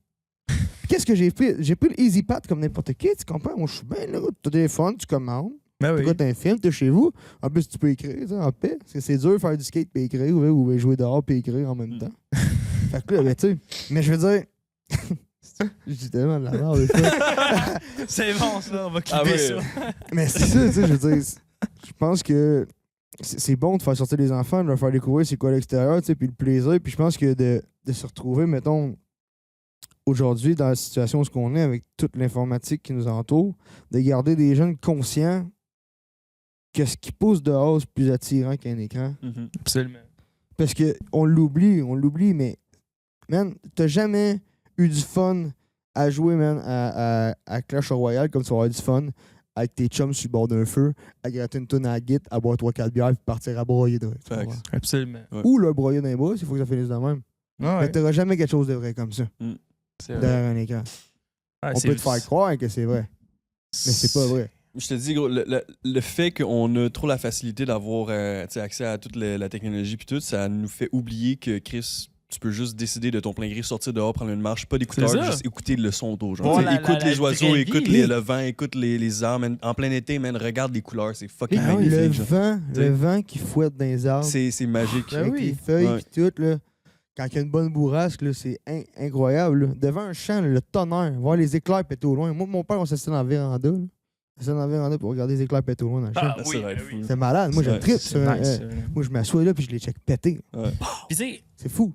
Qu'est-ce que j'ai fait? J'ai pris le Easy Path comme n'importe qui, tu comprends? Moi, je suis bien là. T'as des téléphone, tu commandes. Ben Tu oui. regardes un film, t'es chez vous. En plus, tu peux écrire, tu sais, en paix. Parce que c'est dur de faire du skate et écrire, ou jouer dehors et écrire en même temps. Fait que là, ben, tu sais. Mais je veux dire. Je dis tellement de la merde, des fois. C'est bon, ça. On va clipper Ah ouais. ça. Mais c'est ça, tu sais, je veux dire. Je pense que c'est bon de faire sortir les enfants, de leur faire découvrir c'est quoi l'extérieur, tu sais, puis le plaisir. Puis je pense que de se retrouver, mettons, aujourd'hui, dans la situation où on est, avec toute l'informatique qui nous entoure, de garder des jeunes conscients que ce qui pousse dehors, c'est plus attirant qu'un écran. Mhm. Absolument. Parce que on l'oublie, mais man, t'as jamais eu du fun à jouer, man, à Clash Royale comme tu vas avoir du fun avec tes chums sur le bord d'un feu, à gratter une tonne à la guitare, à boire 3-4 bières puis partir à broyer de tu Facts. comprends? Absolument. Ouais. Ou leur broyer dans les bras, s'il faut que ça finisse de même. Ouais. Mais t'auras jamais quelque chose de vrai comme ça C'est vrai. derrière un écran. Ouais, On c'est- peut te faire croire que c'est vrai, mais c'est pas vrai. Je te dis, gros, le fait qu'on a trop la facilité d'avoir tu sais, accès à toute la technologie puis tout, ça nous fait oublier que Chris, tu peux juste décider de ton plein gré, sortir dehors, prendre une marche, pas d'écouteurs, C'est ça. juste écouter le son autour. Genre. Bon, Tu sais, la écoute les vraie oiseaux, vie. écoute le vent, écoute les arbres. man. En plein été, man, regarde les couleurs, c'est fucking Ah oui, magnifique. genre. Le T'sais. vent qui fouette dans les arbres. C'est magique. Ben Avec oui. les feuilles Ouais. pis tout, là. Quand il y a une bonne bourrasque, là, c'est incroyable. Là. Devant un champ, là, le tonnerre, voir les éclairs péter au loin. Moi, mon père, on s'assied dans la véranda. Là. Ça en véranda pour regarder les éclairs péter au loin dans le champ. Ah Ça oui, va être oui. fou. C'est malade. Moi, j'ai Ouais, un trip. C'est nice. Ça. Moi, je m'assois là puis je les check péter. Puis tu sais, C'est fou.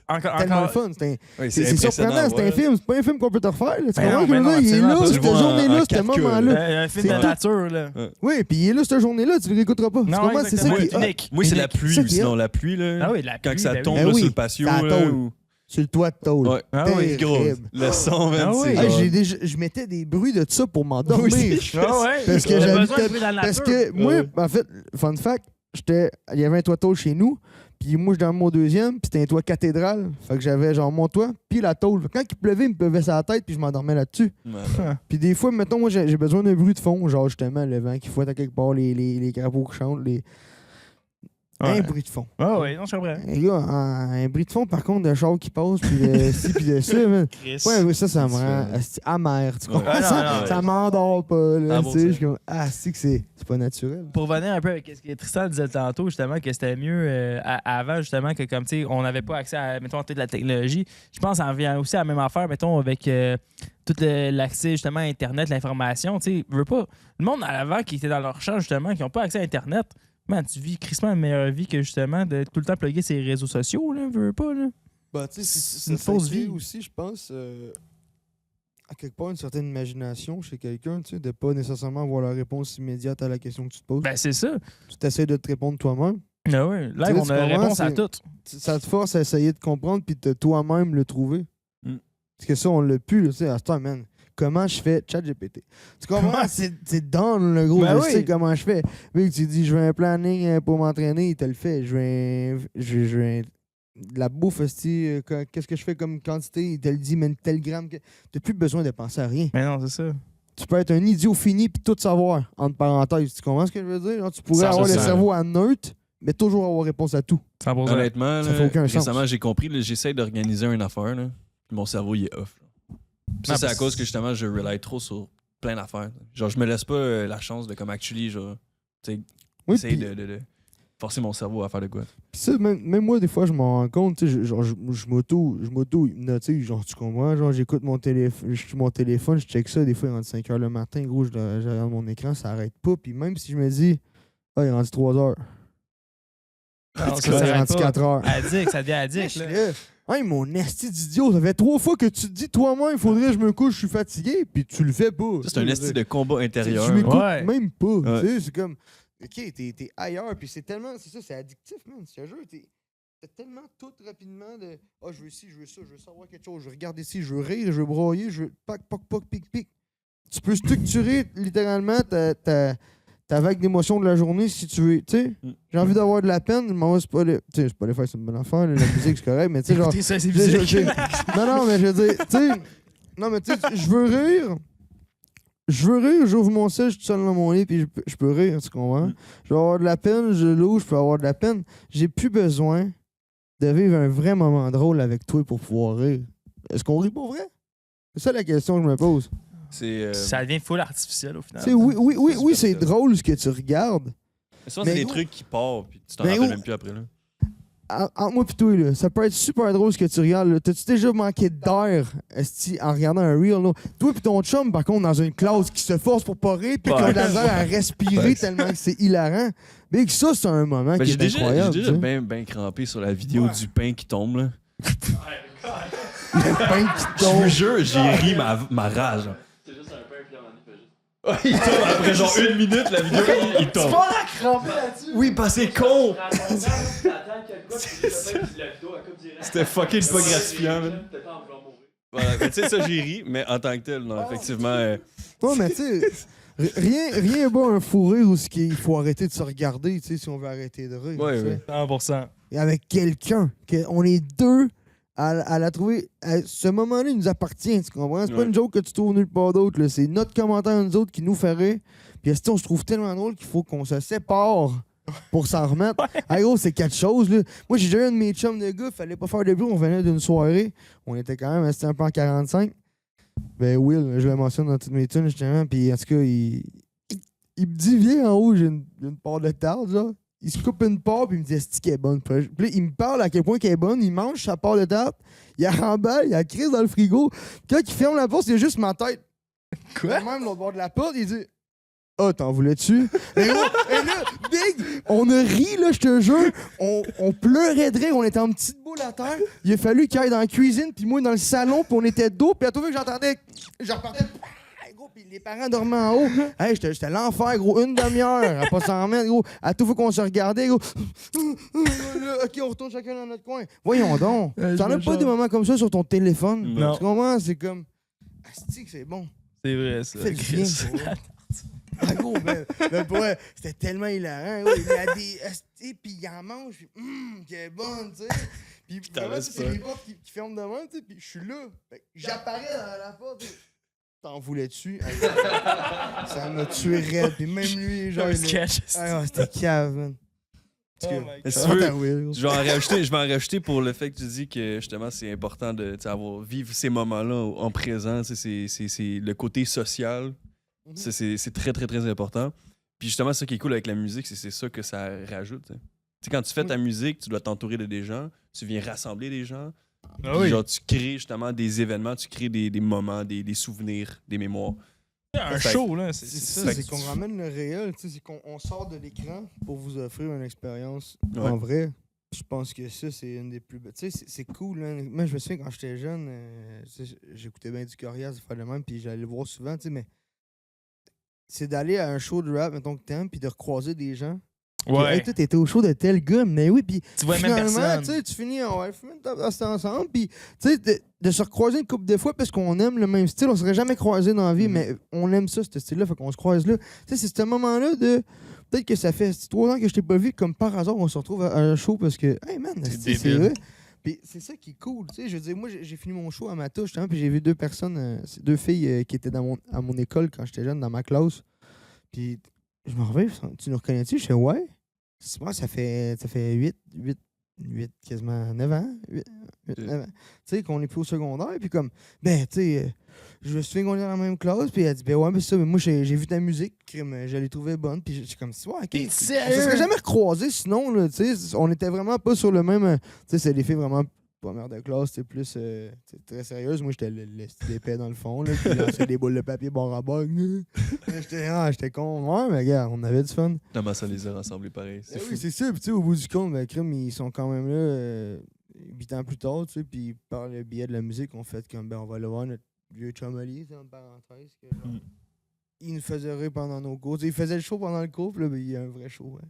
encore. Tellement le fun. Oui, C'est surprenant. C'est un film. C'est pas un film qu'on peut te refaire. Là. Tu Ben comprends non, ce que je ben veux non, dire? Il est là, absolument pas. cette Tu le vois en journée-là, ce 4K, moment-là. Un film C'est de tout. nature, là. Oui, puis il est là, cette journée-là. Tu le réécouteras pas. Tu Non, comprends? C'est ça qui est hot. unique. Moi, c'est la Unique. pluie Ça ou qui est sinon hot. la pluie, là. Ah oui, la Quand pluie, ça ben tombe oui. Ben là, oui, sur le patio. ça là, tombe. ou- Sur le toit de tôle. Ouais. Ah oui. Gros, Terrible. le son, man, Ah oui. c'est Hey, genre- je mettais des bruits de ça pour m'endormir. Ah ouais. Parce que On a j'habitais- besoin de bruit dans la Parce nature. que moi, Ouais. en fait, fun fact, il y avait un toit tôle chez nous, puis moi, je dans mon deuxième, puis c'était un toit cathédrale. Fait que j'avais genre mon toit, puis la tôle. Quand il pleuvait, il me pleuvait sur la tête, puis je m'endormais là-dessus. Ouais. Puis des fois, mettons, moi, j'ai besoin d'un bruit de fond, genre justement le vent qui fouette à quelque part, les crapauds qui chantent, Ouais. un bruit de fond. Ah oui, non, je comprends. Les gars, un bruit de fond, par contre, de char qui passe, puis de ci, puis de ça, man. Chris. Ouais, ça me rend C'est- asti, amer, tu Ouais. comprends? Ah, non, ça non, ça m'endort pas, là, Ah, tu bon, sais. ça. Je suis comme, c'est que c'est pas naturel. Pour revenir un peu avec ce que Tristan disait tantôt, justement, que c'était mieux avant, justement, que comme, tu sais, on n'avait pas accès à, mettons, toute la technologie. Je pense que ça en vient aussi à la même affaire, mettons, avec tout l'accès, justement, à Internet, l'information. Tu sais, veux pas. Le monde à l'avant qui était dans leur champ, justement, qui n'ont pas accès à Internet, man, tu vis crissement une meilleure vie que, justement, de tout le temps plugger ses réseaux sociaux, là, veux pas, là. Bah, tu sais, C'est une fausse vie. aussi, je pense, à quelque part, une certaine imagination chez quelqu'un, tu sais, de pas nécessairement avoir la réponse immédiate à la question que tu te poses. Ben, c'est ça. Tu t'essaies de te répondre toi-même. Ah oui, là, Tu sais, on tu a comprends, réponse à c'est- tout. Ça te force à essayer de comprendre puis de toi-même le trouver. Mm. Parce que ça, on l'a pu, tu sais, à ce temps, man. Comment je fais ChatGPT? Tu comprends? C'est down, le gros. Ben je oui. sais comment je fais. Vu que tu dis, je veux un planning pour m'entraîner, il te le fait. Je veux de la bouffe, hostie, qu'est-ce que je fais comme quantité? Il te le dit, mais tel gramme. T'as plus besoin de penser à rien. Mais non, c'est ça. Tu peux être un idiot fini puis tout savoir, entre parenthèses. Tu comprends ce que je veux dire? Genre, tu pourrais avoir le 100%. cerveau à neutre, mais toujours avoir réponse à tout. 100%. Honnêtement, Ça là, fait aucun sens. récemment, j'ai compris, là, j'essaie d'organiser une affaire, là, puis mon cerveau, il est off. Là. Puis ça, Ah, c'est à parce- cause que justement, je rely trop sur plein d'affaires. là. Genre, je me laisse pas la chance de, comme actually, genre, tu sais, Oui, essayer puis- de forcer mon cerveau à faire de quoi. Pis ça, même moi, des fois, je m'en rends compte, tu sais, je m'auto-hypnotise, genre, tu comprends? Genre, j'écoute mon téléphone, je check ça, des fois, il est rendu 5 h le matin, gros, je regarde mon écran, ça arrête pas, puis même si je me dis, il est rendu 3 h, Non, il est s'arrête rendu pas. 4 h. Addict, ça devient Je addict, suis là. là, hey, mon esti d'idiot, ça fait 3 fois que tu te dis toi-même, il faudrait que je me couche, je suis fatigué, puis tu le fais pas. Ça, c'est un esti de combat intérieur. Je m'écoute Ouais. même pas. Ouais. Tu sais, c'est comme, ok, t'es ailleurs, puis c'est tellement, c'est ça, c'est addictif, man. Je te jure, t'as tellement tout rapidement de, je veux ci, je veux ça, je veux savoir quelque chose, je veux regarder ici, je veux rire, je veux broyer, je veux poc, poc, poc, pic, pic. Tu peux structurer littéralement ta vague d'émotions de la journée si tu veux, tu sais. Mm. J'ai envie d'avoir de la peine, mais moi, c'est pas le. Tu sais, c'est pas le faire, c'est une bonne affaire, là, la musique, c'est correct, mais tu sais, genre. Écoutez ça, c'est Je- musique. non, mais je veux dire, tu sais. Non, mais tu sais, je veux rire. J'ouvre mon sel, je suis tout seul dans mon lit, puis je peux rire, tu comprends? Mm. Je vais avoir de la peine, je l'ouvre, je peux avoir de la peine. J'ai plus besoin de vivre un vrai moment drôle avec toi pour pouvoir rire. Est-ce qu'on rit pour vrai? C'est ça la question que je me pose. C'est Ça devient full artificiel au final. Tu sais, oui, c'est super drôle ce que tu regardes. souvent, mais c'est des gros- trucs qui partent, puis tu t'en Mais rappelles gros- même plus après. Là. Entre moi pis toi, là, ça peut être super drôle ce que tu regardes. là. T'as-tu déjà manqué d'air esti, en regardant un reel? Là? Toi pis ton chum, par contre, dans une classe qui se force pour pas rire pis qui a de la misère à respirer tellement que c'est hilarant. Mais que ça, c'est un moment Ben, qui j'ai est déjà, incroyable. j'ai tu déjà sais. bien crampé sur la vidéo du pain qui tombe. Là. Le pain qui Je vous tombe. jure, j'ai ri ma rage. C'est juste un peu, puis là, on y fait juste. Il tombe après genre 1 minute, la vidéo, il tombe. Oui, parce que c'est con! C'était fucking pas gratifiant, man. Voilà, mais tu sais, ça, j'ai ri, mais en tant que tel, non, effectivement. Ouais, mais tu sais, rien bat un fou rire où il faut arrêter de se regarder, tu sais, si on veut arrêter de rire. Ouais, tu sais. ouais. 100%. Et avec quelqu'un, on est deux à la trouver. Ce moment-là, il nous appartient, tu comprends? C'est pas Ouais. une joke que tu trouves nulle part d'autre, là. C'est notre commentaire, nous autres, qui nous fait rire. Puis on se trouve tellement drôle qu'il faut qu'on se sépare pour s'en remettre. Hey, gros, c'est quelque chose, là. Moi, j'ai déjà eu un de mes chums de gars, fallait pas faire de bruit, on venait d'une soirée. On était quand même resté un peu en 45. Ben, Will, je le mentionne dans toutes mes tunes, justement. Puis en tout cas, il me dit, viens en haut, j'ai une part de tarte, genre. Il se coupe une part, puis il me dit, est-ce qu'elle est bonne? Puis là, il me parle à quel point qu'elle est bonne, il mange sa part de tarte, il la remballe, il la crise dans le frigo. Quand il ferme la porte, c'est juste ma tête. Quoi? Même l'autre bord de la porte, il dit, Ah, t'en voulais-tu? Et là, Big, on a ri, là, je te jure. On pleurait de rire, on était en petite boule à terre. Il a fallu qu'il aille dans la cuisine, puis moi dans le salon, puis on était dos, puis à tout fait que j'entendais, je repartais, gros, puis les parents dormaient en haut. Hey, j'étais l'enfer, gros, une demi-heure, à pas s'en remettre, gros. À tout fois qu'on se regardait, gros. OK, on retourne chacun dans notre coin. Voyons donc. T'en as pas des moments comme ça sur ton téléphone? Non. Tu comprends? C'est comme... Asti que c'est bon. C'est vrai, ça. Fait du bien, pour vrai. Ah, gros, ben pour vrai, c'était tellement hilarant. Gros. Il y a des asti, puis il en mange, puis qu'elle est bonne, tu sais. Puis vraiment, c'est les portes qui ferment devant, tu sais, puis je suis là. J'apparais dans la porte. T'en voulais-tu? Ça m'a tué raide. Puis même lui, genre. Un sketch. C'était cave, man. Si tu veux, je vais en rajouter pour le fait que tu dis que justement c'est important de vivre ces moments-là en présent. C'est le côté social. C'est très, très, très important. Puis justement, ce qui est cool avec la musique, c'est ça que ça rajoute. Tu sais, quand tu fais ta musique, tu dois t'entourer de des gens, tu viens rassembler des gens. Puis genre, tu crées justement des événements, tu crées des moments, des souvenirs, des mémoires. Un show, là. C'est ça, c'est qu'on ramène le réel. C'est qu'on sort de l'écran pour vous offrir une expérience en vrai. Je pense que ça, c'est une des plus belles. Tu sais, c'est cool. Hein. Moi, je me souviens quand j'étais jeune, j'écoutais bien du Corias, de faire le même, puis j'allais le voir souvent, tu sais, mais c'est d'aller à un show de rap, mettons que t'aimes, puis de recroiser des gens. Ouais. Hey, toi, t'étais au show de tel gars, mais oui, puis tu vois même personne. Tu sais, tu finis, on va fumer une tasse ensemble, puis tu sais, de se recroiser une couple de fois parce qu'on aime le même style, on serait jamais croisés dans la vie, mais on aime ça, ce style-là, fait qu'on se croise là. Tu sais, c'est ce moment-là de. Peut-être que ça fait 3 ans que je t'ai pas vu, comme par hasard, on se retrouve à un show parce que, hey man, c'est vrai. Puis c'est ça qui est cool, tu sais. Je veux dire, moi, j'ai fini mon show à ma touche, puis j'ai vu 2 personnes, 2 filles qui étaient à mon école quand j'étais jeune, dans ma classe. Puis je me reviens, tu nous reconnais-tu? Je fais ouais. Moi, ça fait 8, quasiment 9 ans. 9 ans. Tu sais, qu'on est plus au secondaire. Puis comme, ben, tu sais, je me souviens qu'on est dans la même classe. Puis elle dit, ben ouais, mais ça, mais moi, j'ai vu ta musique. Je l'ai trouvée bonne. Puis j'ai comme, ouais, ok. On se serait jamais recroisés sinon, là, tu sais. On était vraiment pas sur le même. Tu sais, c'est des filles vraiment. Première de classe, c'était plus très sérieuse. Moi, j'étais l'épais dans le fond, là, puis lançais des boules de papier bord à bord. J'étais con. Ouais, mais regarde, on avait du fun. Non, mais ça les a rassemblés pareil. C'est oui, c'est ça. Puis, tu sais, au bout du compte, ben, crime, ils sont quand même là 8 ans plus tard, tu sais, puis par le biais de la musique, on fait comme, ben, on va aller voir notre vieux chumali, entre parenthèses. Que, genre, il nous faisait rire pendant nos cours. Il faisait le show pendant le cours, puis là, ben, il y a un vrai show. Hein.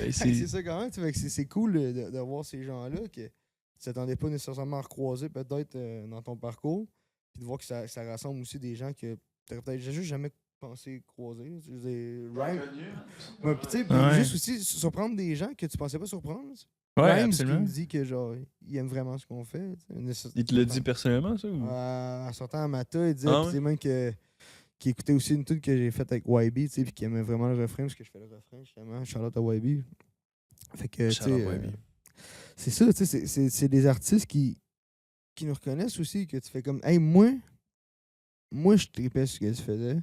C'est ça quand même, tu sais, c'est cool de voir ces gens-là que tu t'attendais pas nécessairement à recroiser peut-être dans ton parcours, puis de voir que ça rassemble aussi des gens que t'aurais peut-être juste jamais pensé croiser. Tu sais, juste aussi surprendre des gens que tu pensais pas surprendre. Ouais, Rhymes, absolument. qui me dit que genre il aime vraiment ce qu'on fait. Il te l'a dit personnellement, ça? Ou? En sortant à Mata, il disait même qu'il écoutait aussi une tune que j'ai faite avec YB, puis qu'il aimait vraiment le refrain, parce que je fais le refrain justement. Charlotte à YB. Fait que, c'est ça, tu sais, c'est des artistes qui nous reconnaissent aussi, que tu fais comme, hey, moi, je tripais ce que tu faisais.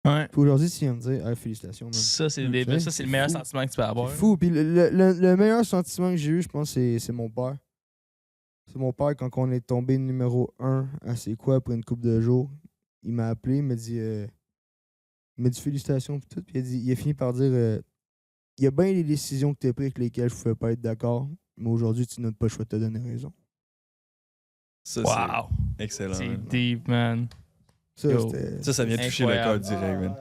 Ouais. Puis aujourd'hui, tu viens me dire, félicitations. Man. Ça, c'est le meilleur sentiment que tu peux avoir. C'est fou. Puis le meilleur sentiment que j'ai eu, je pense, c'est mon père. C'est mon père, quand on est tombé numéro 1 à C'est quoi après une couple de jours. Il m'a appelé, il m'a dit félicitations, puis tout. Puis il a fini par dire, il y a bien des décisions que tu as prises avec lesquelles je ne pouvais pas être d'accord. Mais aujourd'hui, tu n'as pas le choix de te donner raison. Ça, wow! C'est excellent. C'est deep, man. Ça vient toucher le cœur direct, man.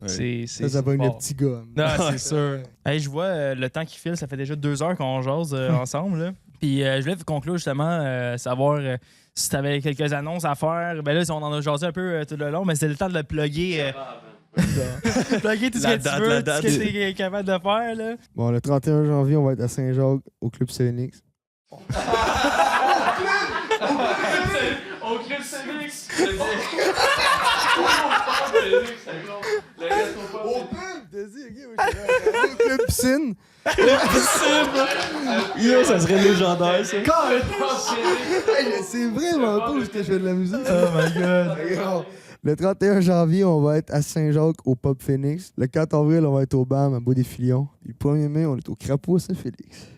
Ouais. Ça va être le petit gars. Non, c'est sûr. Hey, je vois le temps qui file, ça fait déjà 2 heures qu'on jase ensemble. Là. Puis je voulais conclure justement, savoir si tu avais quelques annonces à faire. Ben là, on en a jasé un peu tout le long, mais c'est le temps de le plugger. Plugger tout ce que tu veux, tout ce que tu es capable de faire. Là. Bon, le 31 janvier, on va être à Saint-Jacques, au Club Phoenix. Au Club Phoenix! Au Club Piscine! Yo, ça serait légendaire, ça! C'est vraiment cool ce que je fais de la musique. Oh my god! Le 31 janvier, on va être à Saint-Jacques au Pub Phoenix. Le 4 avril, on va être au BAM à Beau-des-Filions. Le 1er mai, on est au Crapaud Saint-Félix.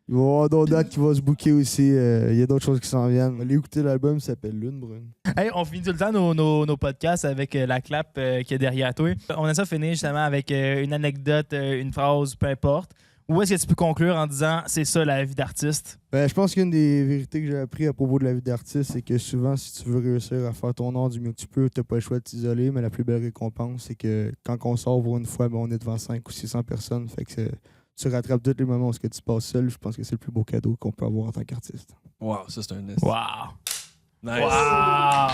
Il va y avoir d'autres dates qui vont se booker aussi. Il y a d'autres choses qui s'en viennent. Allez écouter l'album, ça s'appelle Lune Brune. Hey, on finit tout le temps nos podcasts avec la clap qui est derrière toi. On a ça fini justement avec une anecdote, une phrase, peu importe. Où est-ce que tu peux conclure en disant c'est ça la vie d'artiste? Ben, je pense qu'une des vérités que j'ai appris à propos de la vie d'artiste, c'est que souvent, si tu veux réussir à faire ton art du mieux que tu peux, t'as pas le choix de t'isoler, mais la plus belle récompense, c'est que quand on sort pour une fois, ben, on est devant 500 ou 600 personnes. Fait que tu rattrapes tous les moments où tu passes seul. Je pense que c'est le plus beau cadeau qu'on peut avoir en tant qu'artiste. Wow, ça c'est un nest. Wow! Nice. Wow!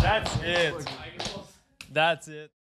That's it! That's it!